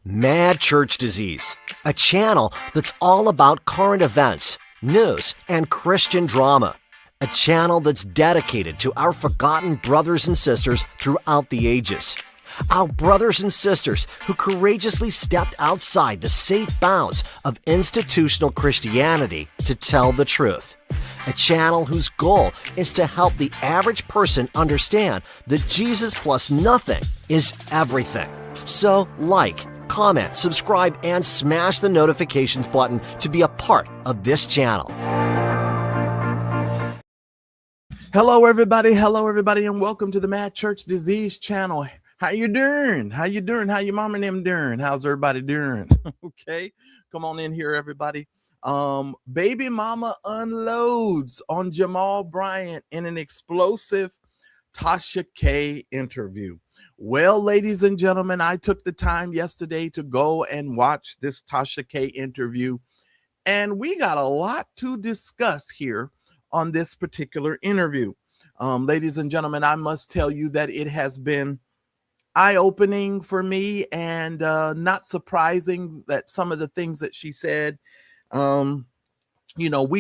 Mad Church Disease, a channel that's all about current events, news, and Christian drama. A channel that's dedicated to our forgotten brothers and sisters throughout the ages. Our brothers and sisters who courageously stepped outside the safe bounds of institutional Christianity to tell the truth. A channel whose goal is to help the average person understand that Jesus plus nothing is everything. So, comment, subscribe, and smash the notifications button to be a part of this channel. Hello, everybody, and welcome to the Mad Church Disease channel. How you doing? How you doing? How your mom and them doing? How's everybody doing? Okay, come on in here, everybody. Baby mama unloads on Jamal Bryant in an explosive Tasha K interview. Well, ladies and gentlemen, I took the time yesterday to go and watch this Tasha K interview, and we got a lot to discuss here on this particular interview. Ladies and gentlemen, I must tell you that it has been eye-opening for me and not surprising that some of the things that she said, we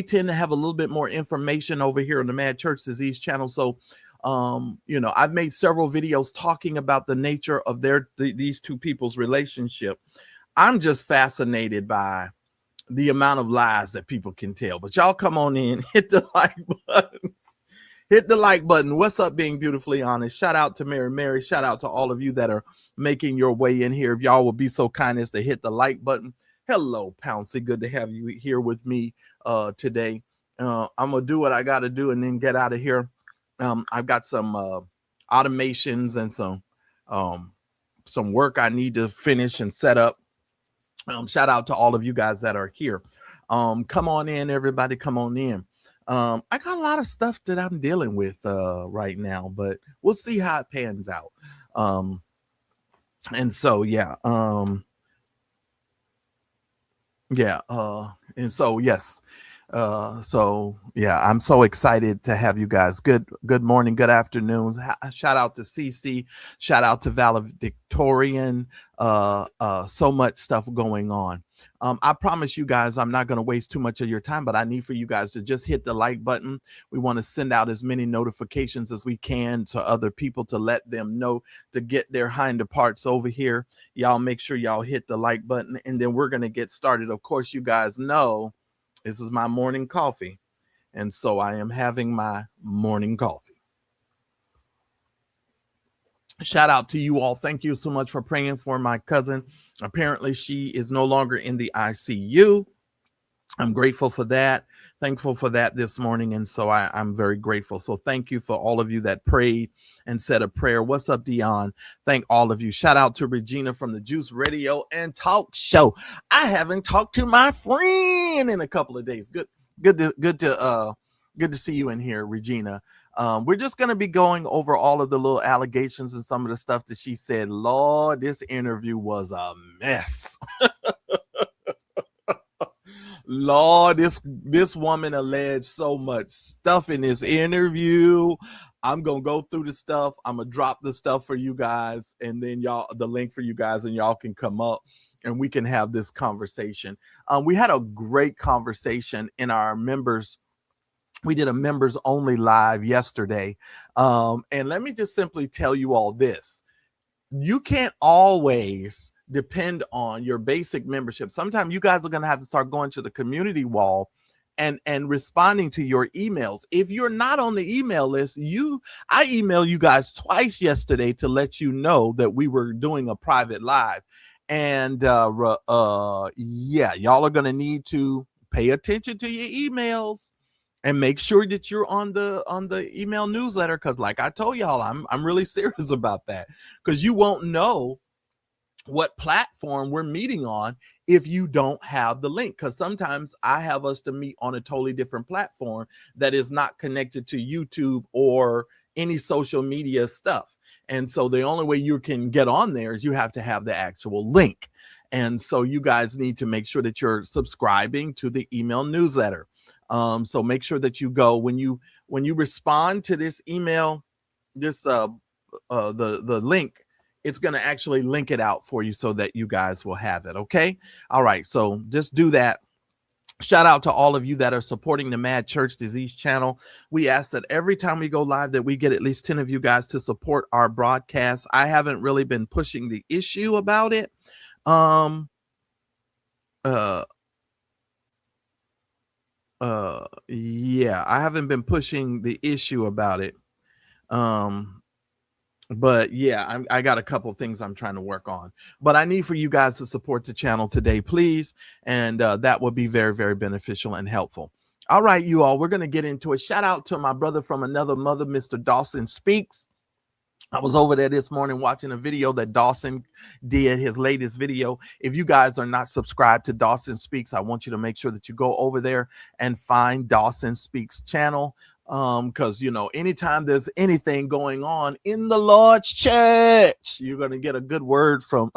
tend to have a little bit more information over here on the Mad Church Disease channel. So, I've made several videos talking about the nature of these two people's relationship. I'm just fascinated by the amount of lies that people can tell. But y'all come on in, hit the like button. Hit the like button. What's up, being beautifully honest? Shout out to Mary. Shout out to all of you that are making your way in here. If y'all will be so kind as to hit the like button. Hello, Pouncy. Good to have you here with me today. I'm going to do what I got to do and then get out of here. I've got some automations and some work I need to finish and set up. Shout out to all of you guys that are here. Come on in, everybody. Come on in. I got a lot of stuff that I'm dealing with right now, but we'll see how it pans out. And so, yes. I'm so excited to have you guys. Good morning, good afternoon. Shout out to CC, shout out to valedictorian. So much stuff going on. I promise you guys, I'm not going to waste too much of your time, but I need for you guys to just hit the like button. We want to send out as many notifications as we can to other people to let them know to get their hinder parts over here. Y'all make sure y'all hit the like button, and then we're going to get started. Of course, you guys know this is my morning coffee, and so I am having my morning coffee. Shout out to you all. Thank you so much for praying for my cousin. Apparently, she is no longer in the ICU. I'm grateful for that. Thankful for that this morning. And so I'm very grateful. So thank you for all of you that prayed and said a prayer. What's up, Dion? Thank all of you. Shout out to Regina from the Juice Radio and Talk Show. I haven't talked to my friend in a couple of days. Good to see you in here, Regina. We're just going to be going over all of the little allegations and some of the stuff that she said. Lord, this interview was a mess. Lord, this woman alleged so much stuff in this interview. I'm going to go through the stuff. I'm going to drop the stuff for you guys, and then the link for you guys, and y'all can come up and we can have this conversation. We had a great conversation in our members. We did a members only live yesterday. And let me just simply tell you all this. You can't always depend on your basic membership. Sometimes you guys are going to have to start going to the community wall and responding to your emails. If you're not on the email list, I emailed you guys twice yesterday to let you know that we were doing a private live. And y'all are going to need to pay attention to your emails. And make sure that you're on the email newsletter, because like I told y'all, I'm really serious about that, because you won't know what platform we're meeting on if you don't have the link. Because sometimes I have us to meet on a totally different platform that is not connected to YouTube or any social media stuff. And so the only way you can get on there is you have to have the actual link. And so you guys need to make sure that you're subscribing to the email newsletter. So make sure that you go when you respond to this email, the link it's going to actually link it out for you so that you guys will have it. Okay. All right. So just do that. Shout out to all of you that are supporting the Mad Church Disease channel. We ask that every time we go live that we get at least 10 of you guys to support our broadcast. I haven't really been pushing the issue about it. Yeah, I haven't been pushing the issue about it. But yeah, I got a couple things I'm trying to work on, but I need for you guys to support the channel today, please. And that would be very, very beneficial and helpful. All right, you all, we're going to get into it. Shout out to my brother from another mother, Mr. Dawson Speaks. I was over there this morning watching a video that Dawson did, his latest video. If you guys are not subscribed to Dawson Speaks, I want you to make sure that you go over there and find Dawson Speaks channel. Because anytime there's anything going on in the Lord's church, you're gonna get a good word from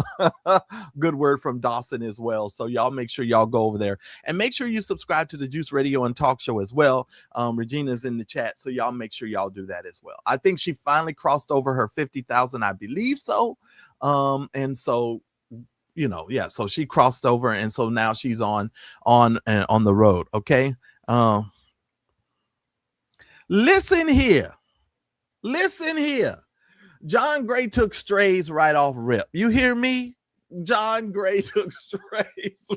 Dawson as well. So y'all make sure y'all go over there and make sure you subscribe to the Juice Radio and Talk Show as well. Regina's in the chat, so y'all make sure y'all do that as well. I think she finally crossed over her 50,000, I believe so. And so so she crossed over, and so now she's on the road. Okay. Listen here. John Gray took strays right off rip. You hear me? John Gray took strays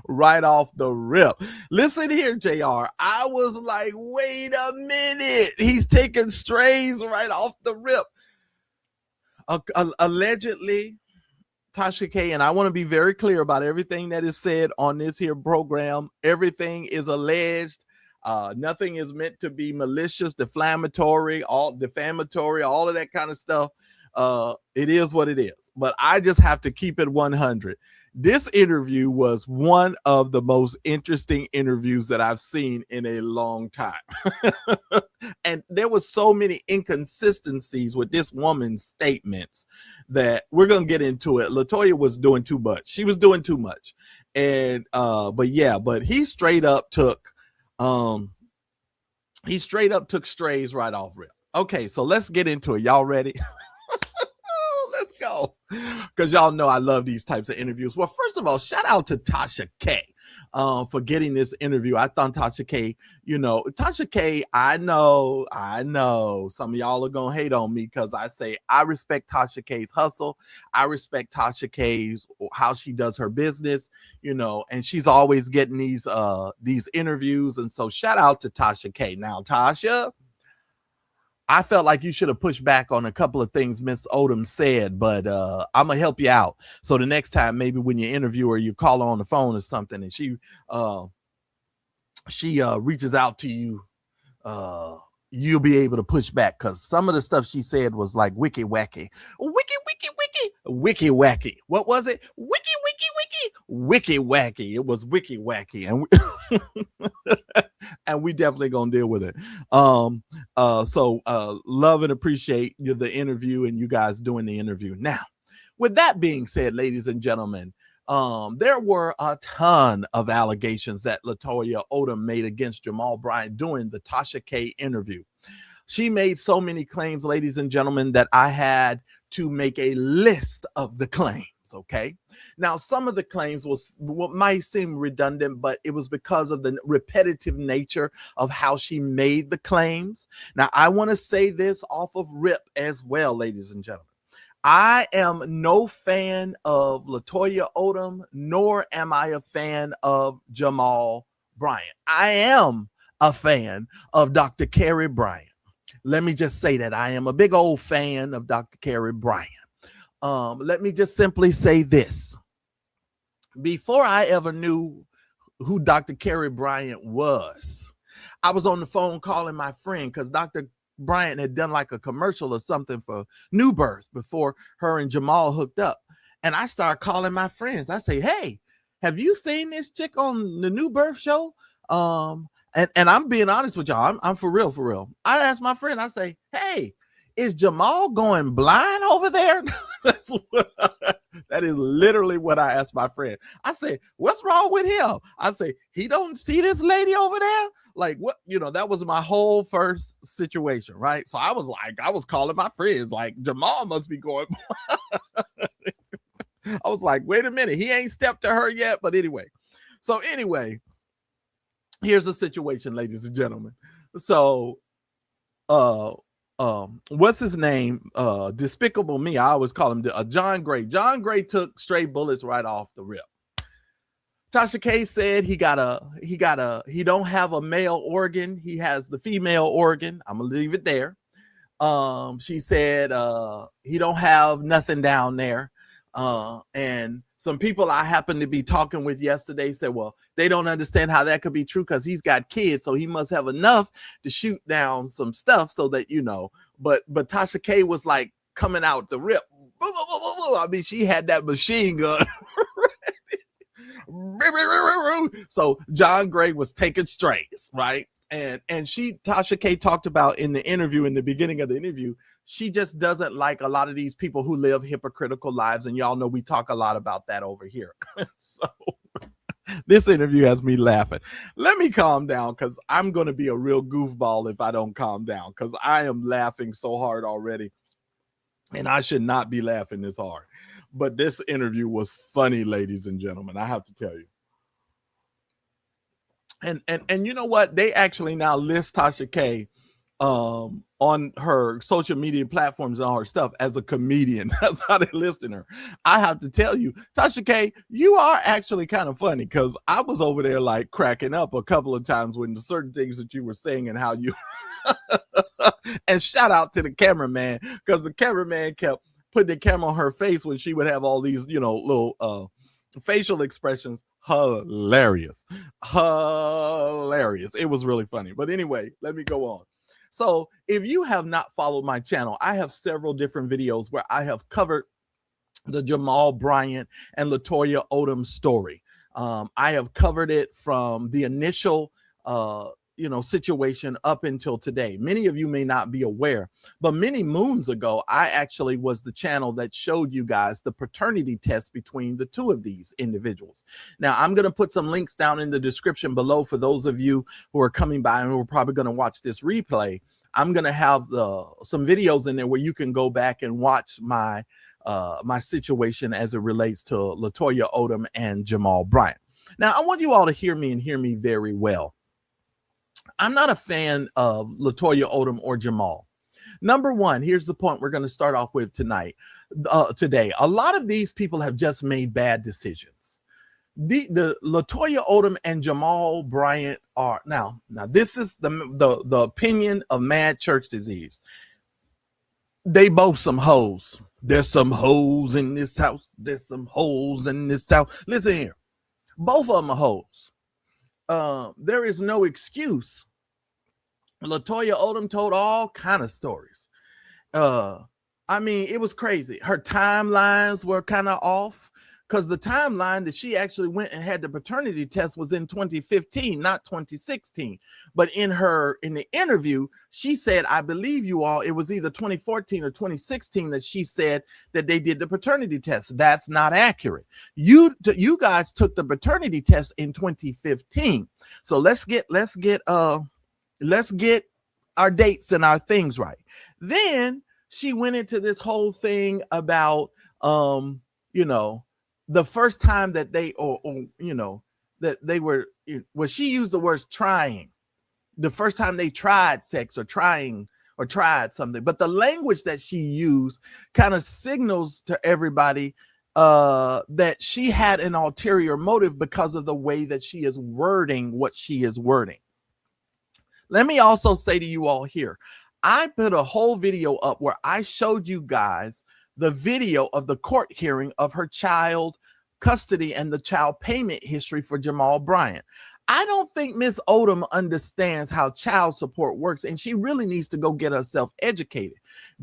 right off the rip. Listen here, JR. I was like, wait a minute. He's taking strays right off the rip. Allegedly, Tasha K, and I want to be very clear about everything that is said on this here program. Everything is alleged. Nothing is meant to be malicious, defamatory, all of that kind of stuff. It is what it is. But I just have to keep it 100. This interview was one of the most interesting interviews that I've seen in a long time. And there was so many inconsistencies with this woman's statements that we're going to get into it. LaToya was doing too much. She was doing too much. And but he straight up took strays right off rip. Okay, so let's get into it. Y'all ready? Let's go. Because y'all know I love these types of interviews. Well, first of all, shout out to Tasha K for getting this interview. I thought Tasha K, I know some of y'all are going to hate on me because I say I respect Tasha K's hustle. I respect Tasha K's how she does her business, and she's always getting these interviews. And so shout out to Tasha K. Now, Tasha, I felt like you should have pushed back on a couple of things Miss Odom said, but I'm gonna help you out. So the next time, maybe when you interview her, you call her on the phone or something, and she reaches out to you, you'll be able to push back, because some of the stuff she said was like wicky wacky. What was it? Wicky wacky. It was wicky wacky, and and we definitely gonna deal with it. So love and appreciate the interview and you guys doing the interview. Now, with that being said, ladies and gentlemen, there were a ton of allegations that LaToya Odom made against Jamal Bryant during the Tasha K interview. She made so many claims, ladies and gentlemen, that I had to make a list of the claims. Okay. Now, some of the claims might seem redundant, but it was because of the repetitive nature of how she made the claims. Now, I want to say this off of rip as well, ladies and gentlemen. I am no fan of LaToya Odom, nor am I a fan of Jamal Bryant. I am a fan of Dr. Carrie Bryant. Let me just say that I am a big old fan of Dr. Carrie Bryant. Let me just simply say this. Before I ever knew who Dr. Carrie Bryant was, I was on the phone calling my friend because Dr. Bryant had done like a commercial or something for New Birth before her and Jamal hooked up. And I started calling my friends. I say, hey, have you seen this chick on the New Birth show? And I'm being honest with y'all. I'm for real. I asked my friend, I say, hey, is Jamal going blind over there? That is literally what I asked my friend. I said, what's wrong with him? I say, he don't see this lady over there? Like, what? You know, that was my whole first situation, right? So I was calling my friends, like, Jamal must be going. I was like, wait a minute, he ain't stepped to her yet. But anyway, here's the situation, ladies and gentlemen. So, what's his name? Despicable Me. I always call him John Gray. John Gray took straight bullets right off the rip. Tasha K said he don't have a male organ. He has the female organ. I'm gonna leave it there. She said he don't have nothing down there. And some people I happened to be talking with yesterday said, well, they don't understand how that could be true because he's got kids, so he must have enough to shoot down some stuff so that, you know, but Tasha K was like coming out the rip. I mean, she had that machine gun. So John Gray was taking strays, right? And Tasha K talked about in the interview, in the beginning of the interview, she just doesn't like a lot of these people who live hypocritical lives. And y'all know we talk a lot about that over here. So this interview has me laughing. Let me calm down because I'm going to be a real goofball if I don't calm down, because I am laughing so hard already. And I should not be laughing this hard. But this interview was funny, ladies and gentlemen. I have to tell you. And you know what? They actually now list Tasha K on her social media platforms and all her stuff as a comedian. That's how they're listing her. I have to tell you, Tasha K, you are actually kind of funny, because I was over there like cracking up a couple of times when the certain things that you were saying and how you and shout out to the cameraman, because the cameraman kept putting the camera on her face when she would have all these, you know, little facial expressions. Hilarious. It was really funny. But anyway, let me go on. So if you have not followed my channel, I have several different videos where I have covered the Jamal Bryant and LaToya Odom story. I have covered it from the initial situation up until today. Many of you may not be aware, but many moons ago, I actually was the channel that showed you guys the paternity test between the two of these individuals. Now, I'm going to put some links down in the description below for those of you who are coming by and who are probably going to watch this replay. I'm going to have some videos in there where you can go back and watch my situation as it relates to LaToya Odom and Jamal Bryant. Now, I want you all to hear me and hear me very well. I'm not a fan of LaToya Odom or Jamal. Number one, here's the point we're going to start off with today. A lot of these people have just made bad decisions. The LaToya Odom and Jamal Bryant are now this is the opinion of Mad Church Disease. They both some hoes. There's some hoes in this house. There's some hoes in this house. Listen here. Both of them are hoes. There is no excuse. LaToya Odom told all kind of stories. I mean, it was crazy. Her timelines were kind of off, because the timeline that she actually went and had the paternity test was in 2015, not 2016. But in the interview, she said, I believe you all, it was either 2014 or 2016 that she said that they did the paternity test. That's not accurate. You guys took the paternity test in 2015. So let's get our dates and our things right. Then she went into this whole thing about the first time that they that they were, well, she used the words trying, the first time they tried sex or tried something, but the language that she used kind of signals to everybody that she had an ulterior motive because of the way that she is wording what she is wording. Let me also say to you all here, I put a whole video up where I showed you guys the video of the court hearing of her child custody and the child payment history for Jamal Bryant. I don't think Miss Odom understands how child support works, and she really needs to go get herself educated,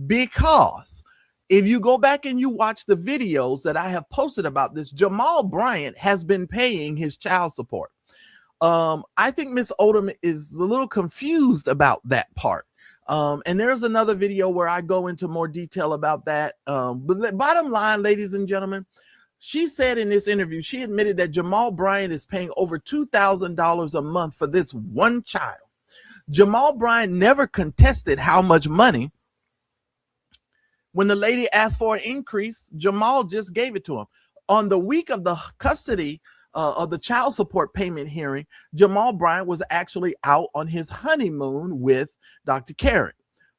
because if you go back and you watch the videos that I have posted about this, Jamal Bryant has been paying his child support. I think Miss Odom is a little confused about that part. And there's another video where I go into more detail about that. But the bottom line, ladies and gentlemen, She said in this interview, she admitted that Jamal Bryant is paying over $2,000 a month for this one child. Jamal Bryant never contested how much money. When the lady asked for an increase, Jamal just gave it to him. On the week of the custody of the child support payment hearing, Jamal Bryant was actually out on his honeymoon with Dr. Karen.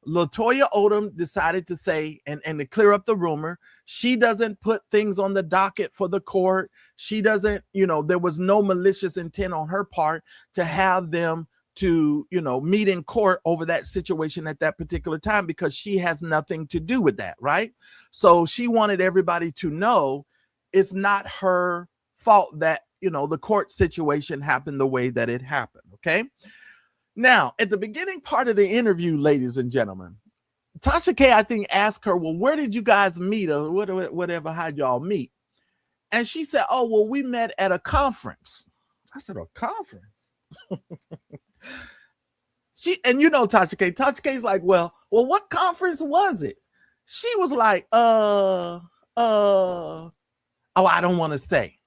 LaToya Odom decided to say, and to clear up the rumor, she doesn't put things on the docket for the court. She doesn't, there was no malicious intent on her part to have them to, meet in court over that situation at that particular time, because she has nothing to do with that, right? So she wanted everybody to know it's not her fault that, the court situation happened the way that it happened, okay? Now, at the beginning part of the interview, ladies and gentlemen, Tasha K, I think, asked her, well, where did you guys meet, or whatever, how'd y'all meet? And she said, oh, well, we met at a conference. I said, a conference? Tasha K's like, well, what conference was it? She was like, I don't want to say.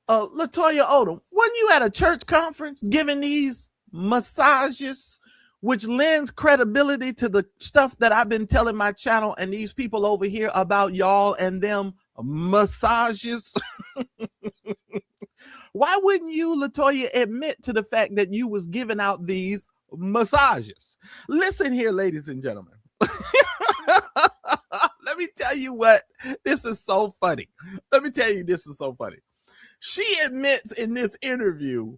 LaToya Odom, weren't you at a church conference giving these massages, which lends credibility to the stuff that I've been telling my channel and these people over here about y'all and them massages? Why wouldn't you, LaToya, admit to the fact that you was giving out these massages? Listen here, ladies and gentlemen. Let me tell you what, this is so funny. She admits in this interview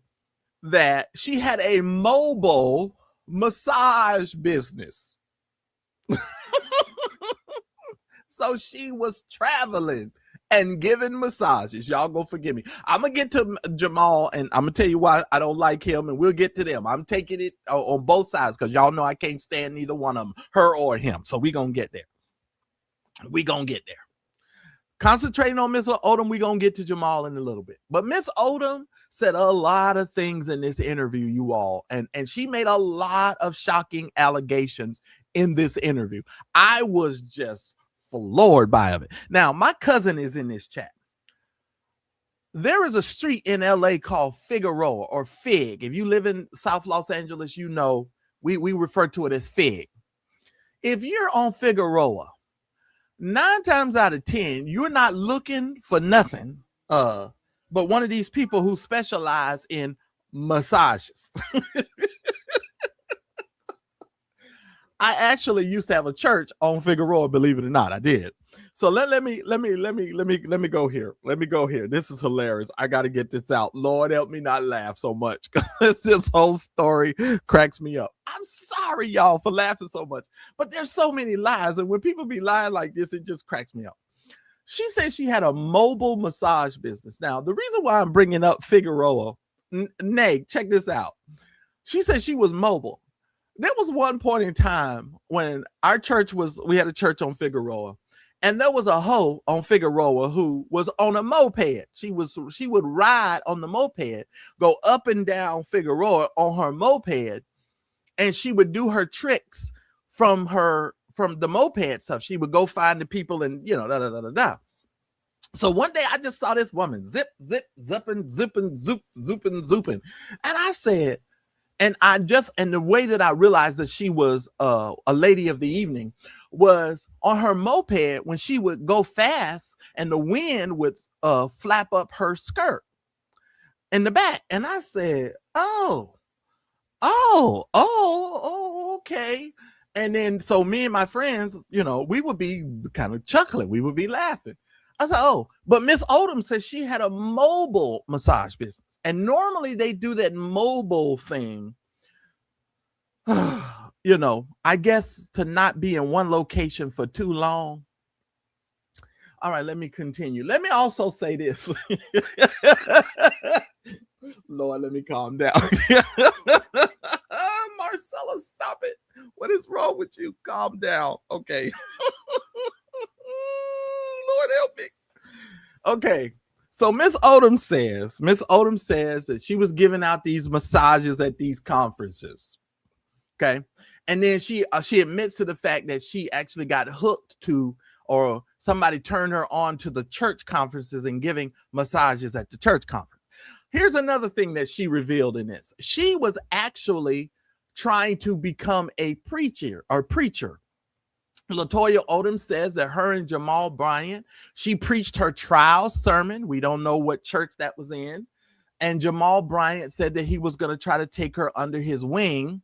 that she had a mobile massage business. So she was traveling and giving massages. Y'all go forgive me. I'm going to get to Jamal, and I'm going to tell you why I don't like him, and we'll get to them. I'm taking it on both sides because y'all know I can't stand neither one of them, her or him. So we're going to get there. Concentrating on Miss Odom, we're going to get to Jamal in a little bit. But Miss Odom said a lot of things in this interview, you all, and she made a lot of shocking allegations in this interview. I was just floored by it. Now, my cousin is in this chat. There is a street in LA called Figueroa, or Fig. If you live in South Los Angeles, you know we refer to it as Fig. If you're on Figueroa, 9 times out of 10, you're not looking for nothing but one of these people who specialize in massages. I actually used to have a church on Figueroa, believe it or not. I did. So let me go here. This is hilarious. I got to get this out. Lord, help me not laugh so much, because this whole story cracks me up. I'm sorry, y'all, for laughing so much, but there's so many lies, and when people be lying like this, it just cracks me up. She said she had a mobile massage business. Now, the reason why I'm bringing up Figueroa, Neg, check this out. She said she was mobile. There was one point in time when our church we had a church on Figueroa, and there was a hoe on Figueroa who was on a moped. She would ride on the moped, go up and down Figueroa on her moped, and she would do her tricks from the moped stuff. She would go find the people and, So one day I just saw this woman zip, zip, zipping, zipping, zoop, zooping, zooping. And I said, and the way that I realized that she was a lady of the evening was on her moped when she would go fast and the wind would flap up her skirt in the back. And I said, oh, okay. And then, so me and my friends, we would be kind of chuckling. We would be laughing. I said, oh, but Miss Odom said she had a mobile massage business. And normally they do that mobile thing, I guess to not be in one location for too long. All right, let me continue. Let me also say this. Lord, let me calm down. Marcella, stop it. What is wrong with you? Calm down. Okay. Lord help me. Okay. So Miss Odom says that she was giving out these massages at these conferences. Okay. And then she admits to the fact that she actually got hooked to or somebody turned her on to the church conferences and giving massages at the church conference. Here's another thing that she revealed in this. She was actually trying to become a preacher. LaToya Odom says that her and Jamal Bryant, she preached her trial sermon. We don't know what church that was in. And Jamal Bryant said that he was going to try to take her under his wing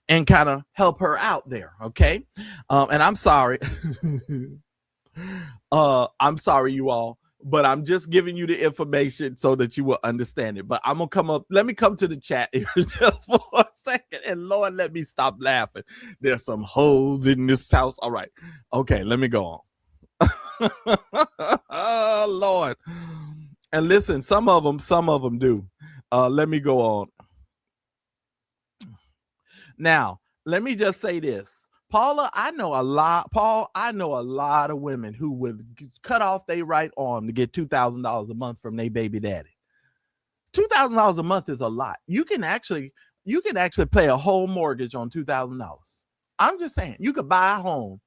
and kind of help her out there. Okay. And I'm sorry. I'm sorry, you all. But I'm just giving you the information so that you will understand it. But I'm going to come up. Let me come to the chat here just for a second. And Lord, let me stop laughing. There's some hoes in this house. All right. Okay, let me go on. Oh, Lord. And listen, some of them do. Let me go on. Now, let me just say this. Paula, I know a lot of women who would cut off their right arm to get $2,000 a month from their baby daddy. $2,000 a month is a lot. You can actually pay a whole mortgage on $2,000. I'm just saying, you could buy a home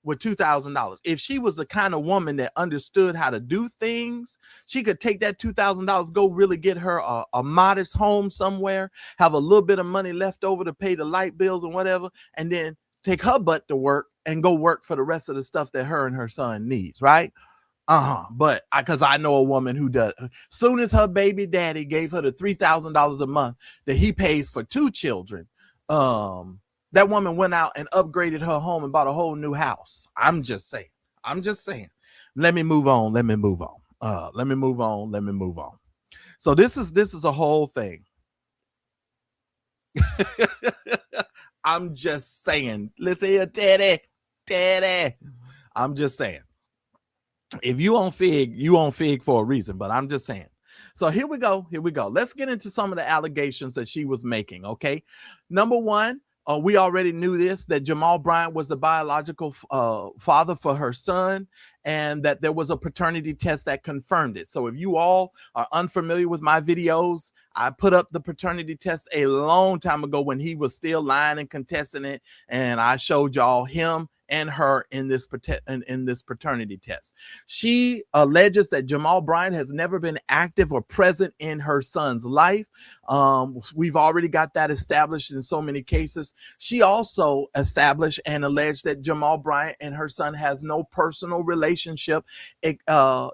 with $2,000. If she was the kind of woman that understood how to do things, she could take that $2,000, go really get her a modest home somewhere, have a little bit of money left over to pay the light bills and whatever, and then take her butt to work and go work for the rest of the stuff that her and her son needs, right? But because I know a woman who does. Soon as her baby daddy gave her the $3,000 a month that he pays for 2 children, that woman went out and upgraded her home and bought a whole new house. I'm just saying. Let me move on. Let me move on. So this is a whole thing. I'm just saying. Listen here, Teddy. I'm just saying. If you on fig, you on fig for a reason, but I'm just saying. So here we go. Let's get into some of the allegations that she was making, okay? Number one, we already knew this, that Jamal Bryant was the biological father for her son, and that there was a paternity test that confirmed it. So if you all are unfamiliar with my videos, I put up the paternity test a long time ago when he was still lying and contesting it, and I showed y'all him and her in this paternity test. She alleges that Jamal Bryant has never been active or present in her son's life. We've already got that established in so many cases. She also established and alleged that Jamal Bryant and her son has no personal relationship,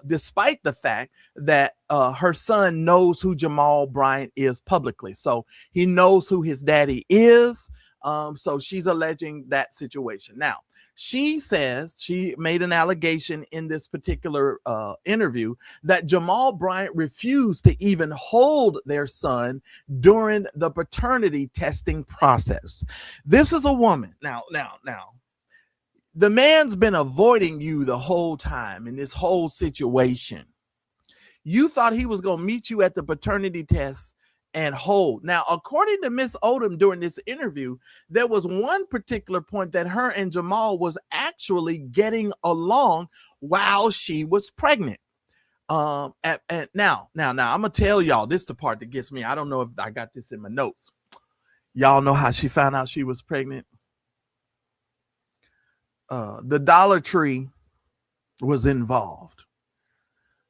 despite the fact that her son knows who Jamal Bryant is publicly. So he knows who his daddy is. So she's alleging that situation. Now, she says she made an allegation in this particular interview that Jamal Bryant refused to even hold their son during the paternity testing process. This is a woman. Now, the man's been avoiding you the whole time in this whole situation. You thought he was going to meet you at the paternity test and hold. Now, according to Miss Odom during this interview, there was one particular point that her and Jamal was actually getting along while she was pregnant. And now I'm gonna tell y'all, this is the part that gets me. I don't know if I got this in my notes. Y'all know how she found out she was pregnant? The Dollar Tree was involved.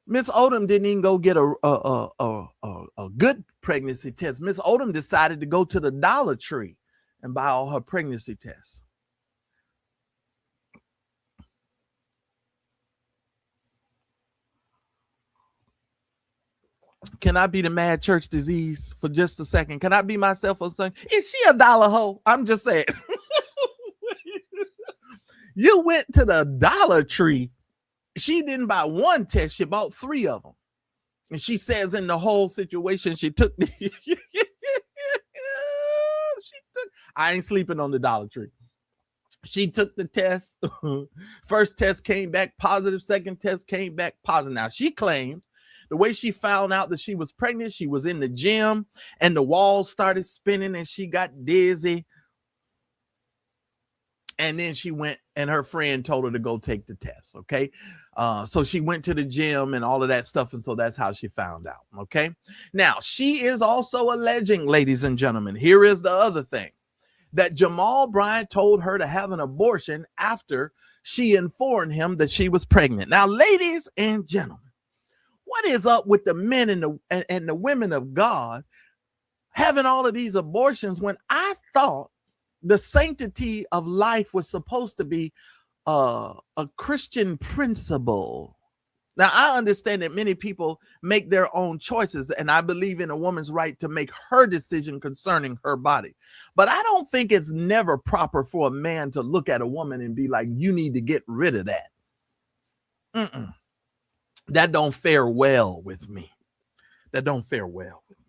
Miss Odom didn't even go get a good pregnancy test. Miss Odom decided to go to the Dollar Tree and buy all her pregnancy tests. Can I be the mad church disease for just a second? Can I be myself for a second? Is she a dollar hoe? I'm just saying. You went to the Dollar Tree. She didn't buy one test. She bought 3 of them. And she says in the whole situation, she took the I ain't sleeping on the Dollar Tree. She took the test. First test came back positive. Second test came back positive. Now, she claims the way she found out that she was pregnant, she was in the gym and the walls started spinning and she got dizzy. And then she went and her friend told her to go take the test. Okay. So she went to the gym and all of that stuff. And so that's how she found out. Okay. Now, she is also alleging, ladies and gentlemen, here is the other thing, that Jamal Bryant told her to have an abortion after she informed him that she was pregnant. Now, ladies and gentlemen, what is up with the men and the women of God having all of these abortions when I thought the sanctity of life was supposed to be a Christian principle? Now, I understand that many people make their own choices, and I believe in a woman's right to make her decision concerning her body. But I don't think it's never proper for a man to look at a woman and be like, you need to get rid of that. That don't fare well with me. That don't fare well with me.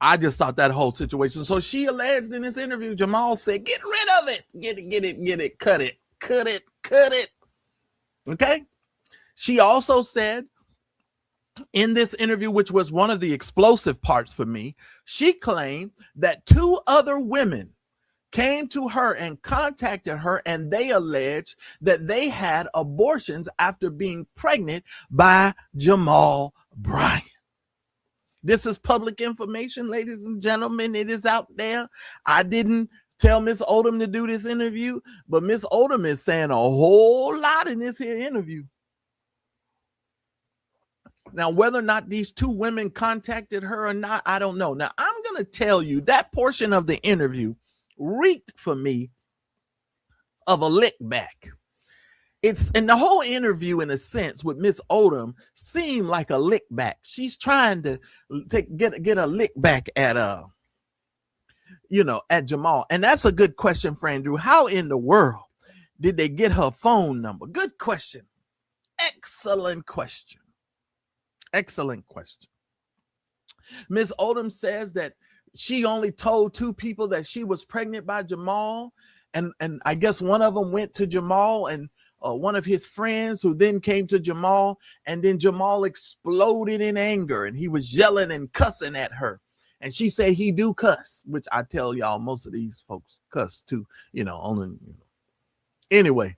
I just thought that whole situation. So she alleged in this interview, Jamal said, get rid of it. Get it, cut it. Okay. She also said in this interview, which was one of the explosive parts for me, she claimed that 2 other women came to her and contacted her, and they alleged that they had abortions after being pregnant by Jamal Bryant. This is public information, ladies and gentlemen. It is out there. I didn't tell Miss Odom to do this interview, but Miss Odom is saying a whole lot in this here interview. Now, whether or not these 2 women contacted her or not, I don't know. Now, I'm going to tell you that portion of the interview reeked for me of a lick back. It's in the whole interview, in a sense, with Miss Odom seemed like a lick back. She's trying to get a lick back at at Jamal. And that's a good question for Andrew. How in the world did they get her phone number? Good question. Excellent question. Miss Odom says that she only told 2 people that she was pregnant by Jamal. And I guess one of them went to Jamal and one of his friends, who then came to Jamal, and then Jamal exploded in anger and he was yelling and cussing at her. And she said he do cuss, which I tell y'all, most of these folks cuss too, Anyway,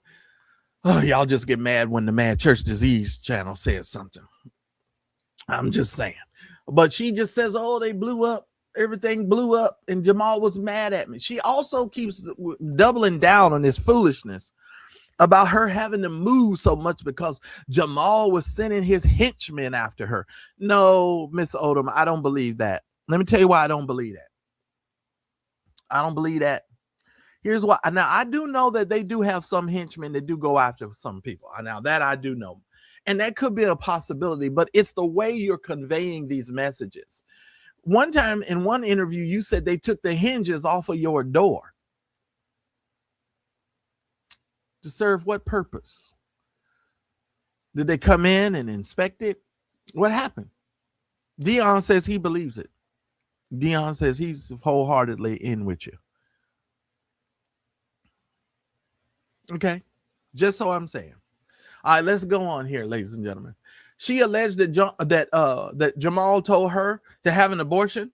y'all just get mad when the Mad Church Disease channel says something. I'm just saying. But she just says, oh, they blew up. Everything blew up. And Jamal was mad at me. She also keeps doubling down on this foolishness about her having to move so much because Jamal was sending his henchmen after her. No, Miss Odom, I don't believe that. Let me tell you why I don't believe that. I don't believe that. Here's why. Now, I do know that they do have some henchmen that do go after some people. Now, that I do know. And that could be a possibility, but it's the way you're conveying these messages. One time in one interview, you said they took the hinges off of your door. To serve what purpose? Did they come in and inspect it? What happened? Dion says he believes it. Dion says he's wholeheartedly in with you. Okay, just so I'm saying. All right, let's go on here, ladies and gentlemen. She alleged that Jamal told her to have an abortion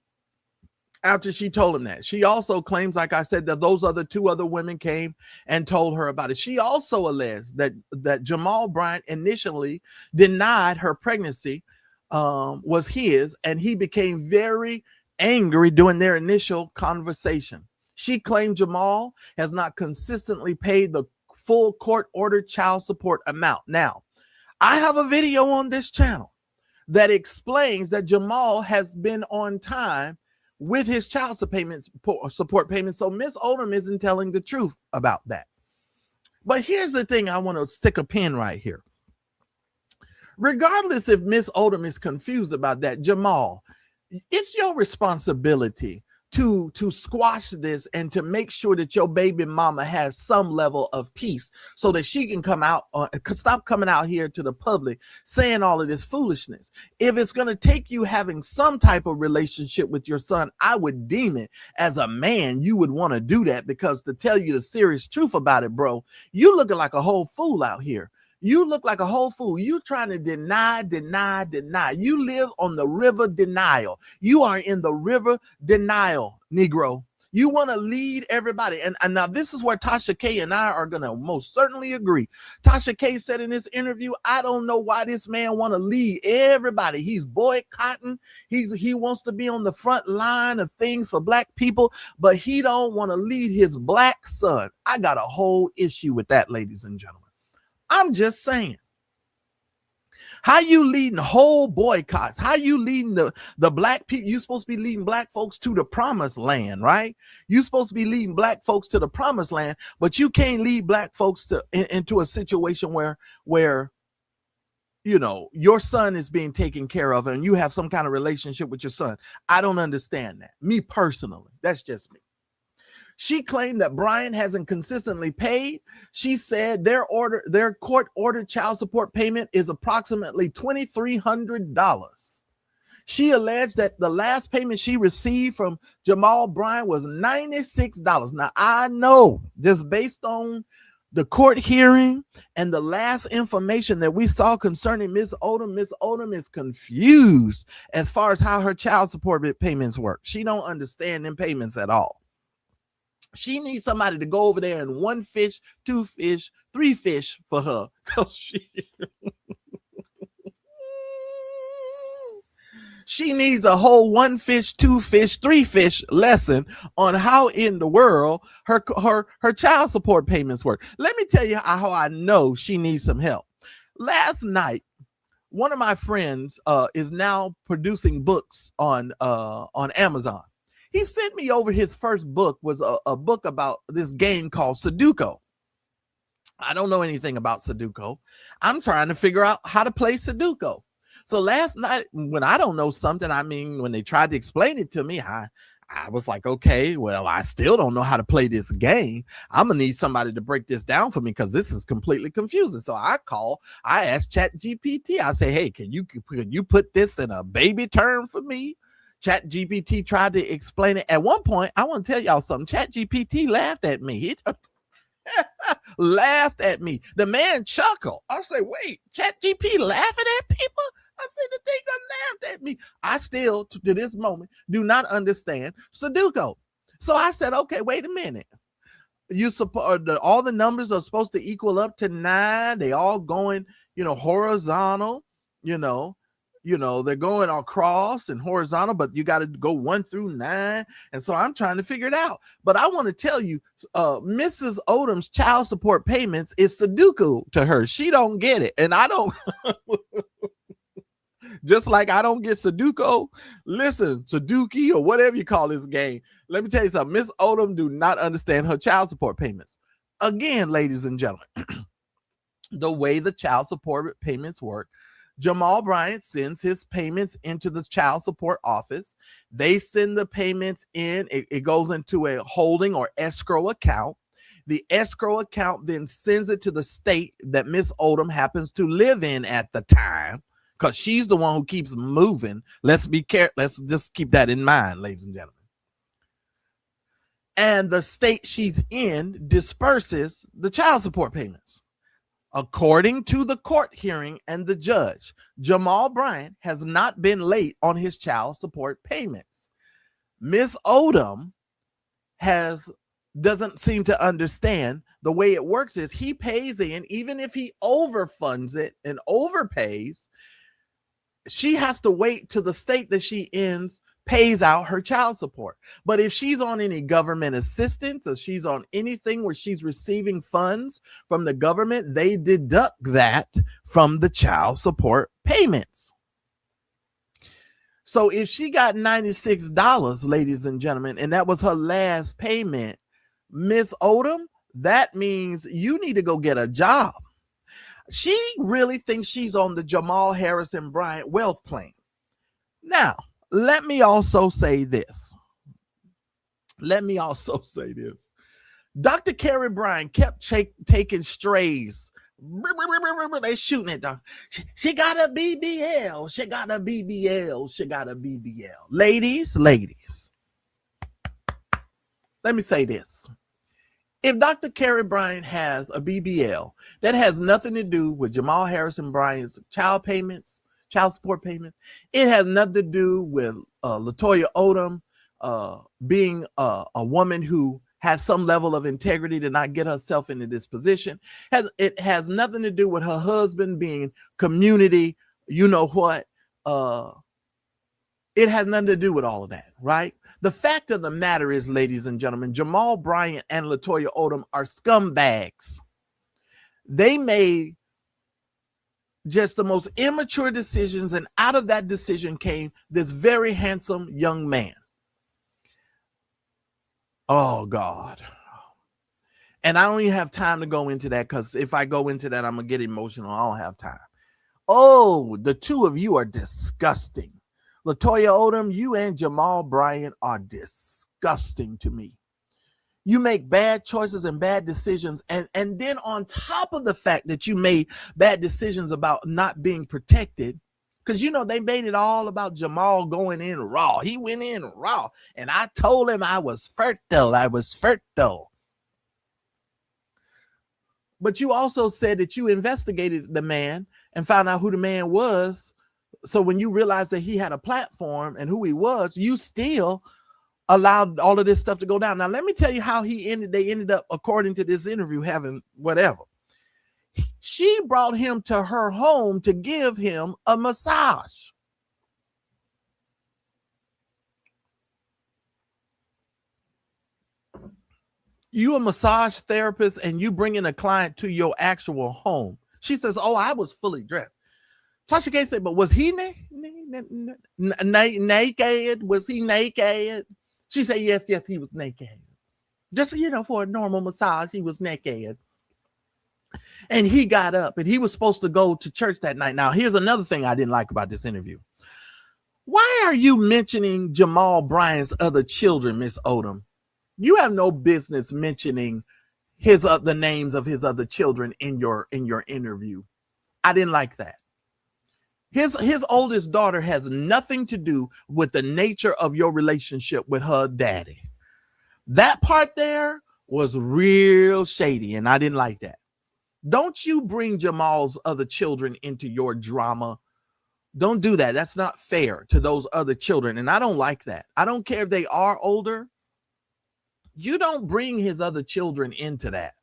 after she told him that. She also claims, like I said, that those 2 other women came and told her about it. She also alleged that Jamal Bryant initially denied her pregnancy was his, and he became very angry during their initial conversation. She claimed Jamal has not consistently paid the full court-ordered child support amount. Now, I have a video on this channel that explains that Jamal has been on time with his child support payments. So Miss Odom isn't telling the truth about that. But here's the thing, I want to stick a pin right here. Regardless if Miss Odom is confused about that, Jamal, it's your responsibility to squash this and to make sure that your baby mama has some level of peace so that she can come out, stop coming out here to the public saying all of this foolishness. If it's going to take you having some type of relationship with your son, I would deem it as a man, you would want to do that, because to tell you the serious truth about it, bro, you looking like a whole fool out here. You look like a whole fool. You trying to deny. You live on the river denial. You are in the river denial, Negro. You want to lead everybody. And now this is where Tasha K and I are going to most certainly agree. Tasha K said in this interview, I don't know why this man want to lead everybody. He's boycotting. He wants to be on the front line of things for black people, but he don't want to lead his black son. I got a whole issue with that, ladies and gentlemen. I'm just saying. How you leading whole boycotts? How you leading the black people? You're supposed to be leading black folks to the promised land, right? You're supposed to be leading black folks to the promised land, but you can't lead black folks into a situation where you know your son is being taken care of and you have some kind of relationship with your son. I don't understand that. Me personally, that's just me. She claimed that Bryant hasn't consistently paid. She said their court-ordered child support payment is approximately $2,300. She alleged that the last payment she received from Jamal Bryant was $96. Now, I know, just based on the court hearing and the last information that we saw concerning Ms. Odom is confused as far as how her child support payments work. She don't understand them payments at all. She needs somebody to go over there and 1 fish, 2 fish, 3 fish for her. She needs a whole 1 fish, 2 fish, 3 fish lesson on how in the world her child support payments work. Let me tell you how I know she needs some help. Last night, one of my friends is now producing books on Amazon. He sent me over his first book, was a book about this game called Sudoku. I don't know anything about Sudoku. I'm trying to figure out how to play Sudoku. So last night, when I don't know something, I mean, when they tried to explain it to me, I was like, okay, well, I still don't know how to play this game. I'm going to need somebody to break this down for me because this is completely confusing. So I asked ChatGPT. I say, hey, can you put this in a baby term for me? ChatGPT tried to explain it. At one point, I want to tell y'all something. ChatGPT laughed at me. He laughed at me. The man chuckled. I say, wait, ChatGPT laughing at people? I said, the thing that laughed at me. I still, to this moment, do not understand Sudoku. So I said, okay, wait a minute. You support all the numbers are supposed to equal up to 9. They all going, horizontal, they're going across and horizontal, but you got to go 1 through 9. And so I'm trying to figure it out. But I want to tell you, Mrs. Odom's child support payments is Sudoku to her. She don't get it. And I don't, just like I don't get Sudoku. Listen, Sudoku or whatever you call this game. Let me tell you something. Miss Odom do not understand her child support payments. Again, ladies and gentlemen, the way the child support payments work, Jamal Bryant sends his payments into the child support office. They send the payments in. It goes into a holding or escrow account. The escrow account then sends it to the state that Miss Odom happens to live in at the time, because she's the one who keeps moving. Let's be careful. Let's just keep that in mind, ladies and gentlemen. And the state she's in disperses the child support payments. According to the court hearing and the judge, Jamal Bryant has not been late on his child support payments. Miss Odom doesn't seem to understand the way it works is he pays in, even if he overfunds it and overpays, she has to wait till the state that she ends pays out her child support. But if she's on any government assistance or she's on anything where she's receiving funds from the government, they deduct that from the child support payments. So if she got $96, ladies and gentlemen, and that was her last payment, Miss Odom, that means you need to go get a job. She really thinks she's on the Jamal Harrison Bryant wealth plan. Now, let me also say this. Dr. Carrie Bryant kept taking strays. They shooting it down. She got a BBL. She got a BBL. She got a BBL. Ladies, let me say this. If Dr. Carrie Bryant has a BBL, that has nothing to do with Jamal Harrison Bryant's child support payments. It has nothing to do with LaToya Odom being a woman who has some level of integrity to not get herself into this position. It has nothing to do with her husband being community, you know what? It has nothing to do with all of that, right? The fact of the matter is, ladies and gentlemen, Jamal Bryant and LaToya Odom are scumbags. They made just the most immature decisions, and out of that decision came this very handsome young man. Oh, God. And I don't even have time to go into that, because if I go into that, I'm going to get emotional. I don't have time. Oh, the two of you are disgusting. LaToya Odom, you and Jamal Bryant are disgusting to me. You make bad choices and bad decisions. And then on top of the fact that you made bad decisions about not being protected, because, you know, they made it all about Jamal going in raw. He went in raw. And I told him I was fertile. I was fertile. But you also said that you investigated the man and found out who the man was. So when you realized that he had a platform and who he was, you still allowed all of this stuff to go down. Now, let me tell you how they ended up, according to this interview, having whatever. She brought him to her home to give him a massage. You a massage therapist and you bringing a client to your actual home. She says, oh, I was fully dressed. Tasha K said, but was he naked? Was he naked? She said, yes, he was naked. Just, you know, for a normal massage, he was naked. And he got up and he was supposed to go to church that night. Now, here's another thing I didn't like about this interview. Why are you mentioning Jamal Bryant's other children, Miss Odom? You have no business mentioning the names of his other children in your interview. I didn't like that. His oldest daughter has nothing to do with the nature of your relationship with her daddy. That part there was real shady, and I didn't like that. Don't you bring Jamal's other children into your drama. Don't do that. That's not fair to those other children, and I don't like that. I don't care if they are older. You don't bring his other children into that.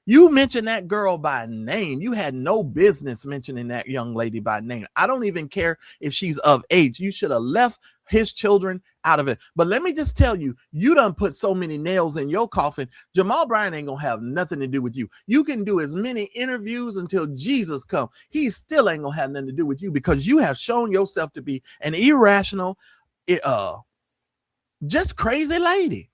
You mentioned that girl by name. You had no business mentioning that young lady by name. I don't even care if she's of age. You should have left his children out of it. But let me just tell you, you done put so many nails in your coffin. Jamal Bryant ain't gonna have nothing to do with you. You can do as many interviews until Jesus come. He still ain't gonna have nothing to do with you, because you have shown yourself to be an irrational, just crazy lady.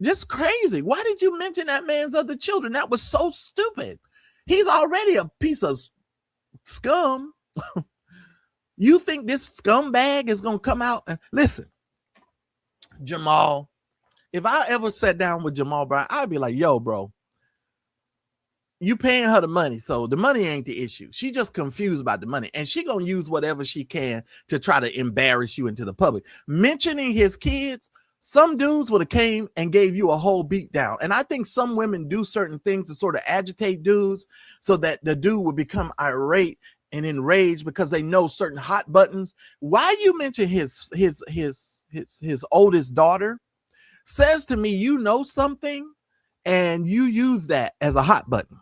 Just crazy. Why did you mention that man's other children? That was so stupid. He's already a piece of scum. You think this scumbag is going to come out and listen, Jamal, if I ever sat down with Jamal Bryant, I'd be like, yo, bro, you paying her the money. So the money ain't the issue. She just confused about the money, and she going to use whatever she can to try to embarrass you into the public. Mentioning his kids, some dudes would have came and gave you a whole beat down. And I think some women do certain things to sort of agitate dudes so that the dude would become irate and enraged because they know certain hot buttons. Why you mention his oldest daughter says to me, you know something and you use that as a hot button.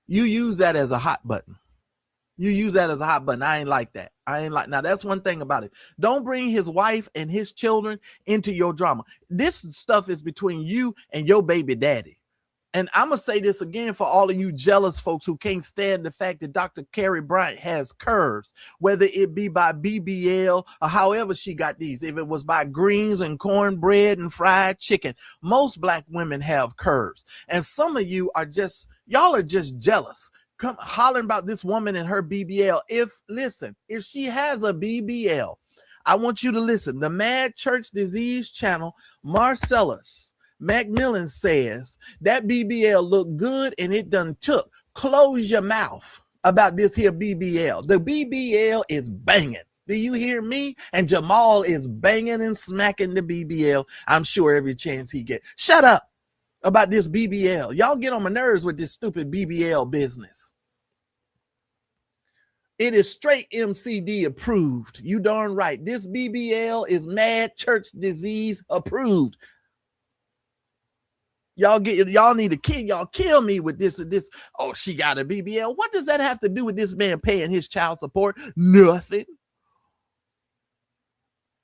You use that as a hot button. You use that as a hot button. I ain't like that. Now that's one thing about it. Don't bring his wife and his children into your drama. This stuff is between you and your baby daddy. And I'm going to say this again for all of you jealous folks who can't stand the fact that Dr. Carrie Bryant has curves, whether it be by BBL or however she got these. If it was by greens and cornbread and fried chicken, most black women have curves. And some of you are y'all are just jealous. Come hollering about this woman and her BBL. If she has a BBL, I want you to listen. The Mad Church Disease channel, Marcellus Macmillan says that BBL looked good and it done took. Close your mouth about this here BBL. The BBL is banging. Do you hear me? And Jamal is banging and smacking the BBL. I'm sure every chance he get. Shut up about this BBL. Y'all get on my nerves with this stupid BBL business. It is straight MCD approved. You darn right. This BBL is mad church disease approved. Y'all need to kill me with this and this. Oh, she got a BBL. What does that have to do with this man paying his child support? Nothing.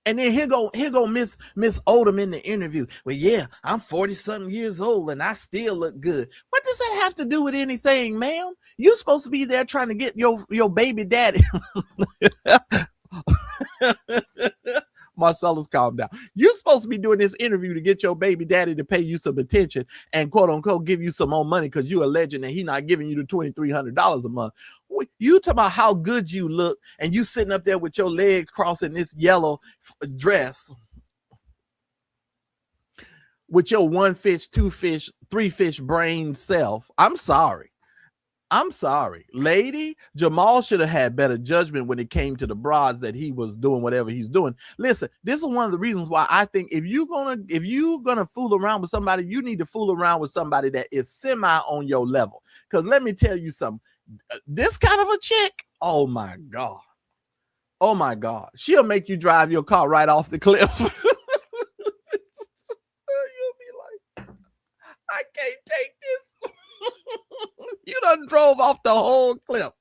And then here go Miss Odom in the interview. Well, yeah, I'm 40-something years old and I still look good. What does that have to do with anything, ma'am? You're supposed to be there trying to get your baby daddy. Marcellus, calm down. You're supposed to be doing this interview to get your baby daddy to pay you some attention and quote unquote give you some more money because you're alleging that he's not giving you the $2,300 a month. You talk about how good you look and you sitting up there with your legs crossing this yellow dress with your 1 fish, 2 fish, 3 fish brain self. I'm sorry. Lady, Jamal should have had better judgment when it came to the broads that he was doing whatever he's doing. Listen, this is one of the reasons why I think if you're gonna fool around with somebody, you need to fool around with somebody that is semi on your level. Because let me tell you something. This kind of a chick, oh my God. She'll make you drive your car right off the cliff. You'll be like, I can't take this. You done drove off the whole cliff.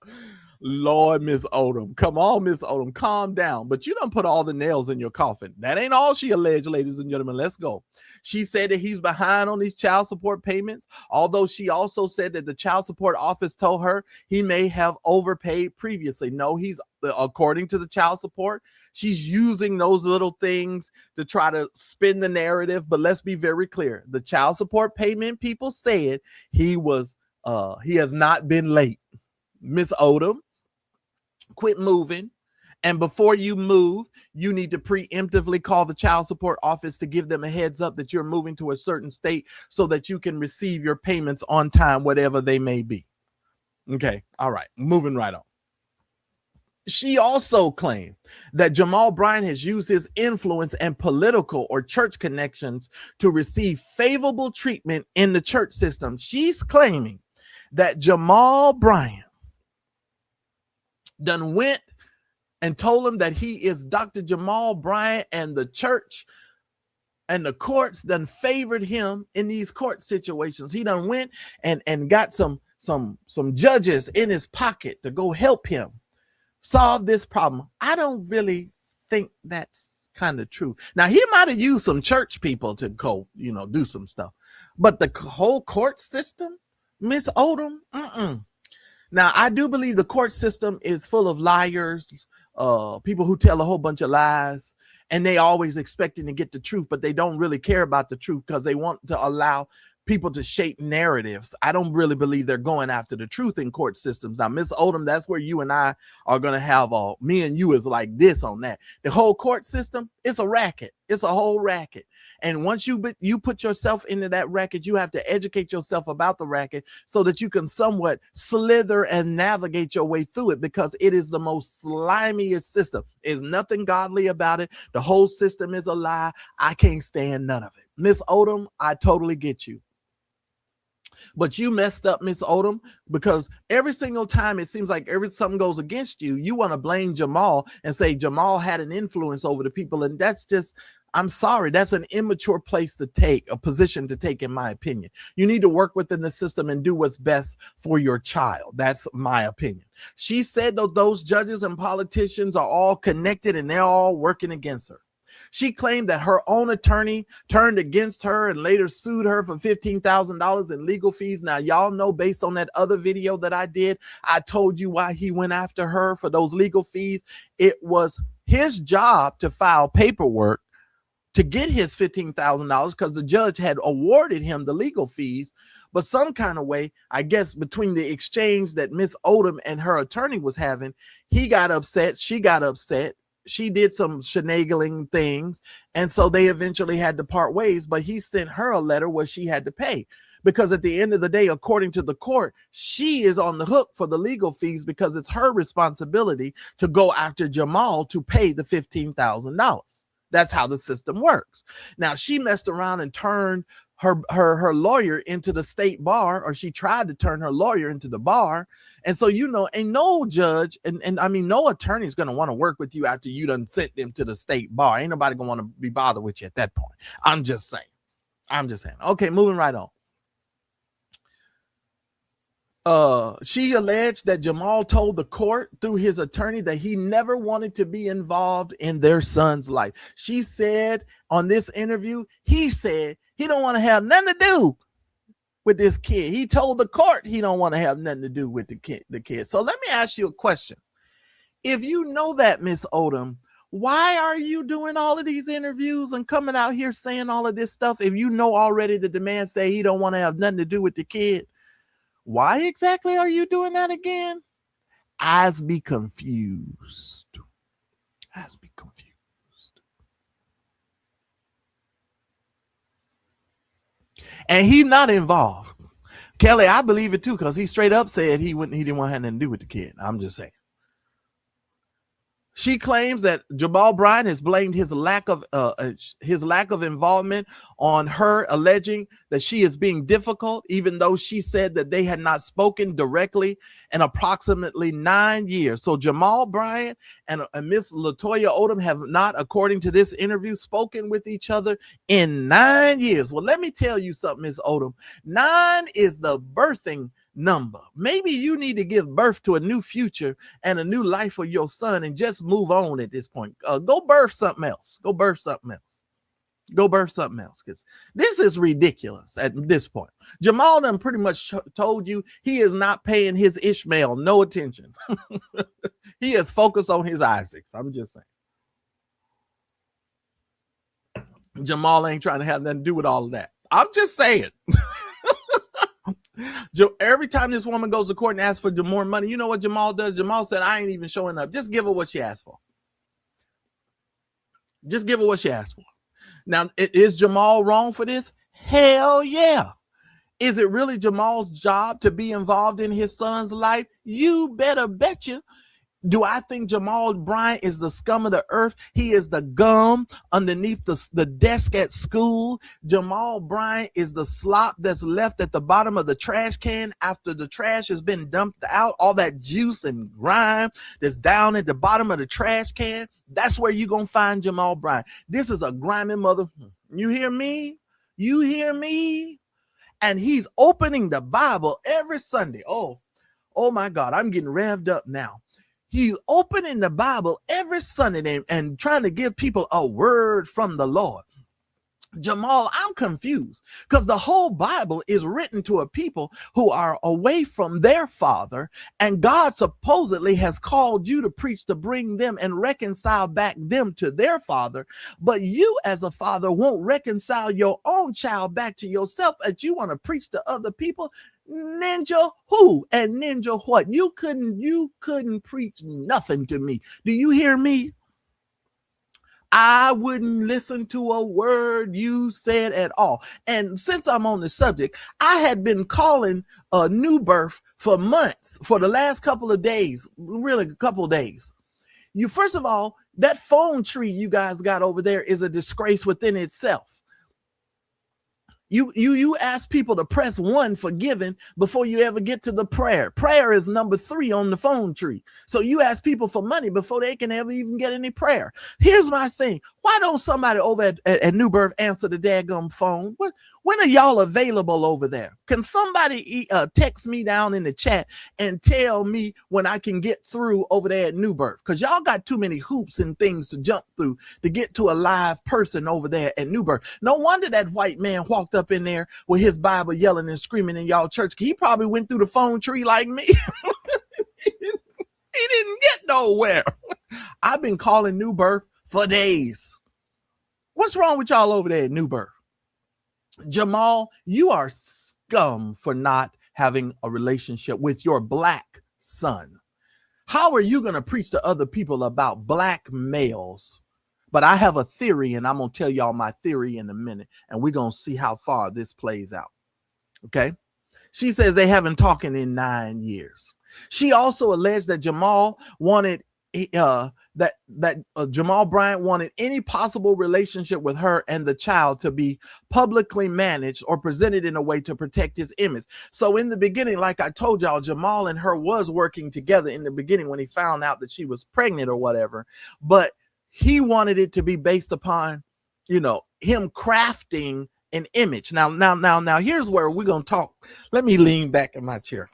Lord, Miss Odom. Come on, Miss Odom. Calm down. But you done put all the nails in your coffin. That ain't all she alleged, ladies and gentlemen. Let's go. She said that he's behind on these child support payments, although she also said that the child support office told her he may have overpaid previously. No, he's, according to the child support, she's using those little things to try to spin the narrative. But let's be very clear. The child support payment people said he has not been late. Miss Odom, quit moving. And before you move, you need to preemptively call the child support office to give them a heads up that you're moving to a certain state so that you can receive your payments on time, whatever they may be. Okay. All right. Moving right on. She also claimed that Jamal Bryant has used his influence and political or church connections to receive favorable treatment in the church system. She's claiming that Jamal Bryant done went and told him that he is Dr. Jamal Bryant, and the church and the courts done favored him in these court situations. He done went and got some judges in his pocket to go help him solve this problem. I don't really think that's kind of true. Now, he might have used some church people to go, do some stuff, but the whole court system, Miss Odom, Now, I do believe the court system is full of liars, people who tell a whole bunch of lies, and they always expecting to get the truth, but they don't really care about the truth because they want to allow people to shape narratives. I don't really believe they're going after the truth in court systems. Now, Miss Odom, that's where you and I are going to have me and you is like this on that. The whole court system, it's a racket. It's a whole racket. And once you put yourself into that racket, you have to educate yourself about the racket so that you can somewhat slither and navigate your way through it, because it is the most slimiest system. There's nothing godly about it. The whole system is a lie. I can't stand none of it. Miss Odom, I totally get you. But you messed up, Miss Odom, because every single time it seems like something goes against you, you want to blame Jamal and say Jamal had an influence over the people. And that's just, I'm sorry, that's an immature position to take, in my opinion. You need to work within the system and do what's best for your child. That's my opinion. She said that those judges and politicians are all connected and they're all working against her. She claimed that her own attorney turned against her and later sued her for $15,000 in legal fees. Now, y'all know, based on that other video that I did, I told you why he went after her for those legal fees. It was his job to file paperwork to get his $15,000 because the judge had awarded him the legal fees. But some kind of way, I guess, between the exchange that Miss Odom and her attorney was having, he got upset. She got upset. She did some shenanigans things. And so they eventually had to part ways. But he sent her a letter where she had to pay. Because at the end of the day, according to the court, she is on the hook for the legal fees because it's her responsibility to go after Jamal to pay the $15,000. That's how the system works. Now, she messed around and turned her lawyer into the state bar, or she tried to turn her lawyer into the bar. And so, ain't no judge and I mean, no attorney is going to want to work with you after you done sent them to the state bar. Ain't nobody going to want to be bothered with you at that point. I'm just saying. Okay, moving right on. She alleged that Jamal told the court through his attorney that he never wanted to be involved in their son's life. She said on this interview, he said he don't want to have nothing to do with this kid. He told the court he don't want to have nothing to do with the kid. So let me ask you a question. If you know that, Miss Odom, why are you doing all of these interviews and coming out here saying all of this stuff if you know already that the man say he don't want to have nothing to do with the kid? Why exactly are you doing that again? Eyes be confused. And he's not involved. Kelly, I believe it too, because he straight up said he didn't want to have nothing to do with the kid. I'm just saying. She claims that Jamal Bryant has blamed his lack of involvement on her, alleging that she is being difficult, even though she said that they had not spoken directly in approximately 9 years. So Jamal Bryant and Miss LaToya Odom have not, according to this interview, spoken with each other in 9 years. Well, let me tell you something, Miss Odom. 9 is the birthing number. Maybe you need to give birth to a new future and a new life for your son and just move on at this point. Go birth something else. Because this is ridiculous at this point. Jamal done pretty much told you he is not paying his Ishmael no attention. He is focused on his Isaacs. I'm just saying. Jamal ain't trying to have nothing to do with all of that. I'm just saying. Every time this woman goes to court and asks for more money, you know what Jamal does? Jamal said, I ain't even showing up. Just give her what she asked for. Now, is Jamal wrong for this? Hell yeah. Is it really Jamal's job to be involved in his son's life? You better betcha. Do I think Jamal Bryant is the scum of the earth? He is the gum underneath the desk at school. Jamal Bryant is the slop that's left at the bottom of the trash can after the trash has been dumped out. All that juice and grime that's down at the bottom of the trash can. That's where you're going to find Jamal Bryant. This is a grimy mother. You hear me? And he's opening the Bible every Sunday. Oh my God, I'm getting revved up now. He's opening the Bible every Sunday and trying to give people a word from the Lord. Jamal, I'm confused because the whole Bible is written to a people who are away from their father, and God supposedly has called you to preach to bring them and reconcile back them to their father. But you as a father won't reconcile your own child back to yourself, as you want to preach to other people. Ninja who and ninja what? You couldn't preach nothing to me. Do you hear me? I wouldn't listen to a word you said at all. And since I'm on the subject, I had been calling a new birth for months, for the last couple of days, really a couple of days. First of all, that phone tree you guys got over there is a disgrace within itself. You ask people to press 1 for giving before you ever get to the prayer. Prayer is number 3 on the phone tree. So you ask people for money before they can ever even get any prayer. Here's my thing. Why don't somebody over at New Birth answer the daggum phone? When are y'all available over there? Can somebody text me down in the chat and tell me when I can get through over there at New Birth? Because y'all got too many hoops and things to jump through to get to a live person over there at New Birth. No wonder that white man walked up in there with his Bible yelling and screaming in y'all church. He probably went through the phone tree like me. He didn't get nowhere. I've been calling New Birth for days. What's wrong with y'all over there at New Birth? Jamal, you are scum for not having a relationship with your black son. How are you going to preach to other people about black males? But I have a theory, and I'm going to tell y'all my theory in a minute, and we're going to see how far this plays out. Okay? She says they haven't talked in 9 years. She also alleged that Jamal wanted Jamal Bryant wanted any possible relationship with her and the child to be publicly managed or presented in a way to protect his image. So in the beginning, like I told y'all, Jamal and her was working together in the beginning when he found out that she was pregnant or whatever, but he wanted it to be based upon, him crafting an image. Now, here's where we're going to talk. Let me lean back in my chair.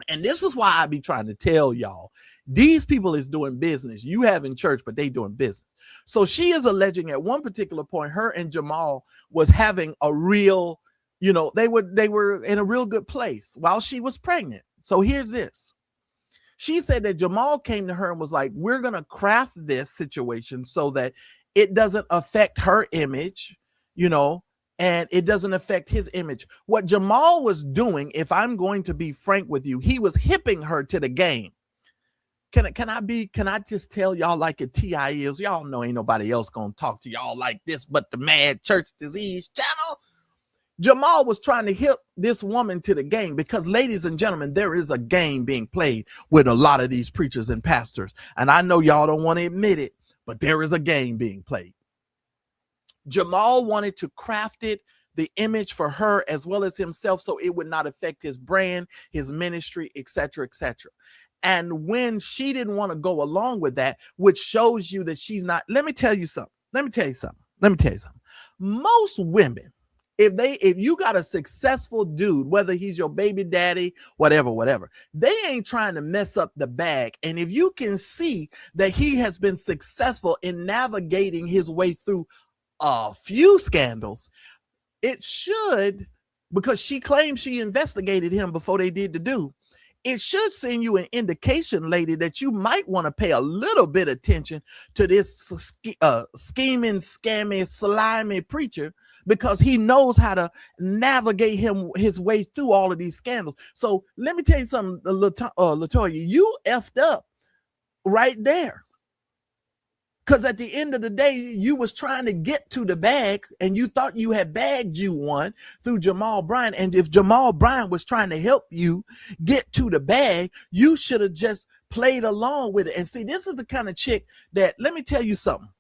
And this is why I be trying to tell y'all, these people is doing business. You have in church, but they doing business. So she is alleging at one particular point, her and Jamal was having a real, they were in a real good place while she was pregnant. So here's this. She said that Jamal came to her and was like, we're going to craft this situation so that it doesn't affect her image, and it doesn't affect his image. What Jamal was doing, if I'm going to be frank with you, he was hipping her to the game. Can I just tell y'all like a TI is? Y'all know ain't nobody else gonna talk to y'all like this but the Mad Church Disease channel. Jamal was trying to hip this woman to the game because, ladies and gentlemen, there is a game being played with a lot of these preachers and pastors. And I know y'all don't want to admit it, but there is a game being played. Jamal wanted to craft it, the image for her as well as himself, so it would not affect his brand, his ministry, etc., etc. And when she didn't want to go along with that, which shows you that she's not, let me tell you something. Most women, if you got a successful dude, whether he's your baby daddy, whatever, they ain't trying to mess up the bag. And if you can see that he has been successful in navigating his way through a few scandals, it should, because she claims she investigated him before they did the do, it should send you an indication, lady, that you might want to pay a little bit of attention to this scheming, scammy, slimy preacher, because he knows how to navigate his way through all of these scandals. So let me tell you something, LaToya, you effed up right there. Because at the end of the day, you was trying to get to the bag and you thought you had bagged you one through Jamal Bryant. And if Jamal Bryant was trying to help you get to the bag, you should have just played along with it. And see, this is the kind of chick that, let me tell you something.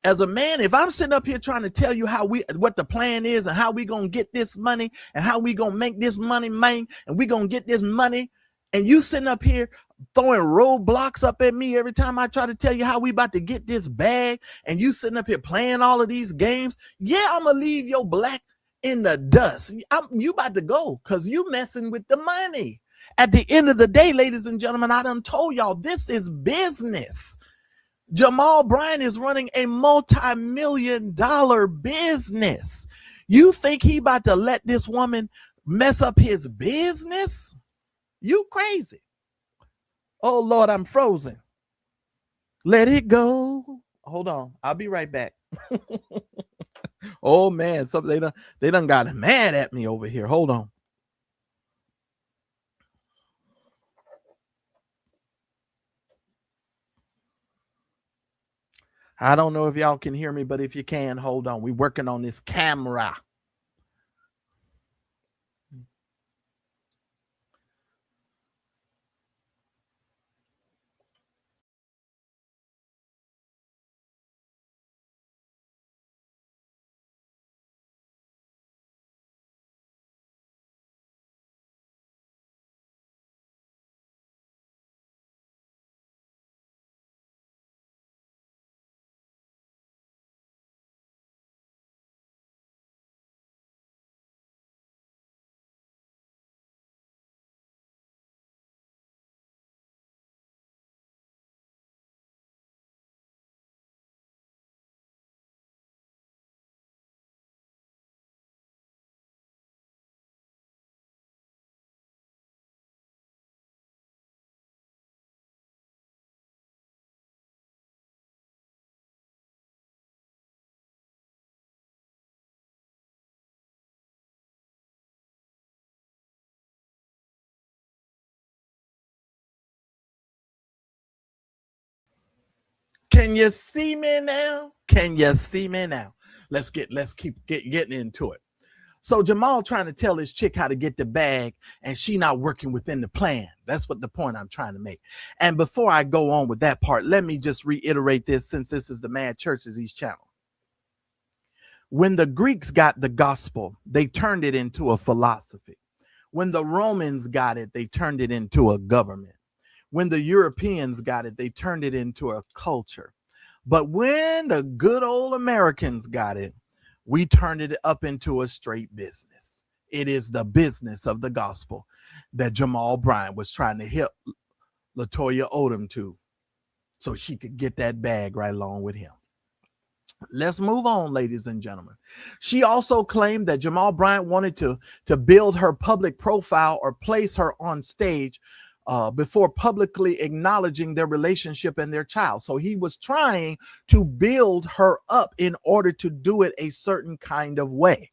As a man, if I'm sitting up here trying to tell you what the plan is and how we going to get this money and how we going to make this money, man, and we going to get this money, and you sitting up here throwing roadblocks up at me every time I try to tell you how we about to get this bag, and you sitting up here playing all of these games, I'm going to leave your black in the dust. You about to go because you messing with the money. At the end of the day, ladies and gentlemen, I done told y'all this is business. Jamal Bryant is running a multi-million-dollar business. You think he about to let this woman mess up his business? You crazy. Oh, Lord, I'm frozen. Let it go. Hold on. I'll be right back. Oh, man. So they done got mad at me over here. Hold on. I don't know if y'all can hear me, but if you can, hold on. We're working on this camera. Can you see me now? Let's keep getting into it. So Jamal trying to tell his chick how to get the bag, and she not working within the plan. That's what the point I'm trying to make. And before I go on with that part, let me just reiterate this, since this is the Mad Church Disease channel. When the Greeks got the gospel, they turned it into a philosophy. When the Romans got it, they turned it into a government. When the Europeans got it, they turned it into a culture. But when the good old Americans got it, we turned it up into a straight business. It is the business of the gospel that Jamal Bryant was trying to help LaToya Odom to, so she could get that bag right along with him. Let's move on, ladies and gentlemen. She also claimed that Jamal Bryant wanted to build her public profile or place her on stage before publicly acknowledging their relationship and their child. So he was trying to build her up in order to do it a certain kind of way.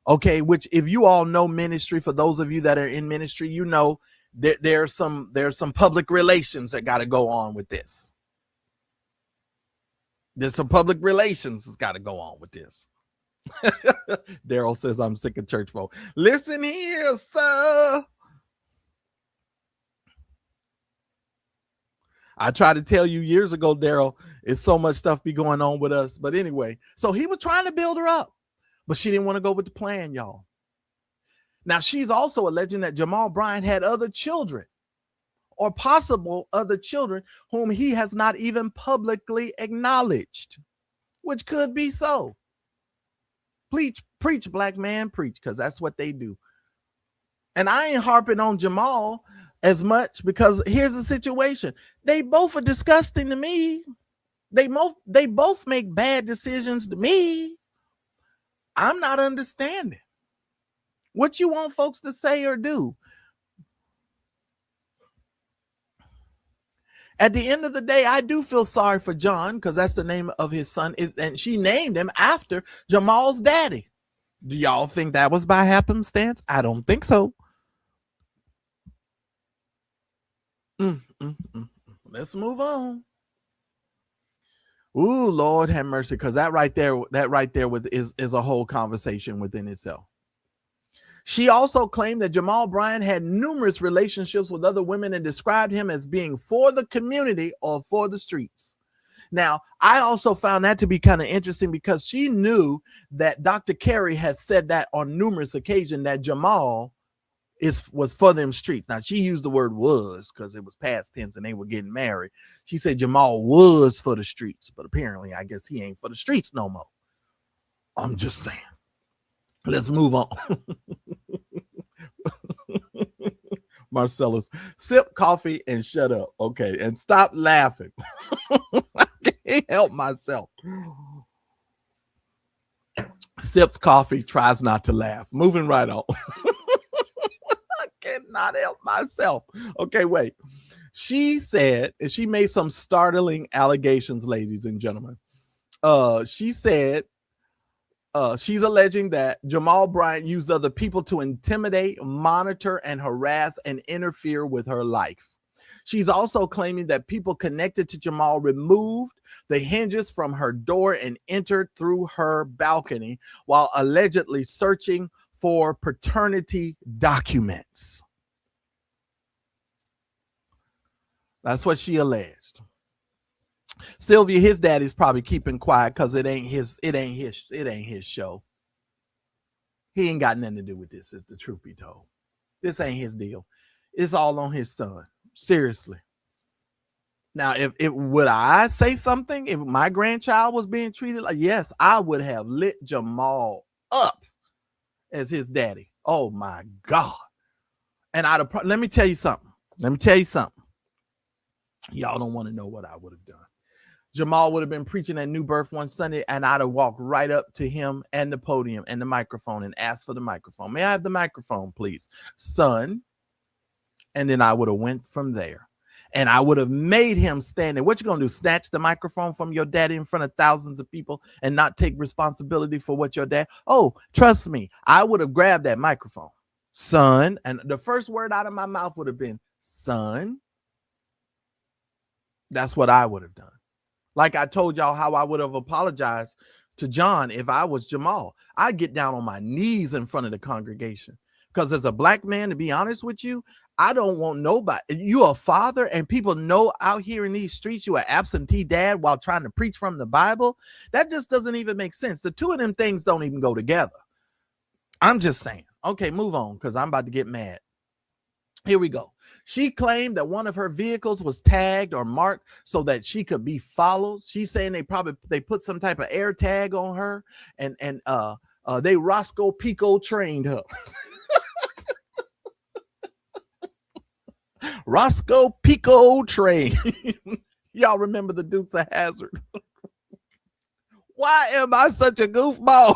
Okay, which if you all know ministry, for those of you that are in ministry, you know that there's some public relations that got to go on with this. There's some public relations that's got to go on with this. Daryl says, I'm sick of church folk. Listen here, sir. I tried to tell you years ago, Daryl, it's so much stuff be going on with us. But anyway, so he was trying to build her up, but she didn't want to go with the plan, y'all. Now, she's also alleging that Jamal Bryant had other children, or possible other children whom he has not even publicly acknowledged, which could be so. Preach, black man, preach, because that's what they do. And I ain't harping on Jamal as much, because here's the situation. They both are disgusting to me. They both make bad decisions to me. I'm not understanding what you want folks to say or do. At the end of the day, I do feel sorry for John, because that's the name of his son, and she named him after Jamal's daddy. Do y'all think that was by happenstance? I don't think so. Let's move on. Ooh, Lord have mercy, because that right there is a whole conversation within itself. She also claimed that Jamal Bryant had numerous relationships with other women and described him as being for the community or for the streets. Now, I also found that to be kind of interesting, because she knew that Dr. Carey has said that on numerous occasions, that Jamal was for them streets. Now, she used the word was because it was past tense and they were getting married. She said Jamal was for the streets, but apparently I guess he ain't for the streets no more. I'm just saying. Let's move on. Marcellus, sip coffee and shut up. Okay, and stop laughing. I can't help myself. Sips coffee, tries not to laugh. Moving right on. I cannot help myself. Okay, wait. She said, and she made some startling allegations, ladies and gentlemen. She said, she's alleging that Jamal Bryant used other people to intimidate, monitor, and harass and interfere with her life. She's also claiming that people connected to Jamal removed the hinges from her door and entered through her balcony while allegedly searching for paternity documents. That's what she alleged. Sylvia, his daddy's probably keeping quiet because it ain't his show. He ain't got nothing to do with this, if the truth be told. This ain't his deal. It's all on his son. Seriously. Now, if would I say something if my grandchild was being treated like, yes, I would have lit Jamal up as his daddy. Oh my God. And let me tell you something. Y'all don't want to know what I would have done. Jamal would have been preaching at New Birth one Sunday, and I'd have walked right up to him and the podium and the microphone and asked for the microphone. May I have the microphone, please, son? And then I would have went from there. And I would have made him stand there. What you going to do? Snatch the microphone from your daddy in front of thousands of people and not take responsibility for what your dad? Oh, trust me. I would have grabbed that microphone. Son. And the first word out of my mouth would have been, son. That's what I would have done. Like I told y'all how I would have apologized to John, if I was Jamal, I'd get down on my knees in front of the congregation. Because as a black man, to be honest with you, I don't want nobody. You a father, and people know out here in these streets you an absentee dad while trying to preach from the Bible. That just doesn't even make sense. The two of them things don't even go together. I'm just saying. Okay, move on, because I'm about to get mad. Here we go. She claimed that one of her vehicles was tagged or marked so that she could be followed. She's saying they put some type of air tag on her, and they Roscoe Pico trained her. Roscoe Pico train. Y'all remember the Dukes of Hazzard? Why am I such a goofball?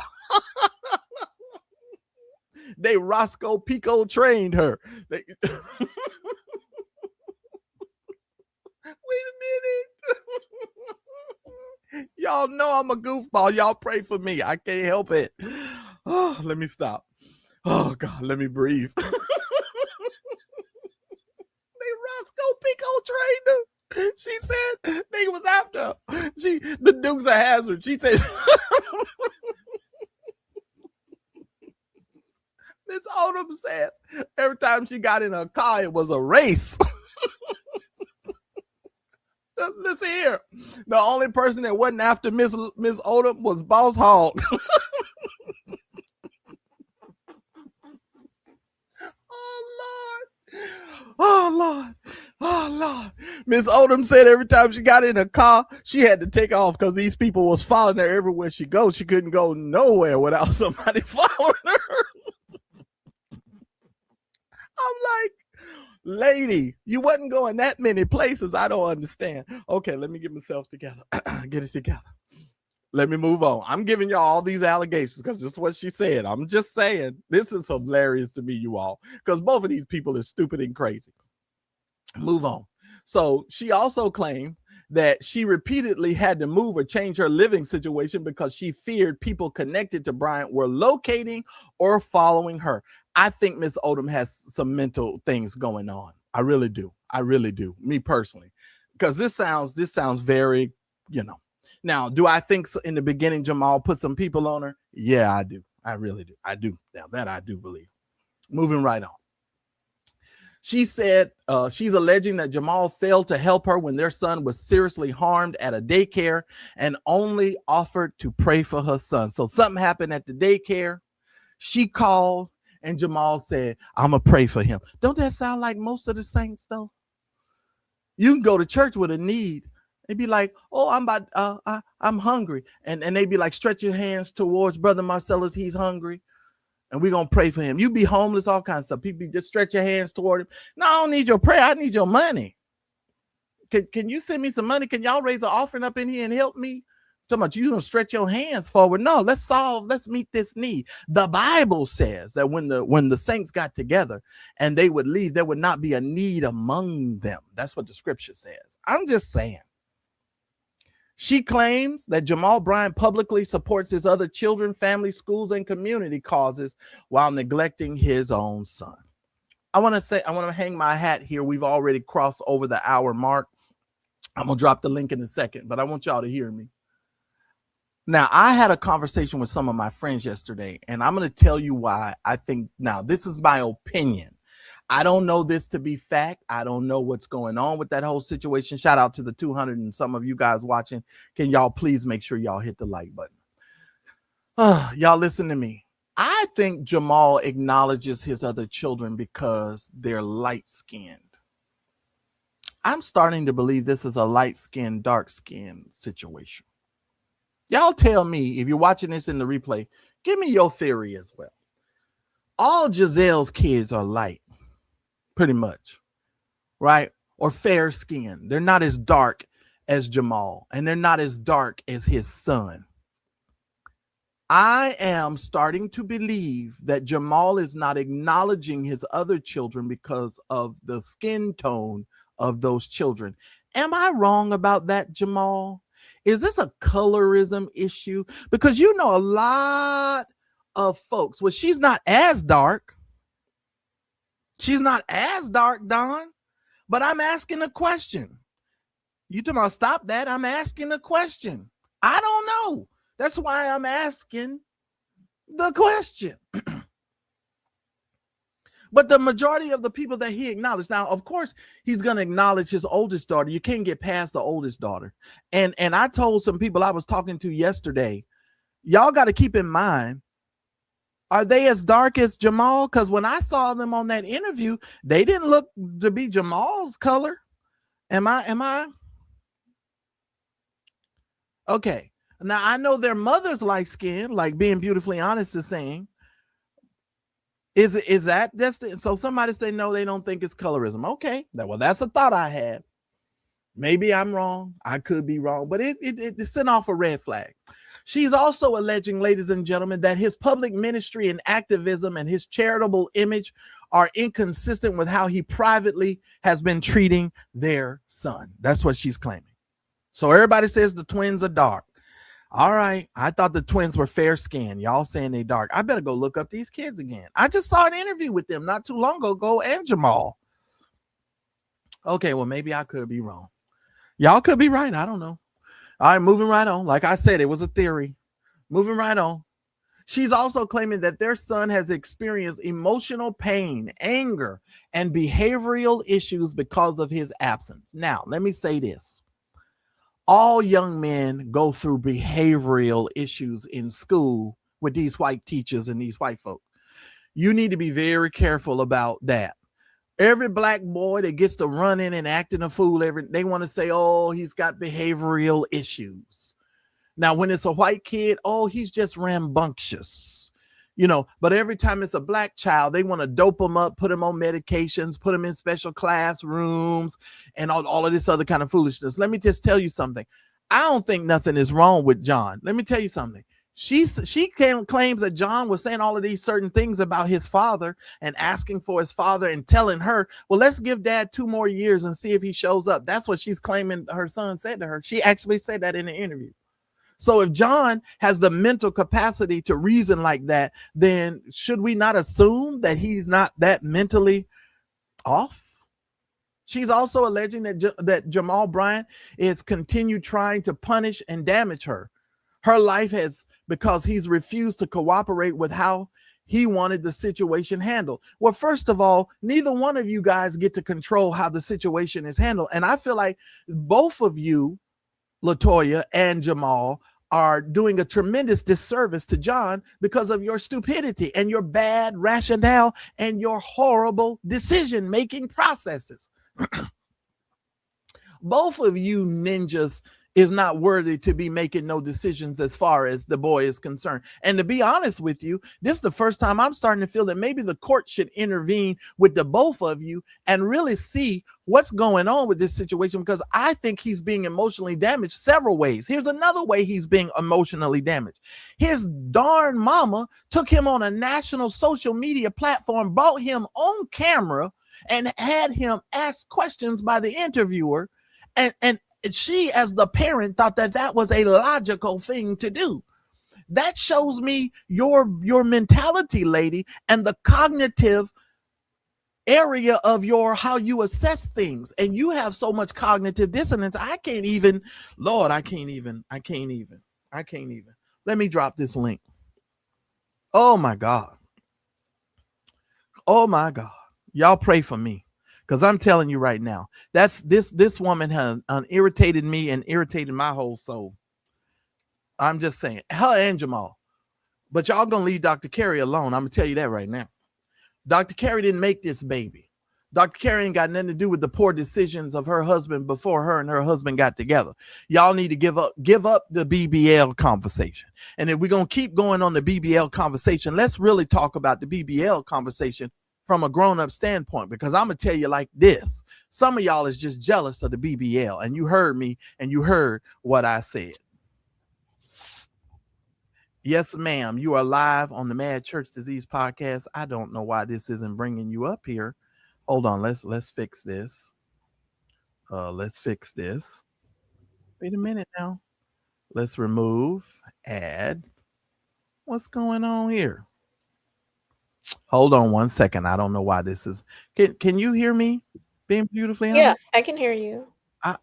They Roscoe Pico trained her. Wait a minute. Y'all know I'm a goofball. Y'all pray for me. I can't help it. Oh, let me stop. Oh, God, let me breathe. They Roscoe Pico trained her. She said they was after her. The Dukes of Hazzard. She said... Miss Odom says every time she got in her car, it was a race. Listen here. The only person that wasn't after Miss Odom was Boss Hog. Oh, Lord. Oh, Lord. Miss Odom said every time she got in her car, she had to take off because these people was following her everywhere she goes. She couldn't go nowhere without somebody following her. I'm like, lady, you wasn't going that many places. I don't understand. Okay, let me get myself together. Get it together. Let me move on. I'm giving y'all all these allegations because this is what she said. I'm just saying, this is hilarious to me, you all, because both of these people are stupid and crazy. Move on. So she also claimed that she repeatedly had to move or change her living situation because she feared people connected to Bryant were locating or following her. I think Miss Odom has some mental things going on. I really do. I really do. Me personally, because this sounds very, Now, do I think in the beginning Jamal put some people on her? Yeah, I do. I really do. I do. Now that I do believe. Moving right on. She said she's alleging that Jamal failed to help her when their son was seriously harmed at a daycare and only offered to pray for her son. So something happened at the daycare. She called and Jamal said, I'm going to pray for him. Don't that sound like most of the saints, though? You can go to church with a need. They'd be like, oh, I'm hungry. And they'd be like, stretch your hands towards Brother Marcellus. He's hungry. And we're going to pray for him. You be homeless, all kinds of stuff. People just stretch your hands toward him. No, I don't need your prayer. I need your money. Can you send me some money? Can y'all raise an offering up in here and help me? Talking about you don't stretch your hands forward. No, let's meet this need. The Bible says that when the saints got together and they would leave, there would not be a need among them. That's what the scripture says. I'm just saying. She claims that Jamal Bryant publicly supports his other children, family, schools, and community causes while neglecting his own son. I want to hang my hat here. We've already crossed over the hour mark. I'm going to drop the link in a second, but I want y'all to hear me. Now, I had a conversation with some of my friends yesterday, and I'm going to tell you why I think, now, this is my opinion. I don't know this to be fact. I don't know what's going on with that whole situation. Shout out to the 200 and some of you guys watching. Can y'all please make sure y'all hit the like button? Y'all listen to me. I think Jamal acknowledges his other children because they're light-skinned. I'm starting to believe this is a light-skinned, dark-skinned situation. Y'all tell me, if you're watching this in the replay, give me your theory as well. All Giselle's kids are light. Pretty much, right? Or fair skin. They're not as dark as Jamal, and they're not as dark as his son. I am starting to believe that Jamal is not acknowledging his other children because of the skin tone of those children. Am I wrong about that, Jamal? Is this a colorism issue? Because you know a lot of folks, well, she's not as dark. She's not as dark, Don, but I'm asking a question. You talking about stop that? I'm asking a question. I don't know. That's why I'm asking the question. But the majority of the people that he acknowledged, now, of course, he's going to acknowledge his oldest daughter. You can't get past the oldest daughter. And I told some people I was talking to yesterday, y'all got to keep in mind, are they as dark as Jamal? Because when I saw them on that interview, they didn't look to be Jamal's color. Am I? Okay. Now, I know their mother's light skin, like Being Beautifully Honest is saying. Is that just so? Somebody say no, they don't think it's colorism. Okay, well, that's a thought I had. Maybe I'm wrong. I could be wrong, but it sent off a red flag. She's also alleging, ladies and gentlemen, that his public ministry and activism and his charitable image are inconsistent with how he privately has been treating their son. That's what she's claiming. So everybody says the twins are dark. All right. I thought the twins were fair skinned. Y'all saying they dark. I better go look up these kids again. I just saw an interview with them not too long ago, and Jamal. Okay, well, maybe I could be wrong. Y'all could be right. I don't know. All right, moving right on. Like I said, it was a theory. Moving right on. She's also claiming that their son has experienced emotional pain, anger, and behavioral issues because of his absence. Now, let me say this. All young men go through behavioral issues in school with these white teachers and these white folk. You need to be very careful about that. Every black boy that gets to running and acting a fool, they want to say, oh, he's got behavioral issues. Now, when it's a white kid, oh, he's just rambunctious. But every time it's a black child, they want to dope them up, put them on medications, put them in special classrooms, and all of this other kind of foolishness. Let me just tell you something. I don't think nothing is wrong with John. Let me tell you something. She claims that John was saying all of these certain things about his father and asking for his father and telling her, well, let's give dad 2 more years and see if he shows up. That's what she's claiming her son said to her. She actually said that in the interview. So if John has the mental capacity to reason like that, then should we not assume that he's not that mentally off? She's also alleging that Jamal Bryant is continued trying to punish and damage her. Her life has, because he's refused to cooperate with how he wanted the situation handled. Well, first of all, neither one of you guys get to control how the situation is handled. And I feel like both of you, LaToya and Jamal, are doing a tremendous disservice to John because of your stupidity and your bad rationale and your horrible decision-making processes. Both of you ninjas is not worthy to be making no decisions as far as the boy is concerned. And to be honest with you, this is the first time I'm starting to feel that maybe the court should intervene with the both of you and really see what's going on with this situation, because I think he's being emotionally damaged several ways. Here's another way he's being emotionally damaged. His darn mama took him on a national social media platform, brought him on camera, and had him ask questions by the interviewer. And she, as the parent, thought that was a logical thing to do. That shows me your mentality, lady, and the cognitive area of how you assess things. And you have so much cognitive dissonance. I can't even. Let me drop this link. Oh my God. Y'all pray for me. Because I'm telling you right now, this woman has irritated me and irritated my whole soul. I'm just saying, her and Jamal. But y'all gonna leave Dr. Carey alone. I'm gonna tell you that right now. Dr. Carey didn't make this baby. Dr. Carey ain't got nothing to do with the poor decisions of her husband before her and her husband got together. Y'all need to give up the BBL conversation. And if we're gonna keep going on the BBL conversation, let's really talk about the BBL conversation from a grown-up standpoint, because I'm gonna tell you like this. Some of y'all is just jealous of the BBL, and you heard me and you heard what I said. Yes, ma'am. You are live on the Mad Church Disease podcast. I don't know why this isn't bringing you up here. Hold on. Let's fix this. Let's fix this. Wait a minute now. Let's remove, add. What's going on here? Hold on 1 second. I don't know why this is. Can you hear me? Being Beautifully Honest? Yeah, I can hear you.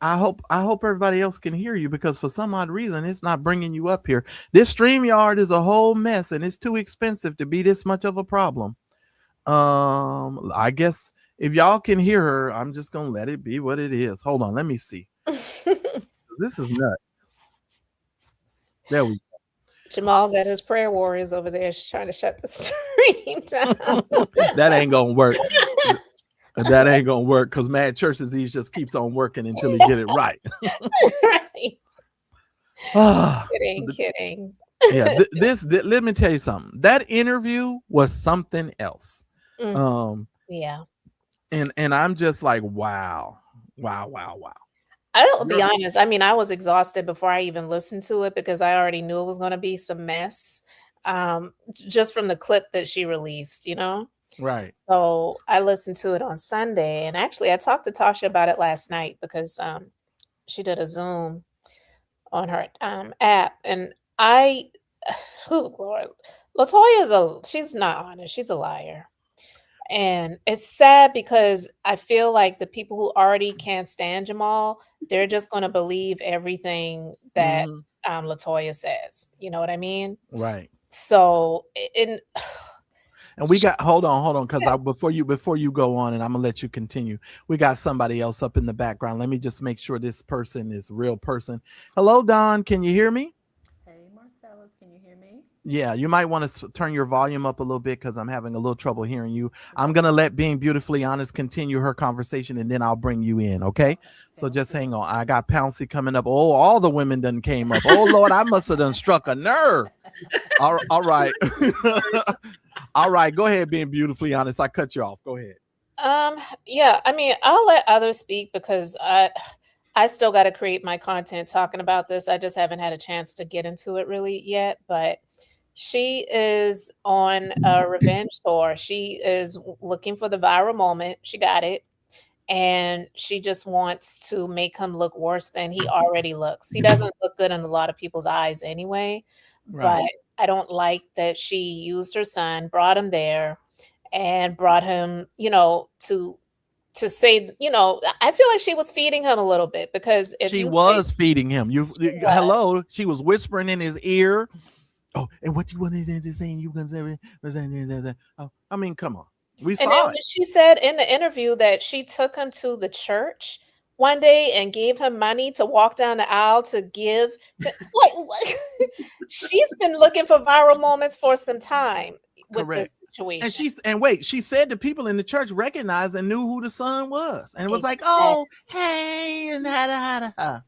I hope everybody else can hear you, because for some odd reason it's not bringing you up here. This StreamYard is a whole mess, and it's too expensive to be this much of a problem. I guess if y'all can hear her, I'm just gonna let it be what it is. Hold on, let me see. This is nuts. There we go. Jamal got his prayer warriors over there. She's trying to shut the stream down. That ain't gonna work. That ain't gonna work, because Mad Church Disease just keeps on working until he get it right. Right. Kidding. Yeah, let me tell you something. That interview was something else. Yeah. And I'm just like, wow. I'll be honest. I mean, I was exhausted before I even listened to it, because I already knew it was going to be some mess. Just from the clip that she released, Right. So I listened to it on Sunday, and actually I talked to Tasha about it last night, because she did a Zoom on her app, and oh Lord, LaToya she's not honest. She's a liar. And it's sad, because I feel like the people who already can't stand Jamal, they're just going to believe everything that LaToya says. You know what I mean? Right. So, and we got hold on, because before you go on, and I'm gonna let you continue, we got somebody else up in the background. Let me just make sure this person is a real person. Hello, Don, can you hear me? Hey, Marcellus, can you hear me? Yeah, you might want to turn your volume up a little bit, because I'm having a little trouble hearing you. I'm gonna let Being Beautifully Honest continue her conversation, and then I'll bring you in. Okay, so just hang on. I got Pouncy coming up. Oh, all the women done came up. Oh Lord, I must have done struck a nerve. All right. All right, go ahead. Being Beautifully Honest, I cut you off. Go ahead. Yeah, I mean, I'll let others speak, because I still got to create my content talking about this. I just haven't had a chance to get into it really yet, but she is on a revenge tour. She is looking for the viral moment. She got it. And she just wants to make him look worse than he already looks. He doesn't look good in a lot of people's eyes anyway. Right. But I don't like that she used her son, brought him there, and brought him, to say, I feel like she was feeding him a little bit, because if she was feeding him. Hello, she was whispering in his ear. Oh, and what you want to say? You can say, oh, I mean, come on. We saw it. She said in the interview that she took him to the church one day and gave him money to walk down the aisle to give to what? She's been looking for viral moments for some time with this situation. And she said the people in the church recognized and knew who the son was, and it was like, oh, hey, and ha.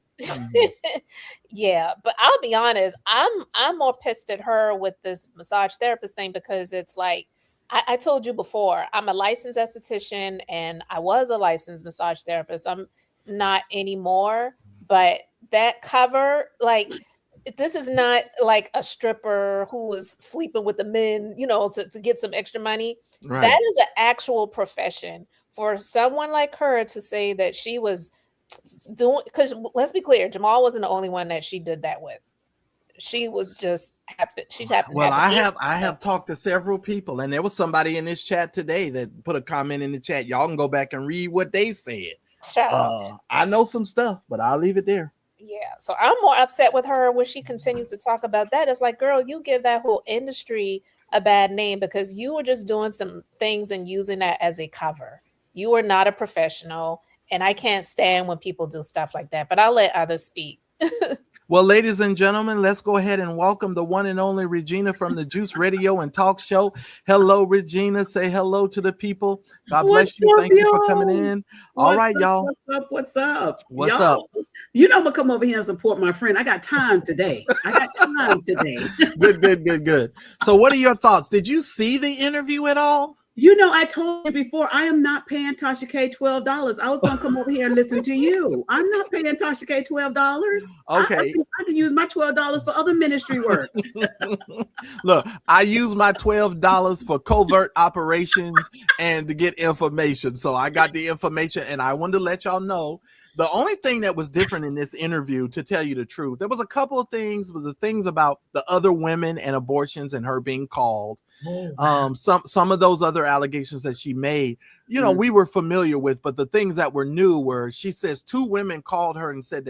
Yeah, but I'll be honest, I'm more pissed at her with this massage therapist thing, because it's like, I told you before, I'm a licensed esthetician, and I was a licensed massage therapist. I'm not anymore, but that cover, like, this is not like a stripper who is sleeping with the men, to get some extra money. Right. That is an actual profession. For someone like her to say that she was doing, because let's be clear, Jamal wasn't the only one that she did that with. She was just happened. Well, I have talked to several people, and there was somebody in this chat today that put a comment in the chat. Y'all can go back and read what they said. I know some stuff, but I'll leave it there. Yeah, so I'm more upset with her when she continues to talk about that. It's like, girl, you give that whole industry a bad name, because you were just doing some things and using that as a cover. You are not a professional, and I can't stand when people do stuff like that. But I'll let others speak. Well, ladies and gentlemen, let's go ahead and welcome the one and only Regina from the Juice Radio and Talk Show. Hello, Regina. Say hello to the people. God bless you. Thank you for coming in. All right, y'all. What's up? What's up? I'm going to come over here and support my friend. I got time today. Good. So what are your thoughts? Did you see the interview at all? I told you before, I am not paying Tasha K $12. I was going to come over here and listen to you. I'm not paying Tasha K $12. Okay. I can use my $12 for other ministry work. Look, I use my $12 for covert operations and to get information. So I got the information, and I wanted to let y'all know. The only thing that was different in this interview, to tell you the truth, there was a couple of things, but the things about the other women and abortions and her being called. Oh, wow. Some of those other allegations that she made you know, we were familiar with, but the things that were new were, she says 2 women called her and said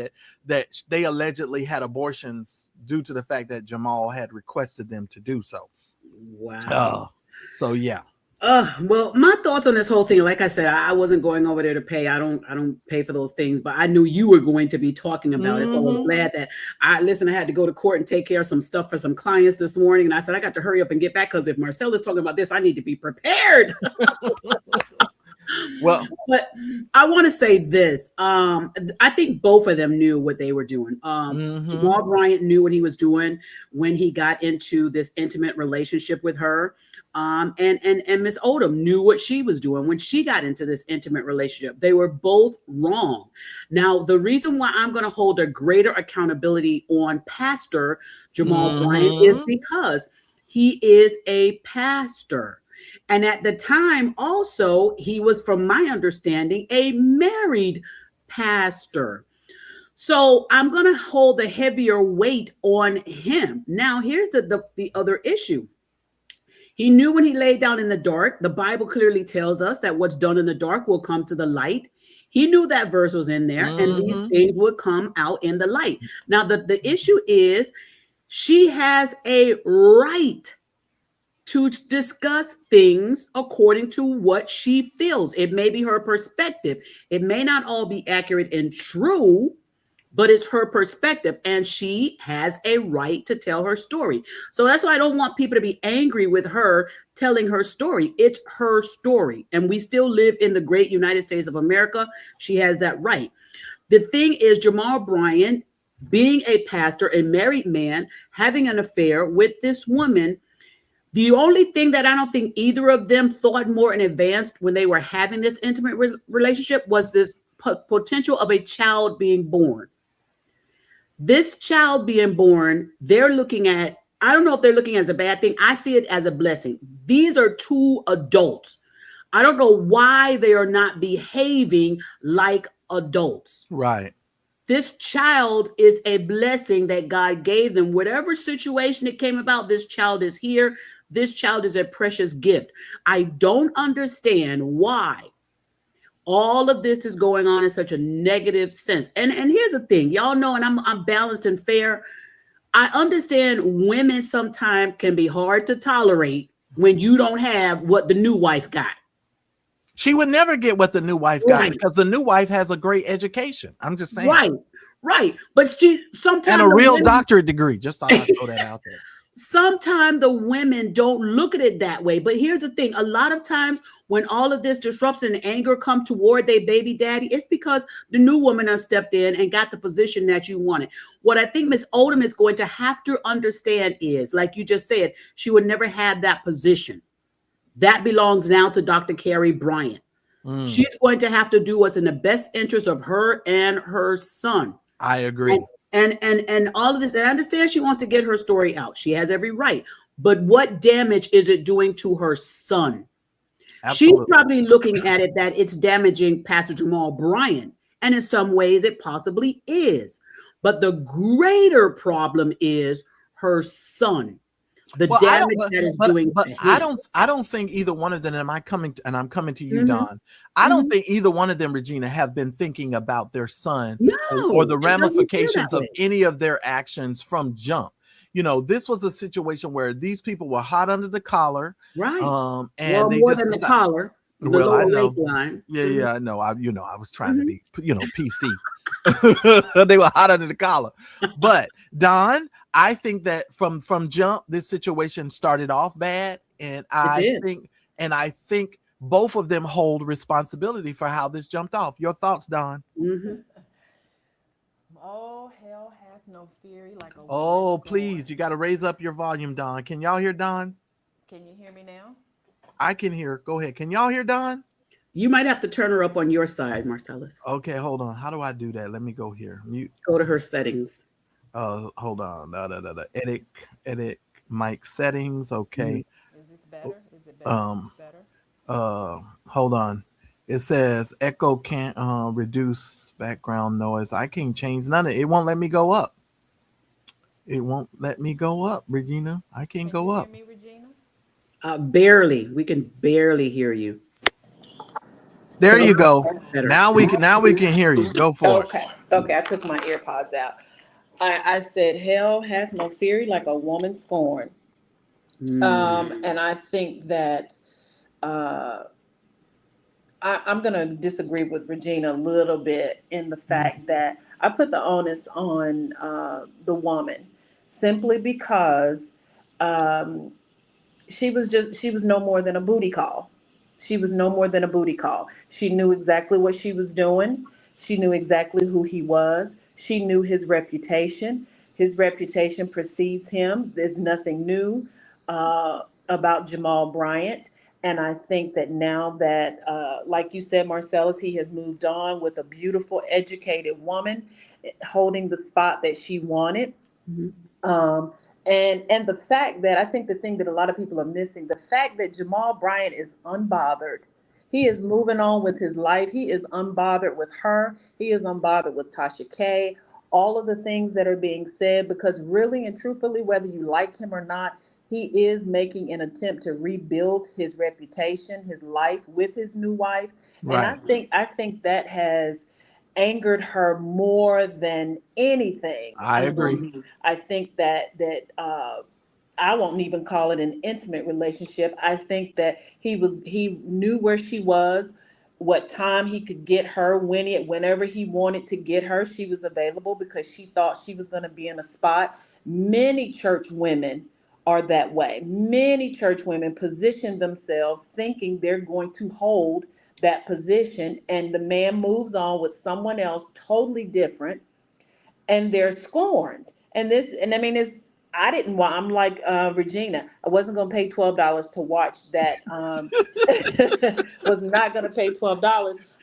that they allegedly had abortions due to the fact that Jamal had requested them to do so. Wow. So yeah. Well, my thoughts on this whole thing, like I said, I wasn't going over there to pay. I don't pay for those things, but I knew you were going to be talking about it. So I was glad that I had to go to court and take care of some stuff for some clients this morning. And I said, I got to hurry up and get back, because if Marcella's talking about this, I need to be prepared. Well, but I want to say this. I think both of them knew what they were doing. Jamal Bryant knew what he was doing when he got into this intimate relationship with her. And Miss Odom knew what she was doing when she got into this intimate relationship. They were both wrong. Now, the reason why I'm going to hold a greater accountability on Pastor Jamal Bryant is because he is a pastor. And at the time also, he was, from my understanding, a married pastor. So I'm going to hold a heavier weight on him. Now, here's the other issue. He knew when he laid down in the dark. The Bible clearly tells us that what's done in the dark will come to the light. He knew that verse was in there, and these things would come out in the light. Now, the issue is, she has a right to discuss things according to what she feels. It may be her perspective. It may not all be accurate and true, but it's her perspective, and she has a right to tell her story. So that's why I don't want people to be angry with her telling her story. It's her story, and we still live in the great United States of America. She has that right. The thing is, Jamal Bryant, being a pastor, a married man, having an affair with this woman, the only thing that I don't think either of them thought more in advance when they were having this intimate relationship was this potential of a child being born. This child being born, they're looking at, I don't know if they're looking at it as a bad thing. I see it as a blessing. These are 2 adults. I don't know why they are not behaving like adults. right. This child is a blessing that God gave them. Whatever situation it came about, this child is here. This child is a precious gift. I don't understand why all of this is going on in such a negative sense. And here's the thing, y'all know, and I'm balanced and fair. I understand women sometimes can be hard to tolerate when you don't have what the new wife got. She would never get what the new wife got because the new wife has a great education. I'm just saying. Right. But she sometimes, and a real doctorate degree. Just thought I'd throw that out there. Sometimes the women don't look at it that way. But here's the thing. A lot of times when all of this disruption and anger come toward their baby daddy, it's because the new woman has stepped in and got the position that you wanted. What I think Miss Odom is going to have to understand is, like you just said, she would never have that position. That belongs now to Dr. Carrie Bryant. She's going to have to do what's in the best interest of her and her son. I agree. And all of this, and I understand she wants to get her story out. She has every right. But what damage is it doing to her son? Absolutely. She's probably looking at it that it's damaging Pastor Jamal Bryant. And in some ways it possibly is. But the greater problem is her son. The damage that is doing to him. I don't think either one of them, and I'm coming to you, Don. I don't think either one of them, Regina, have been thinking about their son or the ramifications of any of their actions from jump. You know, this was a situation where these people were hot under the collar, right? And they more just than the collar. Well, I know. Yeah, I know. I was trying to be, PC. They were hot under the collar, but Don, I think that from jump, this situation started off bad, and I think both of them hold responsibility for how this jumped off. Your thoughts, Don? Oh, hell has no fury like a please, you got to raise up your volume, Don. Can y'all hear Don? Can you hear me now? I can hear. Go ahead. Can y'all hear Don? You might have to turn her up on your side, Marcellus. Okay, hold on. How do I do that? Let me go here. Mute. Go to her settings. Hold on. Edit mic settings. Okay. Is this better? Is it better? Hold on. It says echo can't reduce background noise. I can't change none of it. It won't let me go up. It won't let me go up, Regina. I can't go up. Hear me, Regina? Barely. We can barely hear you. There you Okay, go. that's better. Now we can hear you. Go for it. Okay, okay, I took my earpods out. I said, hell hath no fury like a woman scorned. And I think that uh, I'm going to disagree with Regina a little bit in the fact that I put the onus on the woman simply because um, she was no more than a booty call. She was no more than a booty call. She knew exactly what she was doing. She knew exactly who he was. She knew his reputation. His reputation precedes him. There's nothing new about Jamal Bryant. And I think that now that, like you said, Marcellus, he has moved on with a beautiful, educated woman holding the spot that she wanted. Mhm. Um, and the fact that I think the thing that a lot of people are missing, the fact that Jamal Bryant is unbothered. He is moving on with his life. He is unbothered with her. He is unbothered with Tasha K. All of the things that are being said, because really and truthfully, whether you like him or not, he is making an attempt to rebuild his reputation, his life with his new wife. And Right. I think that has angered her more than anything. I agree. I think that I won't even call it an intimate relationship. I think that he knew where she was, what time he could get her, whenever he wanted to get her, she was available because she thought she was going to be in a spot. Many church women are that way. Many church women position themselves thinking they're going to hold that position, and the man moves on with someone else totally different, and they're scorned. And I mean, I didn't want. I'm like Regina. I wasn't going to pay $12 to watch that. Was not going to pay $12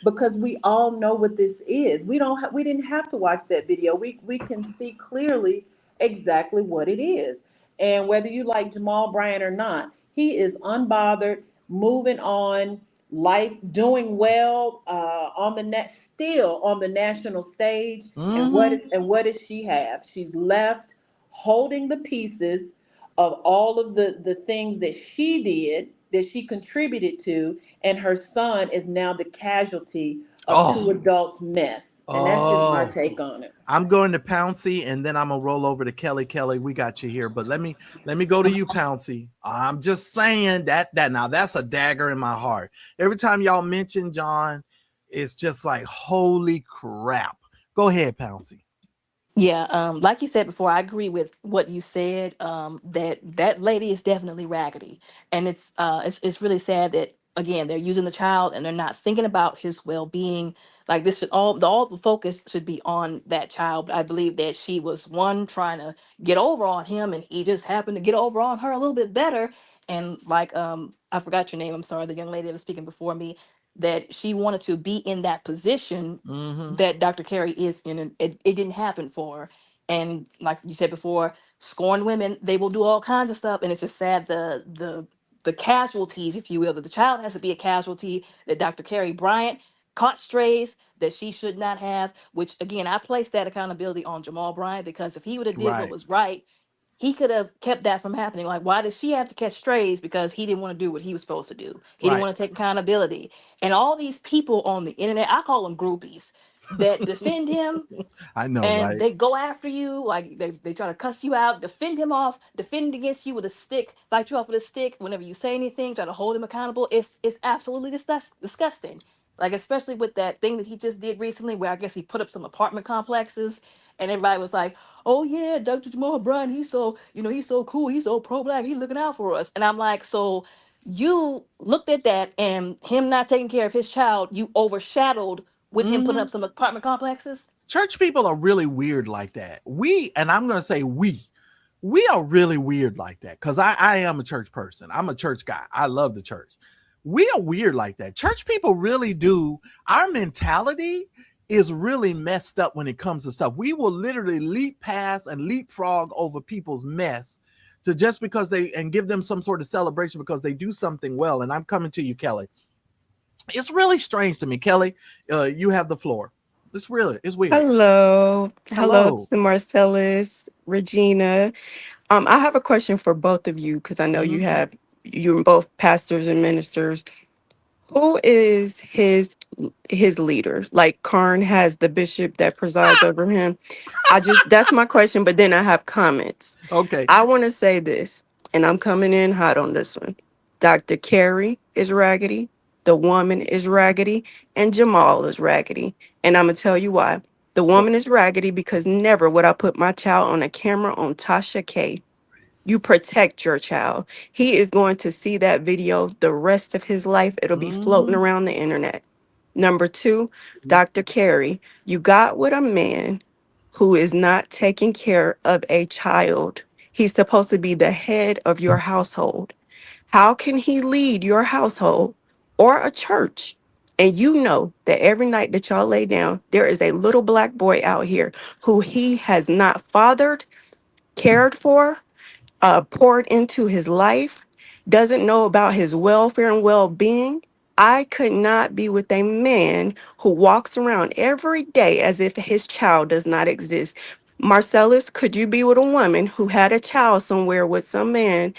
because we all know what this is. We didn't have to watch that video. We can see clearly exactly what it is. And whether you like Jamal Bryant or not, he is unbothered, moving on, life doing well on the net, still on the national stage. And Mm-hmm. what does she have? She's left holding the pieces of all of the things that she did, that she contributed to, and her son is now the casualty of two Oh, adults' mess. And that's just my oh. take on it. I'm going to Pouncy and then I'm gonna roll over to Kelly. Kelly, we got you here, but let me go to you, Pouncy. I'm just saying that now that's a dagger in my heart. Every time y'all mention John, it's just like holy crap. Go ahead, Pouncy. Yeah, like you said before, I agree with what you said. That lady is definitely raggedy, and it's really sad that again they're using the child and they're not thinking about his well being. Like this should all the focus should be on that child. But I believe that she was one trying to get over on him, and he just happened to get over on her a little bit better. And like I forgot your name. I'm sorry, the young lady that was speaking before me. That she wanted to be in that position Mm-hmm. that Dr. Carey is in, and it didn't happen for her. And like you said before, scorned women, they will do all kinds of stuff, and it's just sad the casualties, if you will, that the child has to be a casualty, that Dr. Carey Bryant caught strays that she should not have, which again I place that accountability on Jamal Bryant, because if he would have did what Right, was right, he could have kept that from happening. Like, why does she have to catch strays? Because he didn't want to do what he was supposed to do. He didn't right. want to take accountability. And all these people on the internet, I call them groupies, that defend him, I know, and right? they go after you, like they try to cuss you out, defend him off, defend against you with a stick, fight you off with a stick whenever you say anything, try to hold him accountable. It's absolutely disgusting. Like especially with that thing that he just did recently, where I guess he put up some apartment complexes, and everybody was like, "Oh yeah, Dr. Jamal Bryant, he's so he's so cool, he's so pro black, he's looking out for us." And I'm like, so you looked at that and him not taking care of his child, you overshadowed with him putting Mm-hmm. up some apartment complexes. Church people are really weird like that. And I'm gonna say we are really weird like that because I am a church person. I'm a church guy. I love the church. We are weird like that. Church people really do. Our mentality is really messed up when it comes to stuff. We will literally leap past and leapfrog over people's mess to just because and give them some sort of celebration because they do something well. And I'm coming to you, Kelly. It's really strange to me, Kelly. You have the floor. It's weird. Hello. Hello Hello. to Marcellus, Regina. I have a question for both of you because I know Mm-hmm. you're both pastors and ministers. Who is his leader? Like Karn has the bishop that presides over him. That's my question, but then I have comments. Okay. I want to say this, and I'm coming in hot on this one. Dr. Carey is raggedy, the woman is raggedy, and Jamal is raggedy. And I'm gonna tell you why. The woman is raggedy because never would I put my child on a camera on Tasha K. You protect your child. He is going to see that video the rest of his life. It'll be floating around the internet. Number two, Dr. Carey, you got with a man who is not taking care of a child. He's supposed to be the head of your household. How can he lead your household or a church? And you know that every night that y'all lay down, there is a little black boy out here who he has not fathered, cared for, poured into his life, doesn't know about his welfare and well being. I could not be with a man who walks around every day as if his child does not exist. Marcellus, could you be with a woman who had a child somewhere with some man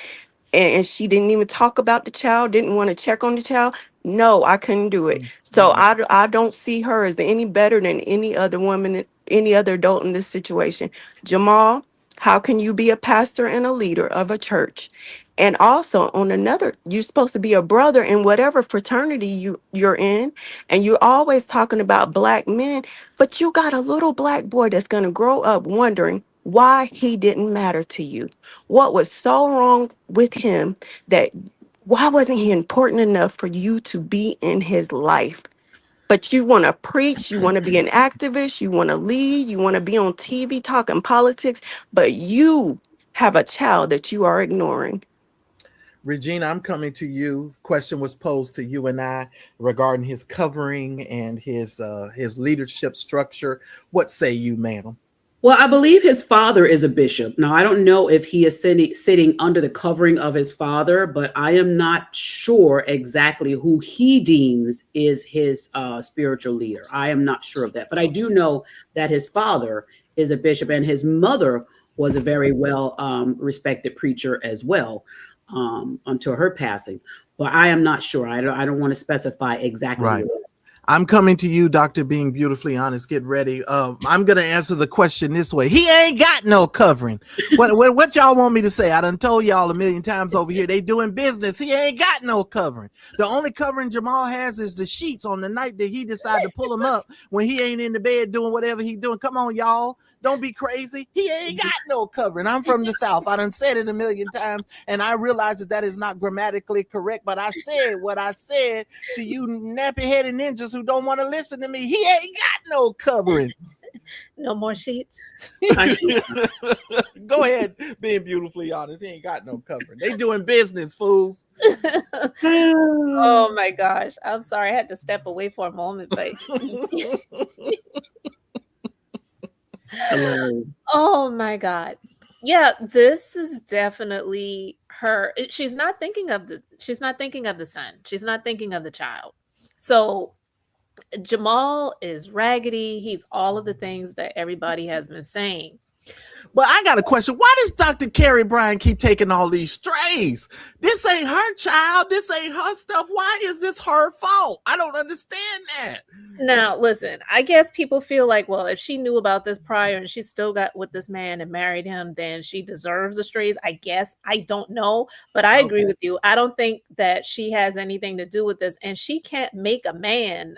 and she didn't even talk about the child, didn't want to check on the child? No, I couldn't do it. So I don't see her as any better than any other woman, any other adult in this situation. Jamal, how can you be a pastor and a leader of a church? And also on another, you're supposed to be a brother in whatever fraternity you're in. And you're always talking about black men, but you got a little black boy that's going to grow up wondering why he didn't matter to you. What was so wrong with him that why wasn't he important enough for you to be in his life? But you want to preach, you want to be an activist, you want to lead, you want to be on TV talking politics, but you have a child that you are ignoring. Regina, I'm coming to you. Question was posed to you and I regarding his covering and his leadership structure. What say you, ma'am? Well, I believe his father is a bishop. Now, I don't know if he is sitting under the covering of his father, but I am not sure exactly who he deems is his spiritual leader. I am not sure of that. But I do know that his father is a bishop and his mother was a very well respected preacher as well until her passing. But I am not sure. I don't want to specify exactly Right. who it is. I'm coming to you, Dr. Being Beautifully Honest. Get ready. I'm going to answer the question this way. He ain't got no covering. What y'all want me to say? I done told y'all a million times over here. They doing business. He ain't got no covering. The only covering Jamal has is the sheets on the night that he decided to pull them up when he ain't in the bed doing whatever he doing. Come on, y'all. Don't be crazy. He ain't got no covering. I'm from the South. I done said it a million times, and I realize that is not grammatically correct, but I said what I said to you nappy-headed ninjas who don't want to listen to me. He ain't got no covering. No more sheets. Go ahead, being beautifully honest. He ain't got no covering. They doing business, fools. Oh my gosh. I'm sorry. I had to step away for a moment, but oh my God. Yeah, this is definitely her. She's not thinking of the son. She's not thinking of the child. So Jamal is raggedy. He's all of the things that everybody has been saying. But I got a question. Why does Dr. Carey Bryant keep taking all these strays? This ain't her child. This ain't her stuff. Why is this her fault? I don't understand that. Now, listen, I guess people feel like, well, if she knew about this prior and she still got with this man and married him, then she deserves the strays. I guess. I don't know. But I agree with you. I don't think that she has anything to do with this. And she can't make a man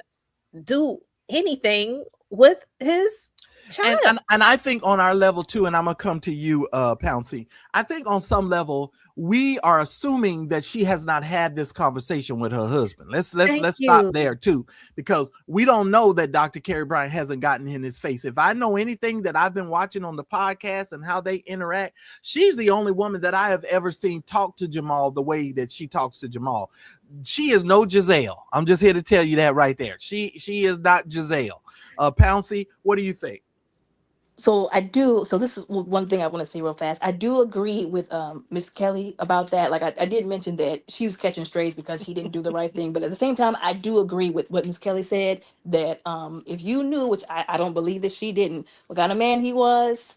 do anything with his child. And I think on our level too, and I'm gonna come to you, Pouncy. I think on some level we are assuming that she has not had this conversation with her husband. Let's stop there too, because we don't know that Dr. Carey Bryant hasn't gotten in his face. If I know anything that I've been watching on the podcast and how they interact, she's the only woman that I have ever seen talk to Jamal the way that she talks to Jamal. She is no Giselle. I'm just here to tell you that right there. She is not Giselle. Pouncy, what do you think? So I do. So this is one thing I want to say real fast. I do agree with Miss Kelly about that. Like I did mention that she was catching strays because he didn't do the right thing. But at the same time, I do agree with what Miss Kelly said that if you knew, which I don't believe that she didn't, what kind of man he was,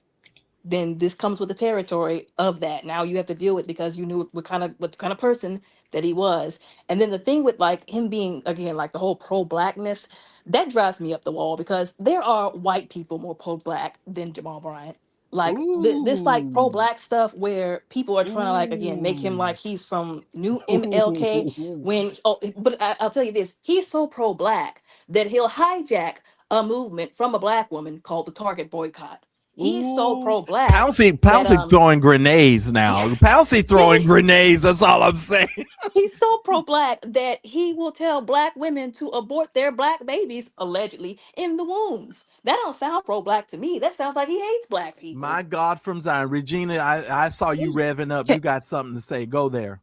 then this comes with the territory of that. Now you have to deal with because you knew what kind of person that he was. And then the thing with like him being again like the whole pro-blackness, that drives me up the wall because there are white people more pro-black than Jamal Bryant. Like this like Ooh. pro-black stuff where people are trying to like again make him Ooh. like he's some new MLK when but I'll tell you this, he's so pro-black that he'll hijack a movement from a black woman called the Target boycott. He's so Ooh. pro-black that Pouncey throwing grenades now. Pouncey throwing grenades. That's all I'm saying. he's so pro-black that he will tell black women to abort their black babies allegedly in the wombs. That don't sound pro-black to me. That sounds like he hates black My people. God from Zion. Regina, I saw you revving up. You got something to say. Go there.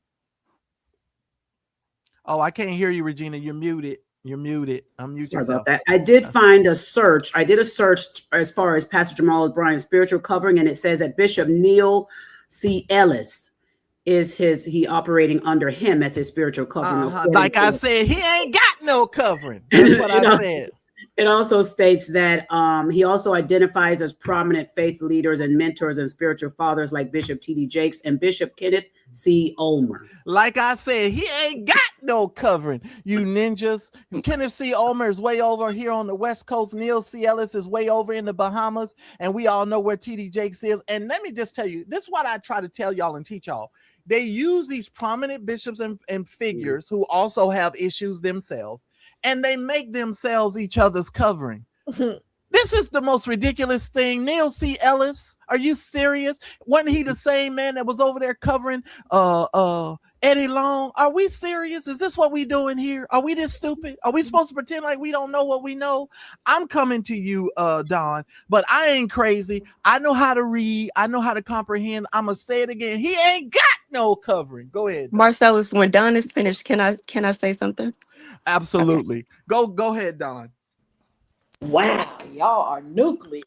Oh, I can't hear you, Regina. You're muted. You're muted. Unmute Sorry yourself. about that. I did find a search. I did a search as far as Pastor Jamal Bryant's spiritual covering, and it says that Bishop Neil C. Ellis is he operating under him as his spiritual covering. Like I said, he ain't got no covering. That's what I said. It also states that he also identifies as prominent faith leaders and mentors and spiritual fathers like Bishop T.D. Jakes and Bishop Kenneth C. Ulmer. Like I said, he ain't got no covering, you ninjas. Kenneth C. Ulmer is way over here on the West Coast. Neil C. Ellis is way over in the Bahamas. And we all know where T.D. Jakes is. And let me just tell you, this is what I try to tell y'all and teach y'all. They use these prominent bishops and figures who also have issues themselves, and they make themselves each other's covering. This is the most ridiculous thing. Neil C. Ellis, are you serious? Wasn't he the same man that was over there covering Eddie Long? Are we serious? Is this what we doing here? Are we this stupid? Are we supposed to pretend like we don't know what we know? I'm coming to you, Don, but I ain't crazy. I know how to read. I know how to comprehend. I'm gonna say it again. He ain't got no covering. Go ahead, Don. Marcellus, when Don is finished, can I say something? Absolutely. Okay. Go ahead, Don. Wow, y'all are nuclear.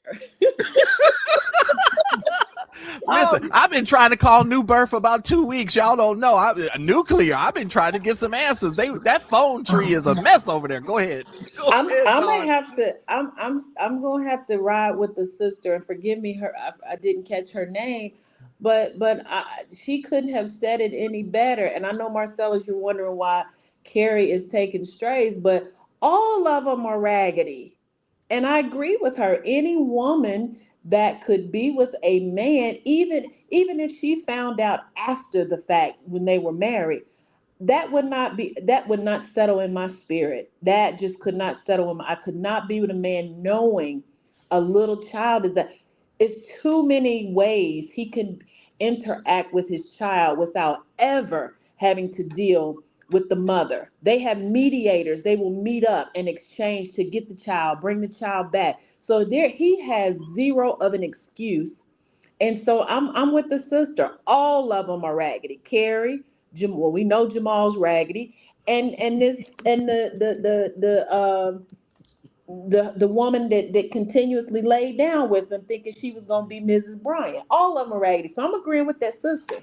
Listen, I've been trying to call New Birth for about 2 weeks. Y'all don't know. Nuclear. I've been trying to get some answers. That phone tree is a mess over there. Go ahead. I'm gonna have to. I'm gonna have to ride with the sister. And forgive me, I didn't catch her name, but she couldn't have said it any better. And I know Marcellus, you're wondering why Carrie is taking strays, but all of them are raggedy. And I agree with her. Any woman that could be with a man, even if she found out after the fact when they were married, that would not settle in my spirit. That just could not settle I could not be with a man knowing a little child is that. It's too many ways he can interact with his child without ever having to deal with the mother. They have mediators. They will meet up and exchange to get the child, bring the child back. So there he has zero of an excuse. And so I'm with the sister. All of them are raggedy. Carrie, well, we know Jamal's raggedy, and the woman that continuously laid down with him, thinking she was gonna be Mrs. Bryant. All of them are raggedy. So I'm agreeing with that sister.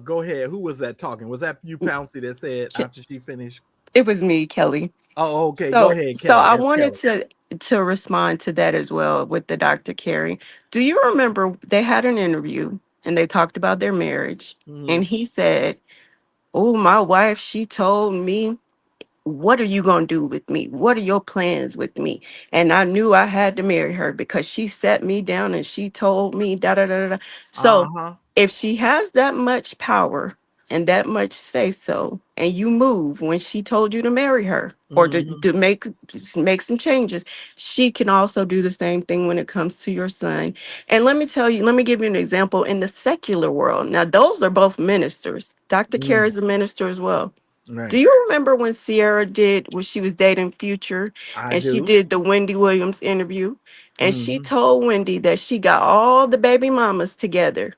Go ahead. Who was that talking? Was that you, Pouncey, that said after she finished? It was me, Kelly. Oh, okay. So, Go ahead, so Kelly. I That's wanted Kelly. to respond to that as well with the Dr. Carey. Do you remember they had an interview and they talked about their marriage, and he said, "Oh, my wife, she told me, what are you going to do with me? What are your plans with me?" And I knew I had to marry her because she sat me down and she told me da da da da. So if she has that much power and that much say so, and you move when she told you to marry her or to make some changes, she can also do the same thing when it comes to your son. And let me tell you, let me give you an example in the secular world. Now, those are both ministers. Dr. Carey is a minister as well. Right. Do you remember when Sierra when she was dating Future, and she did the Wendy Williams interview, and she told Wendy that she got all the baby mamas together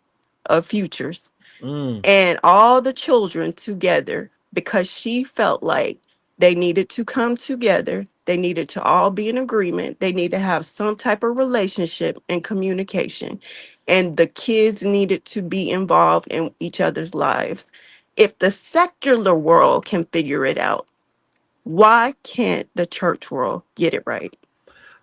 of Futures and all the children together because she felt like they needed to come together. They needed to all be in agreement. They need to have some type of relationship and communication. And the kids needed to be involved in each other's lives. If the secular world can figure it out, why can't the church world get it right?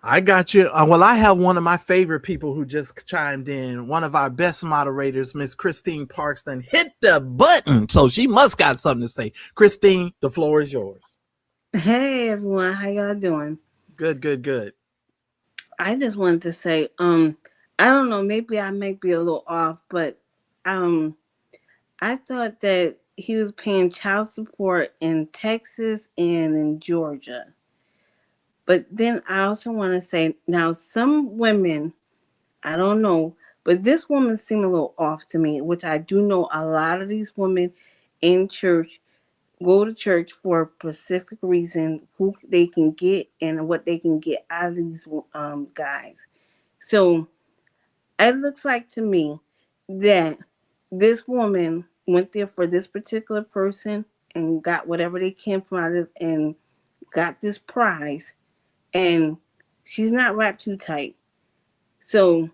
I got you. Well, I have one of my favorite people who just chimed in. One of our best moderators, Miss Christine Parkston, hit the button. So she must got something to say. Christine, the floor is yours. Hey everyone, how y'all doing? Good. I just wanted to say, I don't know, maybe I may be a little off, but I thought that he was paying child support in Texas and in Georgia. But then I also want to say, now some women, I don't know, but this woman seemed a little off to me, which I do know a lot of these women in church go to church for a specific reason, who they can get and what they can get out of these guys. So it looks like to me that this woman went there for this particular person and got whatever they can from out of it and got this prize, and she's not wrapped too tight. So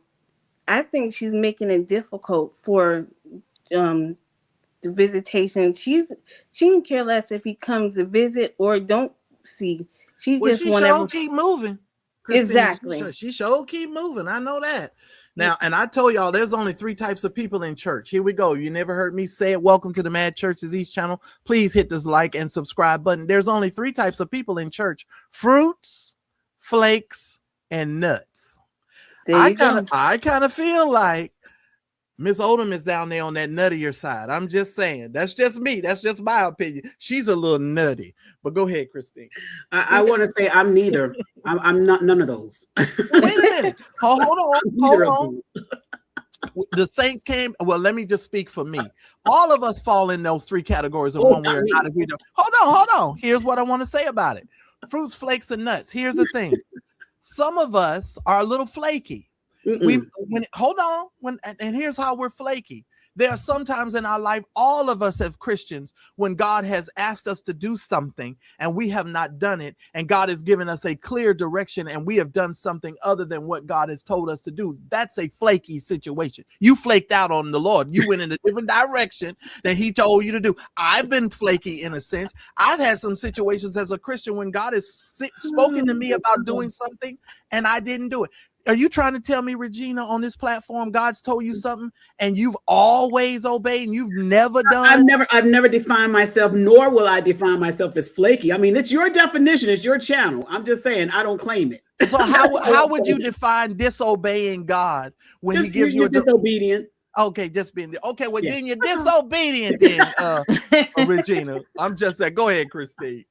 I think she's making it difficult for the visitation. She can care less if he comes to visit or don't see. She Well, just she whatever. sure keep moving. Christine, Exactly. She sure keep moving. I know that. Now, and I told y'all there's only 3 types of people in church. Here we go. You never heard me say it. Welcome to the Mad Churches East channel. Please hit this like and subscribe button. There's only 3 types of people in church: fruits, flakes, and nuts. I kind of feel like Miss Odom is down there on that nuttier side. I'm just saying. That's just me. That's just my opinion. She's a little nutty. But go ahead, Christine. I want to say I'm neither. I'm not none of those. Wait a minute. Hold on. The saints came. Well, let me just speak for me. All of us fall in those 3 categories in one way or another. Hold on. Here's what I want to say about it. Fruits, flakes, and nuts. Here's the thing. Some of us are a little flaky. And here's how we're flaky. There are sometimes in our life, all of us as Christians, when God has asked us to do something and we have not done it, and God has given us a clear direction and we have done something other than what God has told us to do. That's a flaky situation. You flaked out on the Lord. You went in a different direction than he told you to do. I've been flaky in a sense. I've had some situations as a Christian when God has spoken to me about doing something and I didn't do it. Are you trying to tell me, Regina, on this platform, God's told you something and you've always obeyed and you've never done? I've never defined myself, nor will I define myself as flaky. I mean, it's your definition, it's your channel. I'm just saying I don't claim it. So how would you define disobeying God when just he gives you a disobedient? Okay, just being okay. Well, then you're disobedient, then, Regina. I'm just saying. Go ahead, Christine.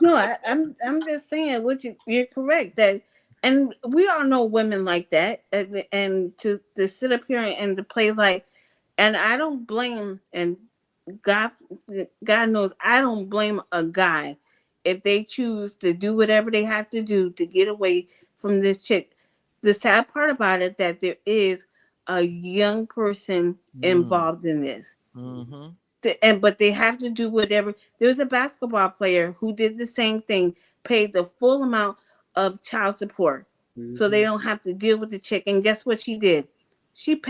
No, I'm just saying what you're correct that. And we all know women like that, and to sit up here and to play like, and I don't blame, and God knows I don't blame a guy if they choose to do whatever they have to do to get away from this chick. The sad part about it that there is a young person involved in this. Mm-hmm. But they have to do whatever. There's a basketball player who did the same thing, paid the full amount of child support, so they don't have to deal with the chick. And guess what she did? She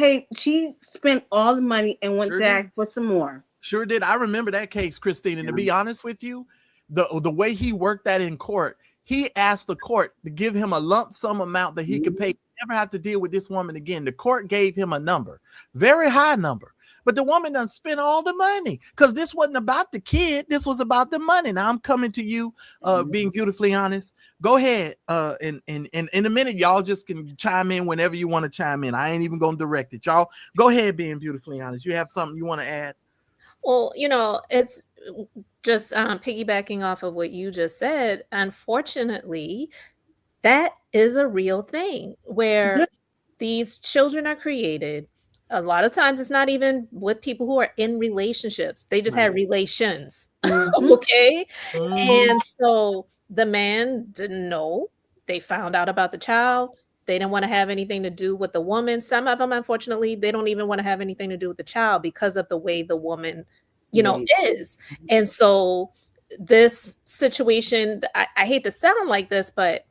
spent all the money and went back for some more. Sure did. I remember that case, Christine. And to be honest with you, the way he worked that in court, he asked the court to give him a lump sum amount that he could pay, never have to deal with this woman again. The court gave him a number, very high number. But the woman done spent all the money because this wasn't about the kid. This was about the money. Now I'm coming to you, being beautifully honest. Go ahead. In a minute, y'all just can chime in whenever you want to chime in. I ain't even going to direct it. Y'all go ahead, being beautifully honest. You have something you want to add? Well, it's just piggybacking off of what you just said. Unfortunately, that is a real thing where these children are created. A lot of times it's not even with people who are in relationships. They just had relations. Okay. And so the man didn't know. They found out about the child. They didn't want to have anything to do with the woman. Some of them, unfortunately, they don't even want to have anything to do with the child because of the way the woman, is. And so this situation, I hate to sound like this, but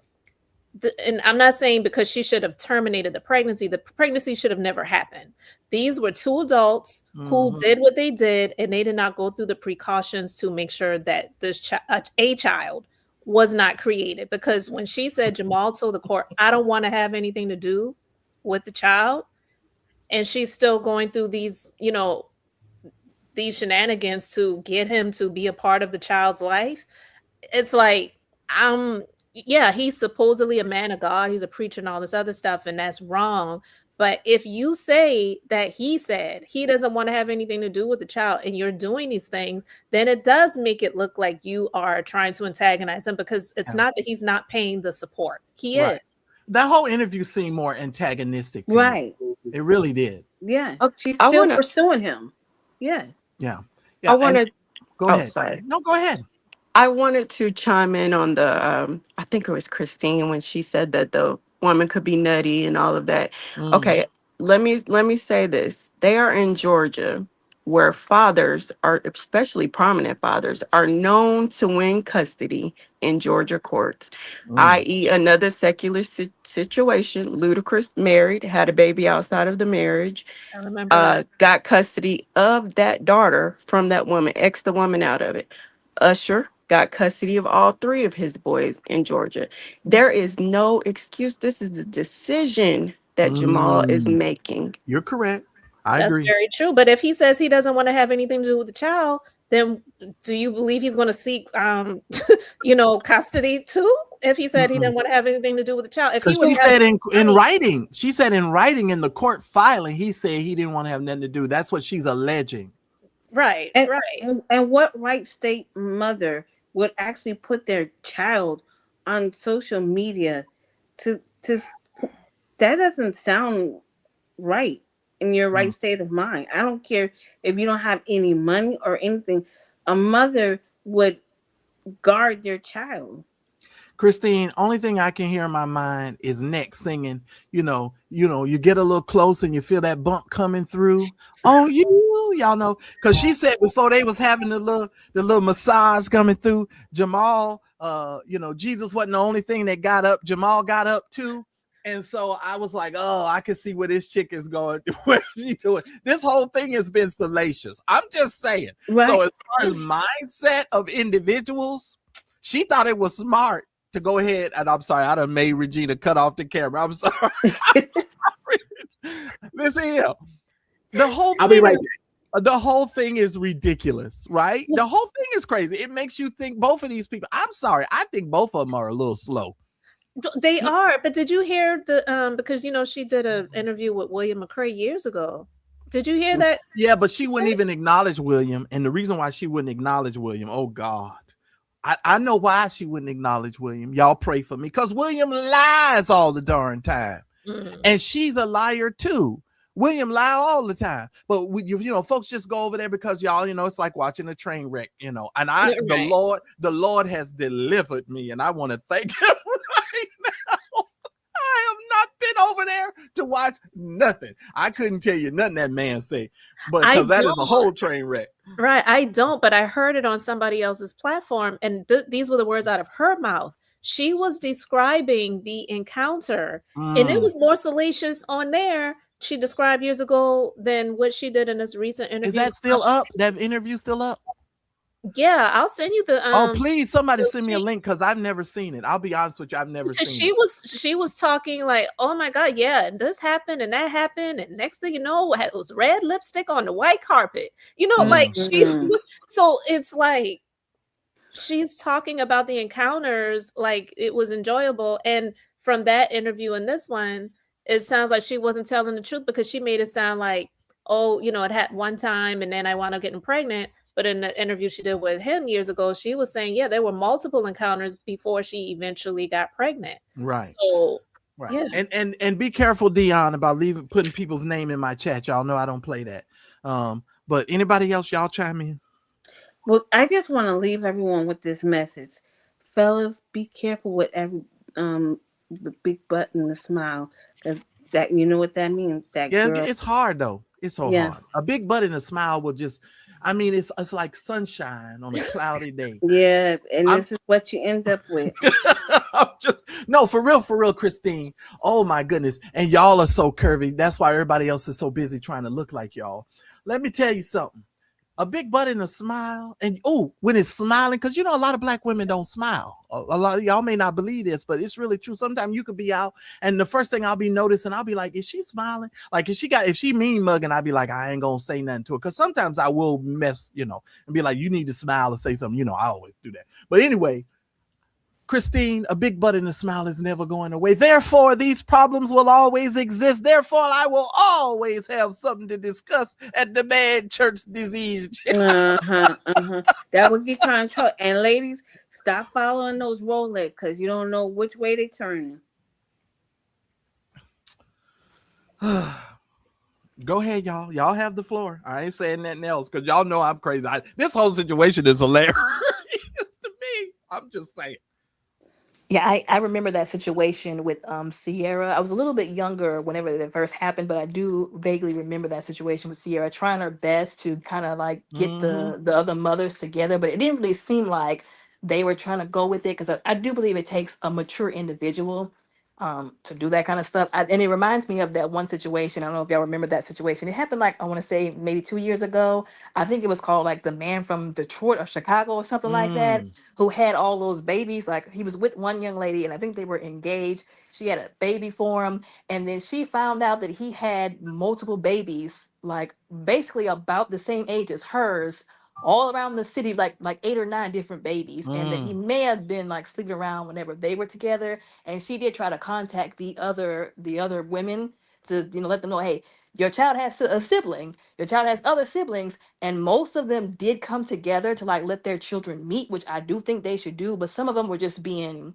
and I'm not saying because she should have terminated the pregnancy should have never happened. These were 2 adults who did what they did, and they did not go through the precautions to make sure that this a child was not created, because when she said Jamal told the court, I don't want to have anything to do with the child, and she's still going through these, these shenanigans to get him to be a part of the child's life, it's like, yeah, he's supposedly a man of God, he's a preacher and all this other stuff, and that's wrong. But if you say that he said he doesn't want to have anything to do with the child and you're doing these things, then it does make it look like you are trying to antagonize him, because it's not that he's not paying the support. He is. That whole interview seemed more antagonistic to me. It really did. Yeah. Okay, She's I still wanna- pursuing him. Yeah. Yeah. I want to. Go Oh, ahead. sorry. No, go ahead. I wanted to chime in on the. I think it was Christine when she said that the woman could be nutty and all of that. Okay, let me say this. They are in Georgia, where fathers are, especially prominent fathers, are known to win custody in Georgia courts, i.e., another secular situation. Ludacris married, had a baby outside of the marriage, I remember that. got custody of that daughter from that woman, ex the woman out of it. Usher got custody of all 3 of his boys in Georgia. There is no excuse. This is the decision that Jamal is making. You're correct. I That's agree. very true. But if he says he doesn't want to have anything to do with the child, then do you believe he's going to seek, custody too? If he said he didn't want to have anything to do with the child, if he Because would she have said in writing, in the court filing, he said he didn't want to have nothing to do. That's what she's alleging. right, And, right. and what right state mother would actually put their child on social media to that doesn't sound right in your right state of mind. I don't care if you don't have any money or anything. A mother would guard their child. Christine, only thing I can hear in my mind is Nick singing, you get a little close and you feel that bump coming through on you, y'all know. Because she said before they was having the little massage coming through, Jamal, Jesus wasn't the only thing that got up. Jamal got up too. And so I was like, oh, I can see where this chick is going. What she doing? This whole thing has been salacious. I'm just saying. Right. So as far as mindset of individuals, she thought it was smart to go ahead, and I'm sorry, I done made Regina cut off the camera. I'm sorry. Listen here. I'll be right back. The whole thing is ridiculous, right? The whole thing is crazy. It makes you think both of these people, I'm sorry, I think both of them are a little slow. They are, but did you hear because she did an interview with William McCrae years ago. Did you hear that? Yeah, but she wouldn't even acknowledge William, and the reason why she wouldn't acknowledge William, oh God. I know why she wouldn't acknowledge William. Y'all pray for me, because William lies all the darn time. And she's a liar too. William lie all the time. But folks just go over there because y'all, it's like watching a train wreck, and the Lord has delivered me, and I want to thank him right now. I have not been over there to watch nothing. I couldn't tell you nothing that man said, but because that is a whole train wreck. Right. I don't, but I heard it on somebody else's platform, and these were the words out of her mouth. She was describing the encounter, and it was more salacious on there. She described years ago than what she did in this recent interview. Is that still up? That interview still up? Yeah, I'll send you the. Please, somebody send me a link, because I've never seen it. I'll be honest with you, I've never seen it. She was talking like, oh my God, yeah, this happened and that happened, and next thing you know, it was red lipstick on the white carpet. Like so it's like she's talking about the encounters like it was enjoyable, and from that interview and this one, it sounds like she wasn't telling the truth, because she made it sound like, oh, it had one time and then I wound up getting pregnant. But in the interview she did with him years ago, she was saying, yeah, there were multiple encounters before she eventually got pregnant. Right. So, right. Yeah. And be careful, Dion, about putting people's name in my chat. Y'all know I don't play that. But anybody else, y'all chime in? Well, I just want to leave everyone with this message. Fellas, be careful with every the big butt and the smile. That you know what that means. That girl. It's hard though. It's so hard. A big butt and a smile will just, it's like sunshine on a cloudy day. Yeah, and this is what you end up with. For real, Christine. Oh my goodness. And y'all are so curvy. That's why everybody else is so busy trying to look like y'all. Let me tell you something. a big butt and a smile, and when it's smiling, because a lot of black women don't smile. A lot of y'all may not believe this, but it's really true. Sometimes you could be out, and the first thing I'll be noticing, I'll be like, is she smiling? Like if she mean mugging, I'll be like, I ain't gonna say nothing to her, because sometimes I will mess, and be like, you need to smile or say something. I always do that. But anyway, Christine, a big butt and a smile is never going away. Therefore, these problems will always exist. Therefore, I will always have something to discuss at the Megachurch disease. That would get you in trouble. And ladies, stop following those Rolex, because you don't know which way they turning. Go ahead, y'all. Y'all have the floor. I ain't saying nothing else, because y'all know I'm crazy. This whole situation is hilarious to me. I'm just saying. Yeah, I remember that situation with Sierra. I was a little bit younger whenever that first happened, but I do vaguely remember that situation with Sierra trying her best to kind of like get the other mothers together, but it didn't really seem like they were trying to go with it, because I do believe it takes a mature individual to do that kind of stuff. And it reminds me of that one situation. I don't know if y'all remember that situation. It happened like, I want to say maybe 2 years ago. I think it was called like The Man from Detroit or Chicago or something like that, who had all those babies. Like he was with one young lady and I think they were engaged. She had a baby for him. And then she found out that he had multiple babies, like basically about the same age as hers, all around the city, like 8 or 9 different babies. And that he may have been like sleeping around whenever they were together. And she did try to contact the other women to let them know, hey, your child has a sibling, your child has other siblings, and most of them did come together to like let their children meet, which I do think they should do, but some of them were just being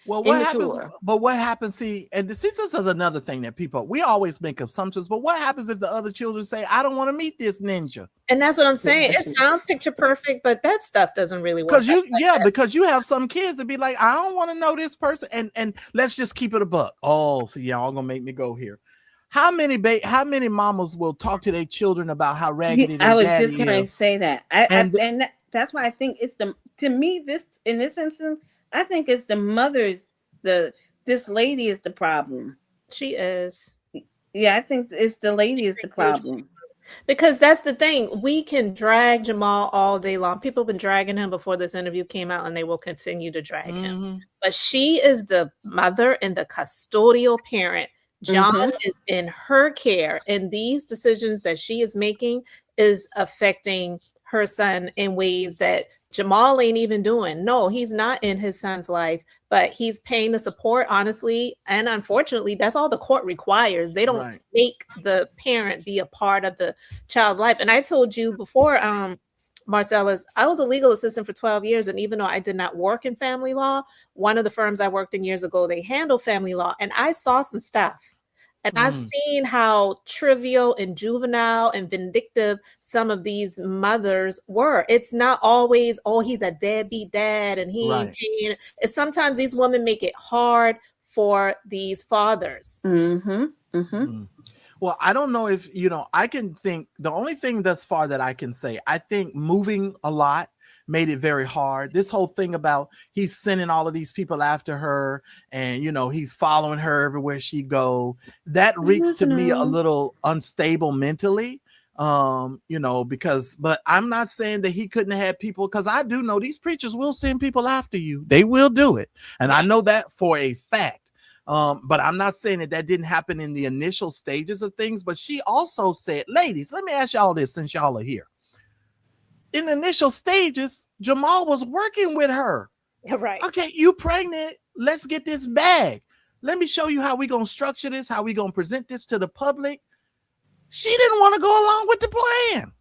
what happens? immature. But what happens? See, and this is another thing that we always make assumptions. But what happens if the other children say, "I don't want to meet this ninja"? And that's what I'm saying. It sounds picture perfect, but that stuff doesn't really work. Because you have some kids that be like, "I don't want to know this person," and let's just keep it a buck. Oh, so y'all gonna make me go here. How many mamas will talk to their children about how raggedy their daddy is? I was just going to say that. And that's why I think it's to me, in this instance, I think it's the mothers, this lady is the problem. She is. Yeah, I think it's the lady is the problem. Because that's the thing. We can drag Jamal all day long. People have been dragging him before this interview came out, and they will continue to drag him. But she is the mother and the custodial parent. John is in her care, and these decisions that she is making is affecting her son in ways that Jamal ain't even doing. No, he's not in his son's life, but he's paying the support, honestly. And unfortunately, that's all the court requires. They don't make the parent be a part of the child's life. And I told you before, Marcellus, I was a legal assistant for 12 years. And even though I did not work in family law, one of the firms I worked in years ago, they handle family law. And I saw some stuff. And I've seen how trivial and juvenile and vindictive some of these mothers were. It's not always, oh, he's a deadbeat dad and he ain't paying. Sometimes these women make it hard for these fathers. Well, I don't know if, I can think the only thing thus far that I can say, I think moving a lot made it very hard. This whole thing about he's sending all of these people after her and, he's following her everywhere she go. That reeks to me a little unstable mentally, but I'm not saying that he couldn't have had people, because I do know these preachers will send people after you. They will do it. And I know that for a fact. But I'm not saying that didn't happen in the initial stages of things. But she also said, ladies, let me ask y'all this since y'all are here. In the initial stages, Jamal was working with her. Right. Okay, you pregnant. Let's get this bag. Let me show you how we going to structure this, how we going to present this to the public. She didn't want to go along with the plan.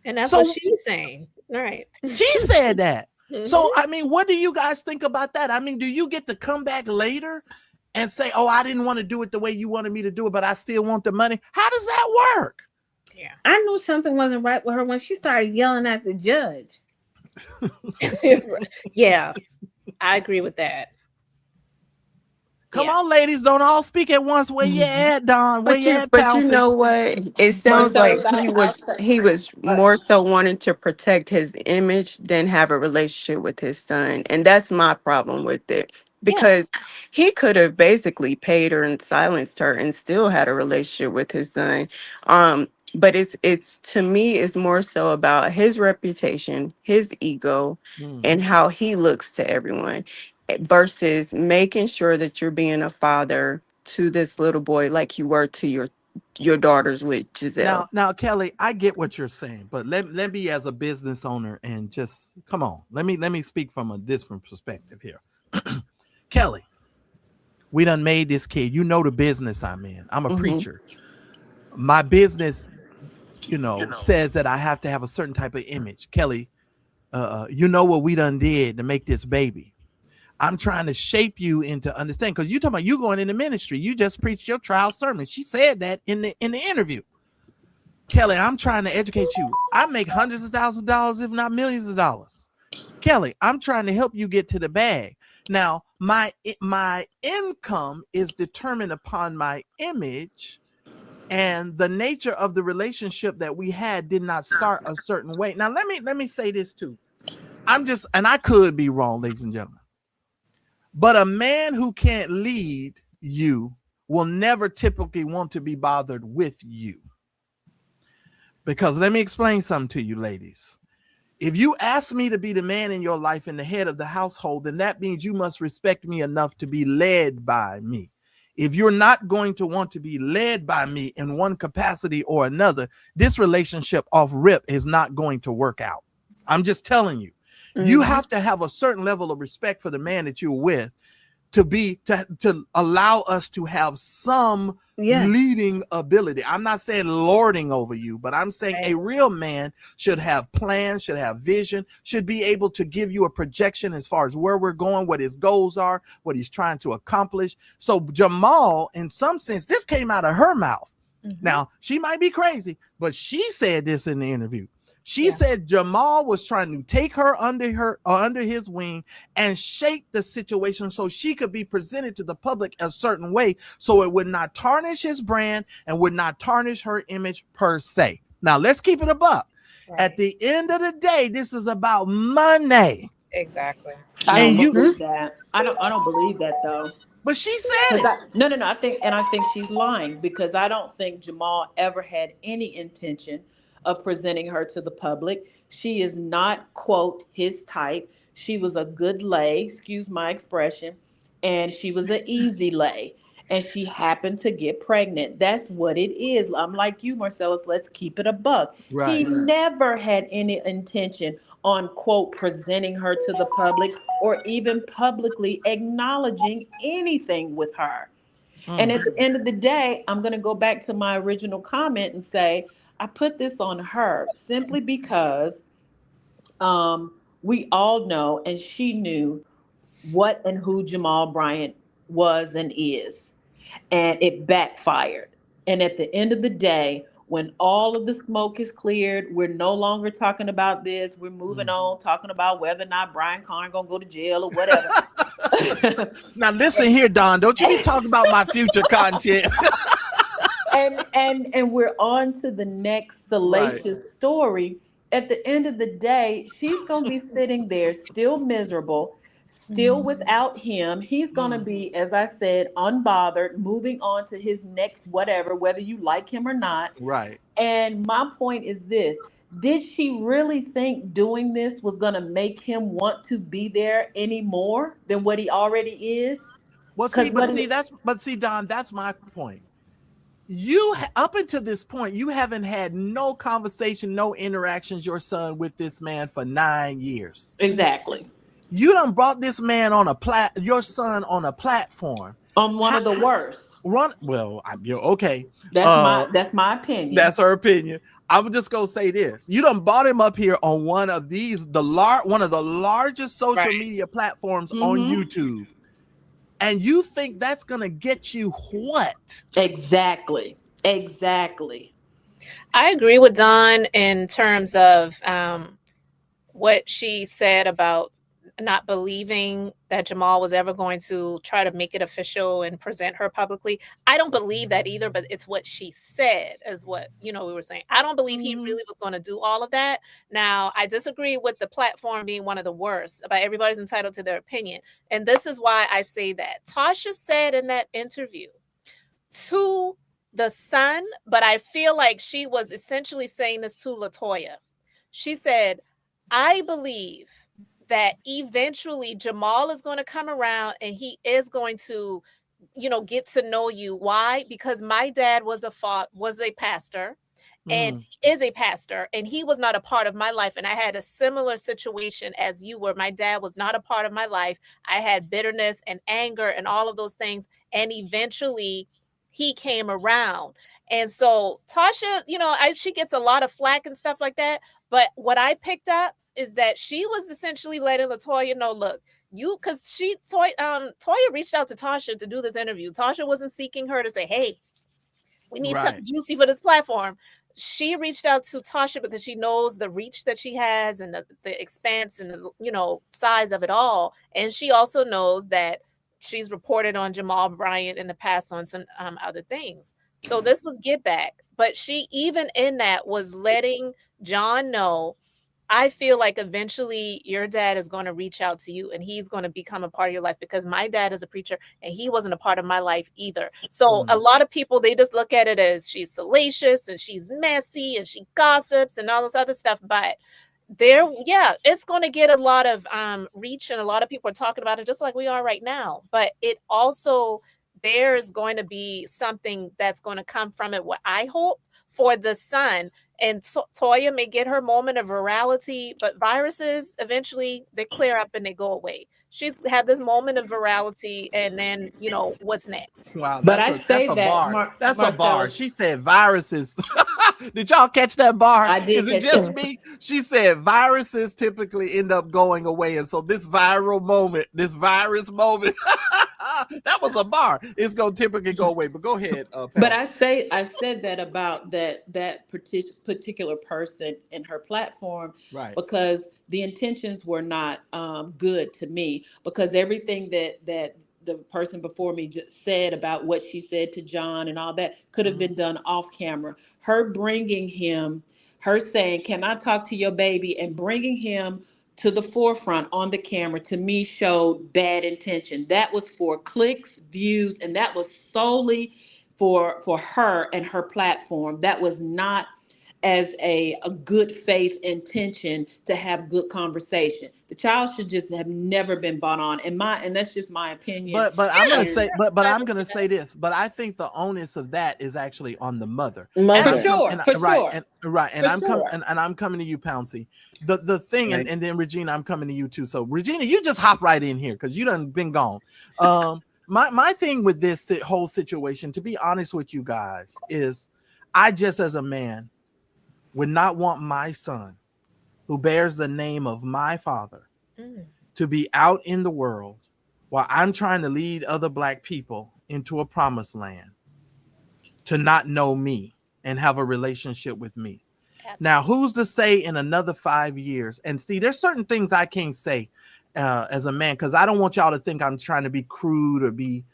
And that's what she's saying. All right. She said that. So, what do you guys think about that? Do you get to come back later and say, oh, I didn't want to do it the way you wanted me to do it, but I still want the money? How does that work? Yeah, I knew something wasn't right with her when she started yelling at the judge. Yeah, I agree with that. Come on, ladies, don't all speak at once. Where you at, Don? Where you at, But you know what? It sounds like he was more so wanting to protect his image than have a relationship with his son. And that's my problem with it. Because he could have basically paid her and silenced her and still had a relationship with his son. But it's to me, it's more so about his reputation, his ego, and how he looks to everyone, versus making sure that you're being a father to this little boy like you were to your daughters with Giselle. Now, Kelly, I get what you're saying, but let me as a business owner and just come on. Let me speak from a different perspective here. Kelly, we done made this kid. You know the business I'm in. I'm a preacher. My business, says that I have to have a certain type of image. Kelly, you know what we done did to make this baby. I'm trying to shape you into understanding, because you talking about you going into ministry. You just preached your trial sermon. She said that in the interview. Kelly, I'm trying to educate you. I make hundreds of thousands of dollars, if not millions of dollars. Kelly, I'm trying to help you get to the bag. Now, my income is determined upon my image, and the nature of the relationship that we had did not start a certain way. Now, let me say this too. And I could be wrong, ladies and gentlemen, but a man who can't lead you will never typically want to be bothered with you. Because let me explain something to you, ladies. If you ask me to be the man in your life and the head of the household, then that means you must respect me enough to be led by me. If you're not going to want to be led by me in one capacity or another, this relationship off rip is not going to work out. I'm just telling you. You have to have a certain level of respect for the man that you're with to allow us to have some leading ability. I'm not saying lording over you, but I'm saying a real man should have plans, should have vision, should be able to give you a projection as far as where we're going, what his goals are, what he's trying to accomplish. So Jamal, in some sense, this came out of her mouth. Now, she might be crazy, but she said this in the interview. She said Jamal was trying to take her under his wing and shape the situation so she could be presented to the public a certain way, so it would not tarnish his brand and would not tarnish her image per se. Now, let's keep it a buck. Right. At the end of the day, this is about money. Exactly. I don't believe that. I don't believe that though. But she said it. No. I think she's lying, because I don't think Jamal ever had any intention of presenting her to the public. She is not, quote, his type. She was a good lay, excuse my expression, and she was an easy lay. And she happened to get pregnant. That's what it is. I'm like you, Marcellus. Let's keep it a buck. Right. He never had any intention on, quote, presenting her to the public or even publicly acknowledging anything with her. And at the end of the day, I'm going to go back to my original comment and say, I put this on her simply because we all know, and she knew what and who Jamal Bryant was and is. And it backfired. And at the end of the day, when all of the smoke is cleared, we're no longer talking about this. We're moving on, talking about whether or not Brian Carn gonna go to jail or whatever. Now listen here, Don. Don't you be talking about my future content. And we're on to the next salacious story. At the end of the day, she's gonna be sitting there still miserable, still without him. He's gonna be, as I said, unbothered, moving on to his next whatever, whether you like him or not. Right. And my point is this: did she really think doing this was gonna make him want to be there any more than what he already is? Well, see, Don, that's my point. You, up until this point, you haven't had no conversation, no interactions, your son, with this man for 9 years. Exactly. You done brought this man on your son on a platform. On one of the worst. Okay. That's my opinion. That's her opinion. I'm just gonna say this. You done brought him up here on one of these, one of the largest social media platforms on YouTube. And you think that's going to get you what? Exactly. I agree with Dawn in terms of what she said about not believing that Jamal was ever going to try to make it official and present her publicly. I don't believe that either, but it's what she said is what, we were saying. I don't believe he really was going to do all of that. Now, I disagree with the platform being one of the worst, but everybody's entitled to their opinion. And this is why I say that. Tasha said in that interview to the son, but I feel like she was essentially saying this to LaToya. She said, I believe that eventually Jamal is going to come around and he is going to, get to know you. Why? Because my dad was a pastor and he is a pastor, and he was not a part of my life. And I had a similar situation as you were. My dad was not a part of my life. I had bitterness and anger and all of those things. And eventually he came around. And so Tasha, she gets a lot of flack and stuff like that. But what I picked up is that she was essentially letting LaToya know, look, because Toya reached out to Tasha to do this interview. Tasha wasn't seeking her to say, hey, we need something juicy for this platform. She reached out to Tasha because she knows the reach that she has and the expanse and the size of it all. And she also knows that she's reported on Jamal Bryant in the past on some other things. So this was get back. But she, even in that, was letting John know, I feel like eventually your dad is going to reach out to you and he's going to become a part of your life, because my dad is a preacher and he wasn't a part of my life either. So a lot of people, they just look at it as she's salacious and she's messy and she gossips and all this other stuff. But it's going to get a lot of reach, and a lot of people are talking about it just like we are right now. But it also, there's going to be something that's going to come from it, what I hope for the son. And Toya may get her moment of virality, but viruses eventually they clear up and they go away. She's had this moment of virality, and then what's next? Wow, But that's a bar. That's a bar. She said viruses. Did y'all catch that bar? I did. Is it just me? She said viruses typically end up going away, and so this virus moment, that was a bar. It's gonna typically go away. But go ahead. But I said that about that particular person and her platform, right? Because the intentions were not good to me, because everything that the person before me just said about what she said to John and all that could have been done off camera. Her bringing him, her saying, "Can I talk to your baby?" and bringing him to the forefront on the camera, to me showed bad intention. That was for clicks, views, and that was solely for her and her platform. That was not as a good faith intention to have good conversation. The child should just have never been bought on. And that's just my opinion. But I'm gonna say, but I'm gonna say this. But I think the onus of that is actually on the mother. For sure. I'm coming to you, Pouncy. The thing, right. and then Regina, I'm coming to you too. So Regina, you just hop right in here because you done been gone. My thing with this whole situation, to be honest with you guys, is I just, as a man, would not want my son, who bears the name of my father, to be out in the world while I'm trying to lead other Black people into a promised land, to not know me and have a relationship with me. Absolutely. Now, who's to say in another 5 years? And see, there's certain things I can't say as a man, because I don't want y'all to think I'm trying to be crude or be.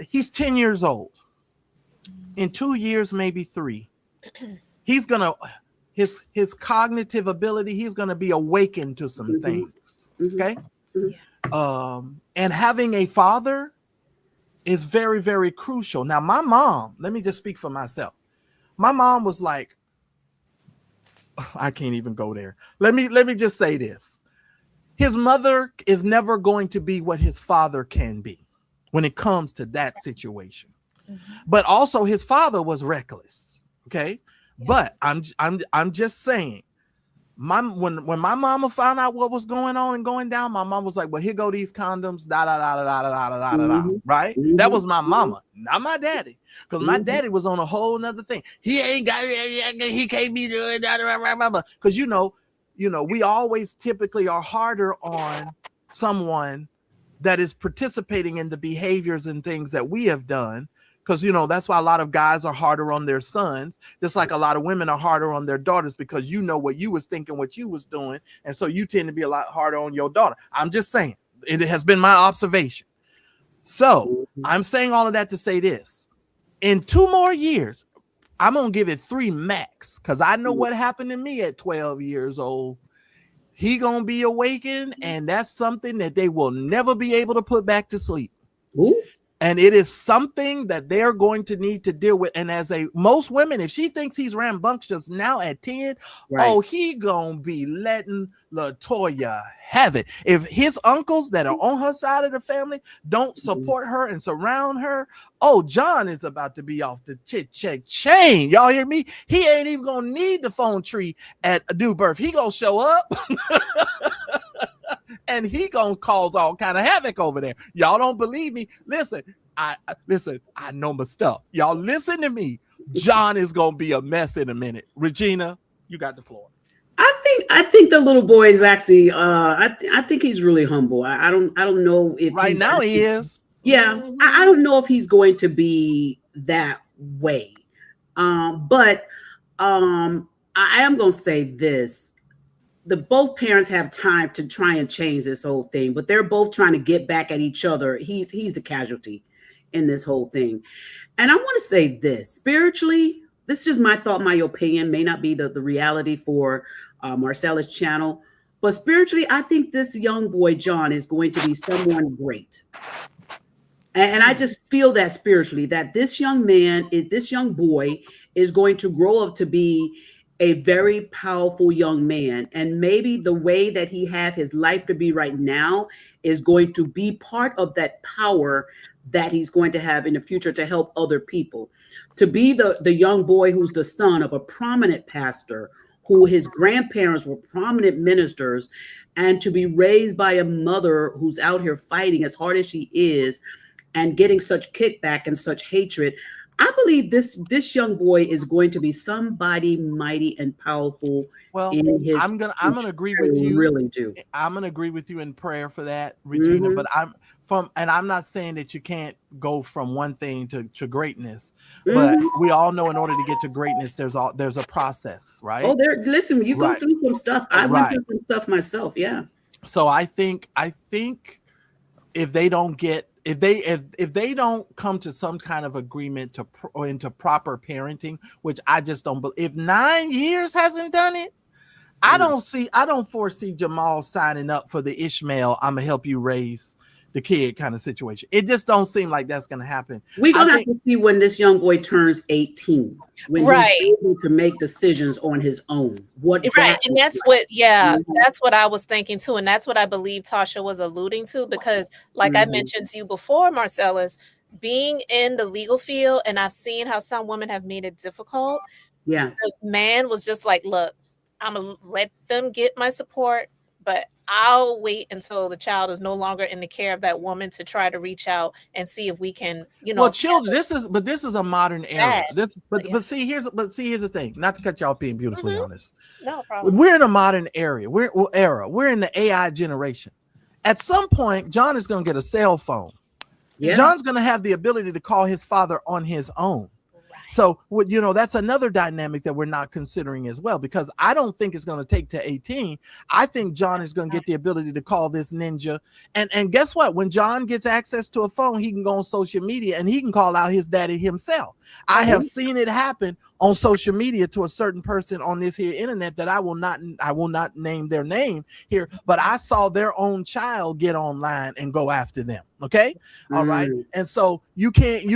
He's 10 years old. In 2 years, maybe 3, he's gonna. His cognitive ability, he's going to be awakened to some things. Okay. And having a father is very, very crucial. Now, my mom, let me just speak for myself. My mom was like, I can't even go there. Let me just say this. His mother is never going to be what his father can be when it comes to that situation. But also his father was reckless. Okay. But I'm just saying, when my mama found out what was going on and going down, my mom was like, "Well, here go these condoms, right?" That was my mama, not my daddy, because my daddy was on a whole nother thing. He ain't got, he can't be doing that, because we always typically are harder on someone that is participating in the behaviors and things that we have done. Because, that's why a lot of guys are harder on their sons, just like a lot of women are harder on their daughters, because what you was thinking, what you was doing. And so you tend to be a lot harder on your daughter. I'm just saying, it has been my observation. So I'm saying all of that to say this. In 2 more years, I'm going to give it 3 max, because I know what happened to me at 12 years old. He going to be awakened, and that's something that they will never be able to put back to sleep. And it is something that they're going to need to deal with. And most women, if she thinks he's rambunctious now at 10, oh, he gonna be letting LaToya have it. If his uncles that are on her side of the family don't support her and surround her, oh, John is about to be off the chit-check chain. Y'all hear me? He ain't even gonna need the phone tree at due birth. He gonna show up. And he gonna cause all kind of havoc over there. Y'all don't believe me? Listen, I know my stuff. Y'all listen to me. John is gonna be a mess in a minute. Regina, you got the floor. I think the little boy is actually. I think he's really humble. I don't know if right now actually, he is. Yeah, I don't know if he's going to be that way. But I am gonna say this. Both parents have time to try and change this whole thing, but they're both trying to get back at each other. He's the casualty in this whole thing. And I want to say this, spiritually, this is just my thought, my opinion, may not be the reality for Marcella's channel, but spiritually, I think this young boy, John, is going to be someone great. And I just feel that spiritually, that this young boy is going to grow up to be a very powerful young man. And maybe the way that he have his life to be right now is going to be part of that power that he's going to have in the future to help other people. To be the young boy who's the son of a prominent pastor, who his grandparents were prominent ministers, and to be raised by a mother who's out here fighting as hard as she is and getting such kickback and such hatred. I believe this young boy is going to be somebody mighty and powerful. Well, in his I'm gonna agree with you. Really do. I'm gonna agree with you in prayer for that, Regina. Mm-hmm. But I'm not saying that you can't go from one thing to greatness. Mm-hmm. But we all know in order to get to greatness, there's a process, right? Oh, listen, you go through some stuff. I went through some stuff myself. Yeah. So I think if they don't come to some kind of agreement into proper parenting, which I just don't believe, if 9 years hasn't done it, I don't foresee Jamal signing up for the Ishmael, I'm gonna help you raise the kid kind of situation. It just don't seem like that's gonna happen. We're gonna have to see when this young boy turns 18, when he's able to make decisions on his own. And that's what, that's what I was thinking too, and that's what I believe Tasha was alluding to, because like I mentioned to you before, Marcellus, being in the legal field, and I've seen how some women have made it difficult. Yeah, the man was just like, look, I'm gonna let them get my support, but I'll wait until the child is no longer in the care of that woman to try to reach out and see if we can, Well, children, this is a modern era. But see, here's the thing. Not to cut you off being beautifully honest. No problem. We're in a modern area. We're in the AI generation. At some point, John is going to get a cell phone. Yeah. John's going to have the ability to call his father on his own. So, that's another dynamic that we're not considering as well, because I don't think it's going to take to 18. I think John is going to get the ability to call this ninja. And guess what? When John gets access to a phone, he can go on social media and he can call out his daddy himself. I have seen it happen on social media to a certain person on this here internet that I will not name their name here, but I saw their own child get online and go after them. Okay. All right. And so you can't,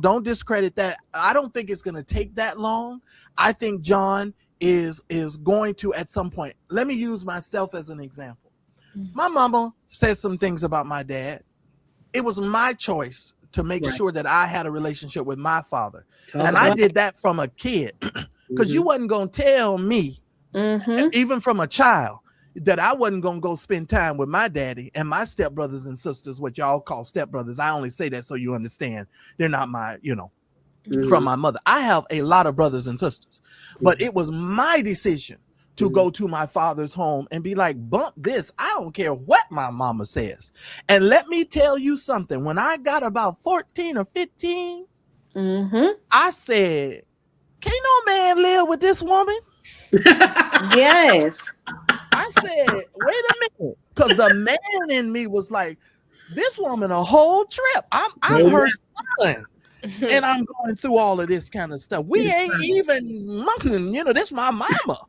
don't discredit that. I don't think it's going to take that long. I think John is going to, at some point, let me use myself as an example. My mama said some things about my dad. It was my choice to make sure that I had a relationship with my father. And I did that from a kid, because you wasn't going to tell me, even from a child, that I wasn't going to go spend time with my daddy and my stepbrothers and sisters, what y'all call stepbrothers. I only say that so you understand. They're not my, from my mother. I have a lot of brothers and sisters, but it was my decision to go to my father's home and be like, bump this. I don't care what my mama says. And let me tell you something. When I got about 14 or 15, I said, can't no man live with this woman? Yes. I said, wait a minute. Because the man in me was like, this woman a whole trip. I'm her son. And I'm going through all of this kind of stuff. We ain't even monkeying, this my mama.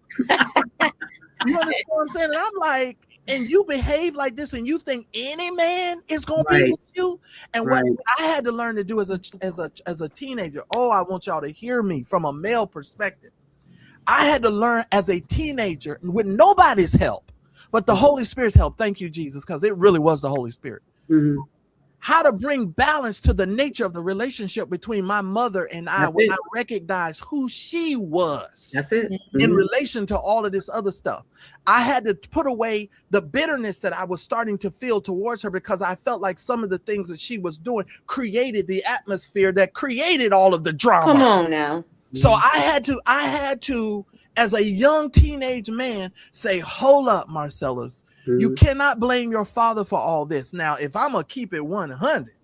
You understand what I'm saying? And I'm like, and you behave like this, and you think any man is gonna be Right. with you. And Right. what I had to learn to do as a teenager. Oh, I want y'all to hear me from a male perspective. I had to learn as a teenager with nobody's help, but the Holy Spirit's help. Thank you, Jesus, because it really was the Holy Spirit. Mhm. How to bring balance to the nature of the relationship between my mother and I That's when it. I recognized who she was That's it. in Mhm. relation to all of this other stuff. I had to put away the bitterness that I was starting to feel towards her because I felt like some of the things that she was doing created the atmosphere that created all of the drama. Come on now. So I had to, as a young teenage man, say, hold up, Marcellus. You Mhm. cannot blame your father for all this. Now, if I'm going to keep it 100,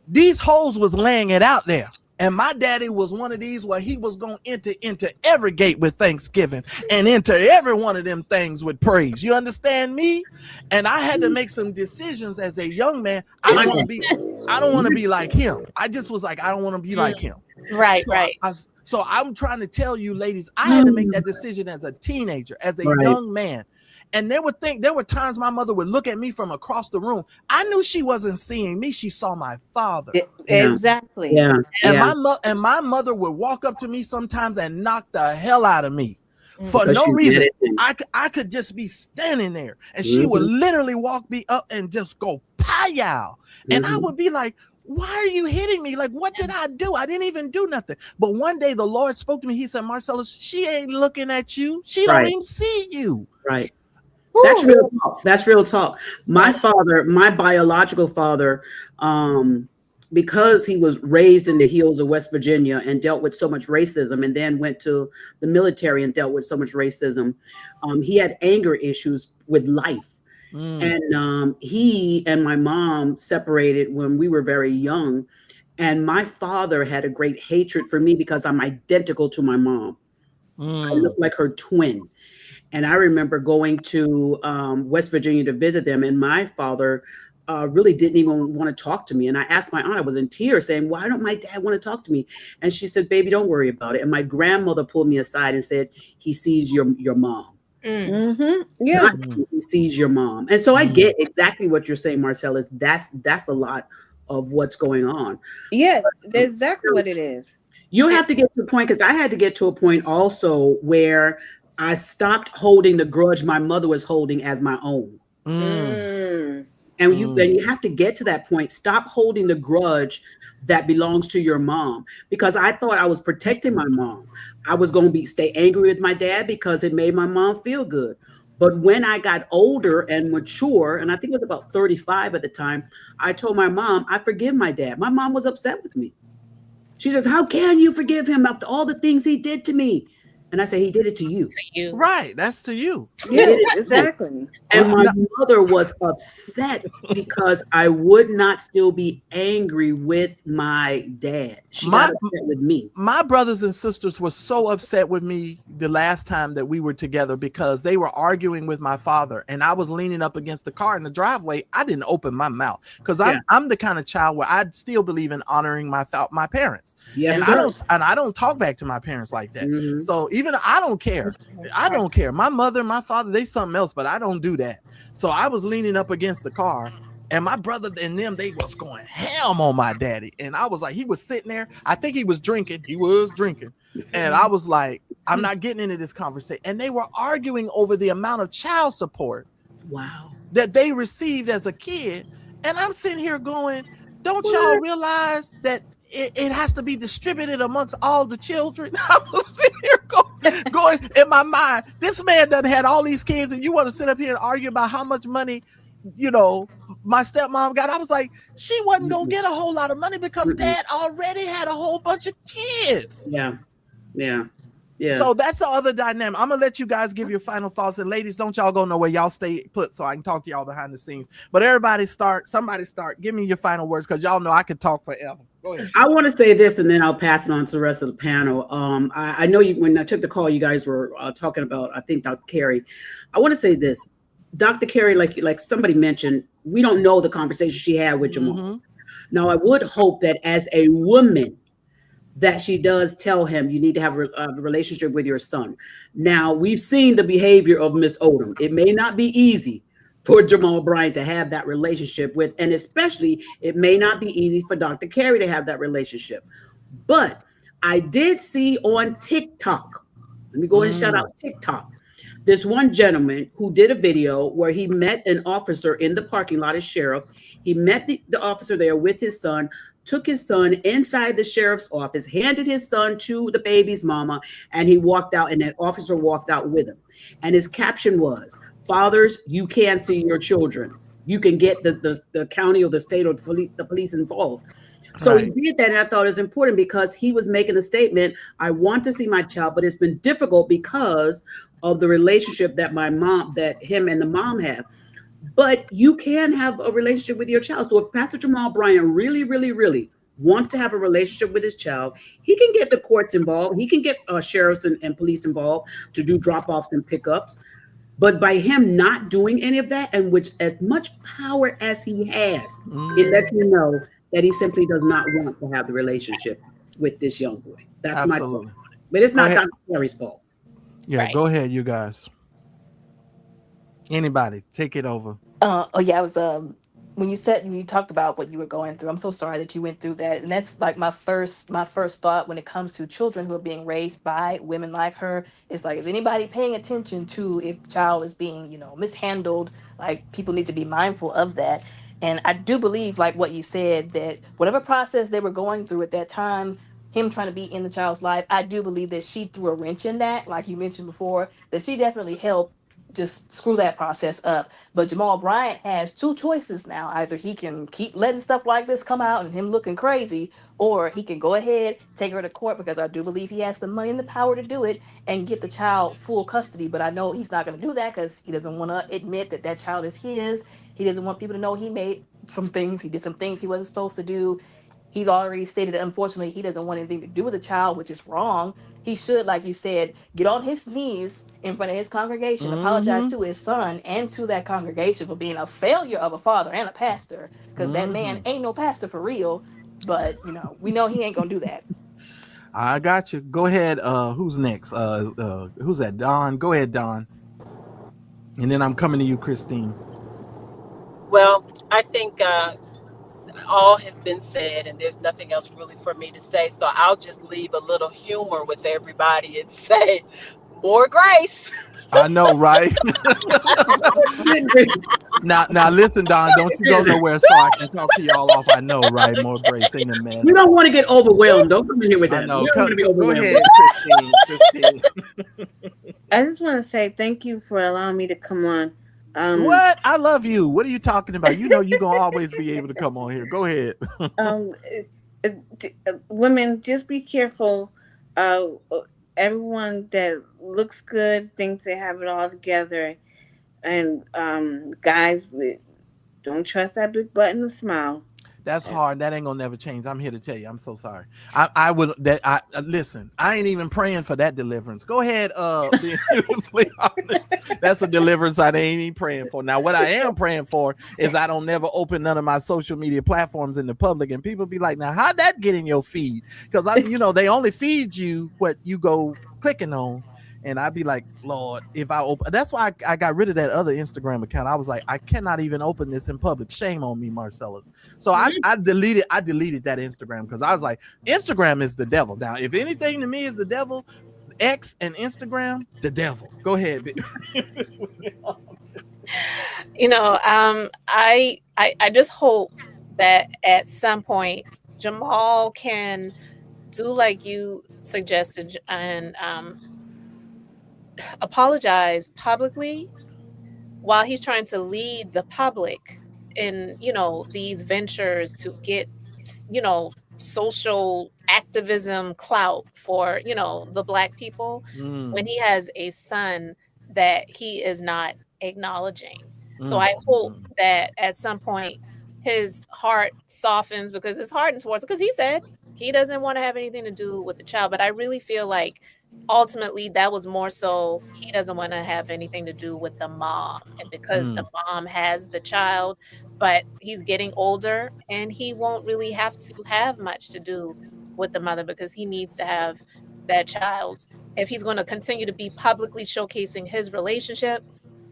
these hoes was laying it out there. And my daddy was one of these where he was going to enter into every gate with thanksgiving and enter every one of them things with praise. You understand me? And I had to make some decisions as a young man. I don't want to be like him. I just was like, I don't want to be like him. Right, So right. So I'm trying to tell you, ladies, I had to make that decision as a teenager, as a Right. young man. And there were times my mother would look at me from across the room. I knew she wasn't seeing me. She saw my father. Exactly. Yeah. And Yeah. my mother would walk up to me sometimes and knock the hell out of me for Because no she reason. did it. I could just be standing there and she would literally walk me up and just go pow. And I would be like, why are you hitting me? Like, what did I do? I didn't even do nothing. But one day the Lord spoke to me. He said, Marcellus, she ain't looking at you. She don't Right. even see you. Right. That's real talk. That's real talk. My father, my biological father, because he was raised in the hills of West Virginia and dealt with so much racism and then went to the military and dealt with so much racism, he had anger issues with life. And he and my mom separated when we were very young. And my father had a great hatred for me because I'm identical to my mom. I look like her twin. And I remember going to West Virginia to visit them, and my father really didn't even want to talk to me. And I asked my aunt, I was in tears, saying, why don't my dad want to talk to me? And she said, baby, don't worry about it. And my grandmother pulled me aside and said, he sees your mom. Yeah. He sees your mom. And so I get exactly what you're saying, Marcellus. That's a lot of what's going on. Yeah, that's exactly what it is. You have to get to a point, because I had to get to a point also where I stopped holding the grudge my mother was holding as my own. And you have to get to that point. Stop holding the grudge that belongs to your mom, because I thought I was protecting my mom. I was going to stay angry with my dad because it made my mom feel good. But when I got older and mature, and I think it was about 35 at the time, I told my mom, I forgive my dad. My mom was upset with me. She says, how can you forgive him after all the things he did to me? And I say, he did it to you. Right. That's to you. Yeah, exactly. And my mother was upset because I would not still be angry with my dad. She got upset with me. My brothers and sisters were so upset with me the last time that we were together because they were arguing with my father, and I was leaning up against the car in the driveway. I didn't open my mouth because I'm the kind of child where I still believe in honoring my parents. Yes, and sir. I don't talk back to my parents like that. So even I don't care. I don't care. My mother, my father, they something else, but I don't do that. So I was leaning up against the car, and my brother and them, they was going ham on my daddy. And I was like, he was sitting there. I think he was drinking. He was drinking. And I was like, I'm not getting into this conversation. And they were arguing over the amount of child support that they received as a kid. And I'm sitting here going, don't y'all realize that it has to be distributed amongst all the children? I was sitting here going in my mind, this man done had all these kids, and you want to sit up here and argue about how much money, my stepmom got. I was like, she wasn't going to get a whole lot of money because dad already had a whole bunch of kids. Yeah. So that's the other dynamic. I'm going to let you guys give your final thoughts. And ladies, don't y'all go nowhere. Y'all stay put so I can talk to y'all behind the scenes. But somebody start. Give me your final words, because y'all know I could talk forever. Go ahead. I want to say this, and then I'll pass it on to the rest of the panel. I know when I took the call, you guys were talking about, I think, Dr. Carey. I want to say this. Dr. Carey, like somebody mentioned, we don't know the conversation she had with Jamal. Now, I would hope that as a woman, that she does tell him you need to have a relationship with your son. Now, we've seen the behavior of Miss Odom. It may not be easy for Jamal Bryant to have that relationship with, and especially it may not be easy for Dr. Carey to have that relationship. But I did see on TikTok, let me go ahead and shout out TikTok, this one gentleman who did a video where he met an officer in the parking lot, a sheriff. He met the officer there with his son, took his son inside the sheriff's office, handed his son to the baby's mama, and he walked out, and that officer walked out with him. And his caption was, "Fathers, you can see your children. You can get the county or the state or the police involved." So he did that, and I thought it was important because he was making a statement. I want to see my child, but it's been difficult because of the relationship that him and the mom have. But you can have a relationship with your child. So if Pastor Jamal Bryant really, really, really wants to have a relationship with his child, he can get the courts involved. He can get sheriffs and police involved to do drop-offs and pickups. But by him not doing any of that, and with as much power as he has, it lets me know that he simply does not want to have the relationship with this young boy. That's my thought. But it's not Dr. Carey's fault. Yeah, right. Go ahead, you guys. Anybody, take it over. I was when you talked about what you were going through, I'm so sorry that you went through that. And that's like my first thought when it comes to children who are being raised by women like her. It's like, is anybody paying attention to if child is being, mishandled? Like, people need to be mindful of that. And I do believe, like what you said, that whatever process they were going through at that time, him trying to be in the child's life, I do believe that she threw a wrench in that, like you mentioned before, that she definitely helped just screw that process up. But Jamal Bryant has two choices now. Either he can keep letting stuff like this come out and him looking crazy, or he can go ahead, take her to court, because I do believe he has the money and the power to do it, and get the child full custody. But I know he's not going to do that because he doesn't want to admit that that child is his. He doesn't want people to know he did some things he wasn't supposed to do. He's already stated that unfortunately he doesn't want anything to do with the child, which is wrong. He should, like you said, get on his knees in front of his congregation, apologize to his son and to that congregation for being a failure of a father and a pastor, because that man ain't no pastor for real. But, we know he ain't going to do that. I got you. Go ahead. Who's next? Who's that? Don. Go ahead, Don. And then I'm coming to you, Christine. Well, I think all has been said, and there's nothing else really for me to say. So I'll just leave a little humor with everybody and say, more grace. I know, right? now, listen, Don. Don't you go nowhere so I can talk to y'all off. I know, right? More grace ain't a mess. We don't want to get overwhelmed. Don't come in here with that. I know. We don't want to be overwhelmed. Go ahead, Christine. I just want to say thank you for allowing me to come on. What? I love you. What are you talking about? You know you're going to always be able to come on here. Go ahead. Women, just be careful. Everyone that looks good thinks they have it all together. And guys, don't trust that big butt and the smile. That's hard. That ain't gonna never change. I'm here to tell you. I'm so sorry. Listen. I ain't even praying for that deliverance. Go ahead. Being beautifully honest. That's a deliverance I ain't even praying for. Now, what I am praying for is I don't never open none of my social media platforms in the public, and people be like, "Now, how'd that get in your feed?" Because they only feed you what you go clicking on. And I'd be like, Lord, if I open, that's why I got rid of that other Instagram account. I was like, I cannot even open this in public. Shame on me, Marcellus. So I deleted that Instagram because I was like, Instagram is the devil. Now, if anything to me is the devil, X and Instagram, the devil. Go ahead. I just hope that at some point Jamal can do like you suggested and apologize publicly while he's trying to lead the public in these ventures to get social activism clout for the Black people when he has a son that he is not acknowledging. So I hope that at some point his heart softens, because it's hardened towards, because he said he doesn't want to have anything to do with the child. But I really feel like ultimately that was more so he doesn't want to have anything to do with the mom, and because the mom has the child, but he's getting older and he won't really have to have much to do with the mother because he needs to have that child. If he's going to continue to be publicly showcasing his relationship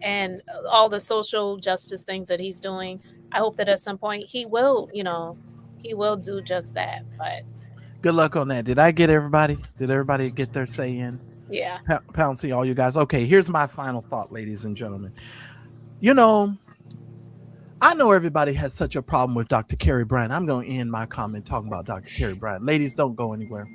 and all the social justice things that he's doing, I hope that at some point he will, he will do just that. But good luck on that. Did I get everybody? Did everybody get their say in? yeah. Pouncey, all you guys. Okay, here's my final thought, ladies and gentlemen. I know everybody has such a problem with Dr. Carrie Bryant. I'm going to end my comment talking about Dr. Carrie Bryant. Ladies, don't go anywhere.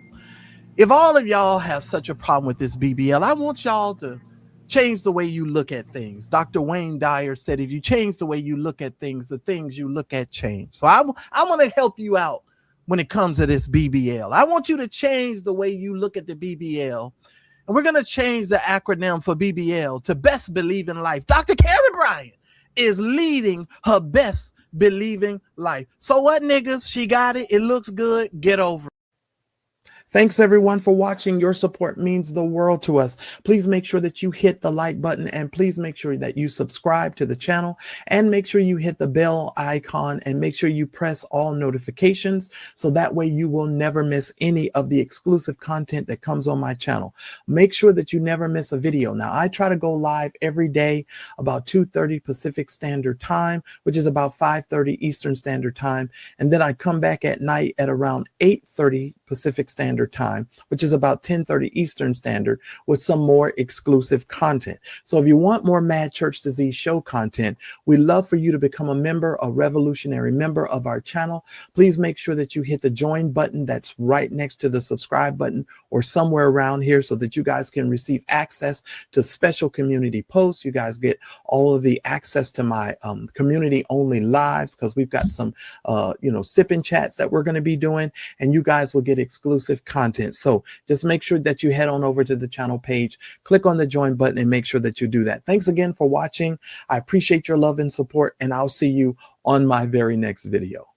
If all of y'all have such a problem with this BBL, I want y'all to change the way you look at things. Dr. Wayne Dyer said, if you change the way you look at things, the things you look at change. So I want to help you out when it comes to this BBL. I want you to change the way you look at the BBL. And we're going to change the acronym for BBL to Best Believing Life. Dr. Carrie Bryant is leading her best believing life. So what, niggas? She got it. It looks good. Get over it. Thanks everyone for watching. Your support means the world to us. Please make sure that you hit the like button and please make sure that you subscribe to the channel and make sure you hit the bell icon and make sure you press all notifications so that way you will never miss any of the exclusive content that comes on my channel. Make sure that you never miss a video. Now, I try to go live every day about 2:30 Pacific Standard Time, which is about 5:30 Eastern Standard Time. And then I come back at night at around 8:30 Pacific Standard Time, which is about 10:30 Eastern Standard, with some more exclusive content. So if you want more Mad Church Disease show content, we'd love for you to become a member, a revolutionary member of our channel. Please make sure that you hit the join button that's right next to the subscribe button or somewhere around here so that you guys can receive access to special community posts. You guys get all of the access to my community only lives because we've got some sipping chats that we're going to be doing, and you guys will get exclusive content. So just make sure that you head on over to the channel page, click on the join button, and make sure that you do that. Thanks again for watching. I appreciate your love and support, and I'll see you on my very next video.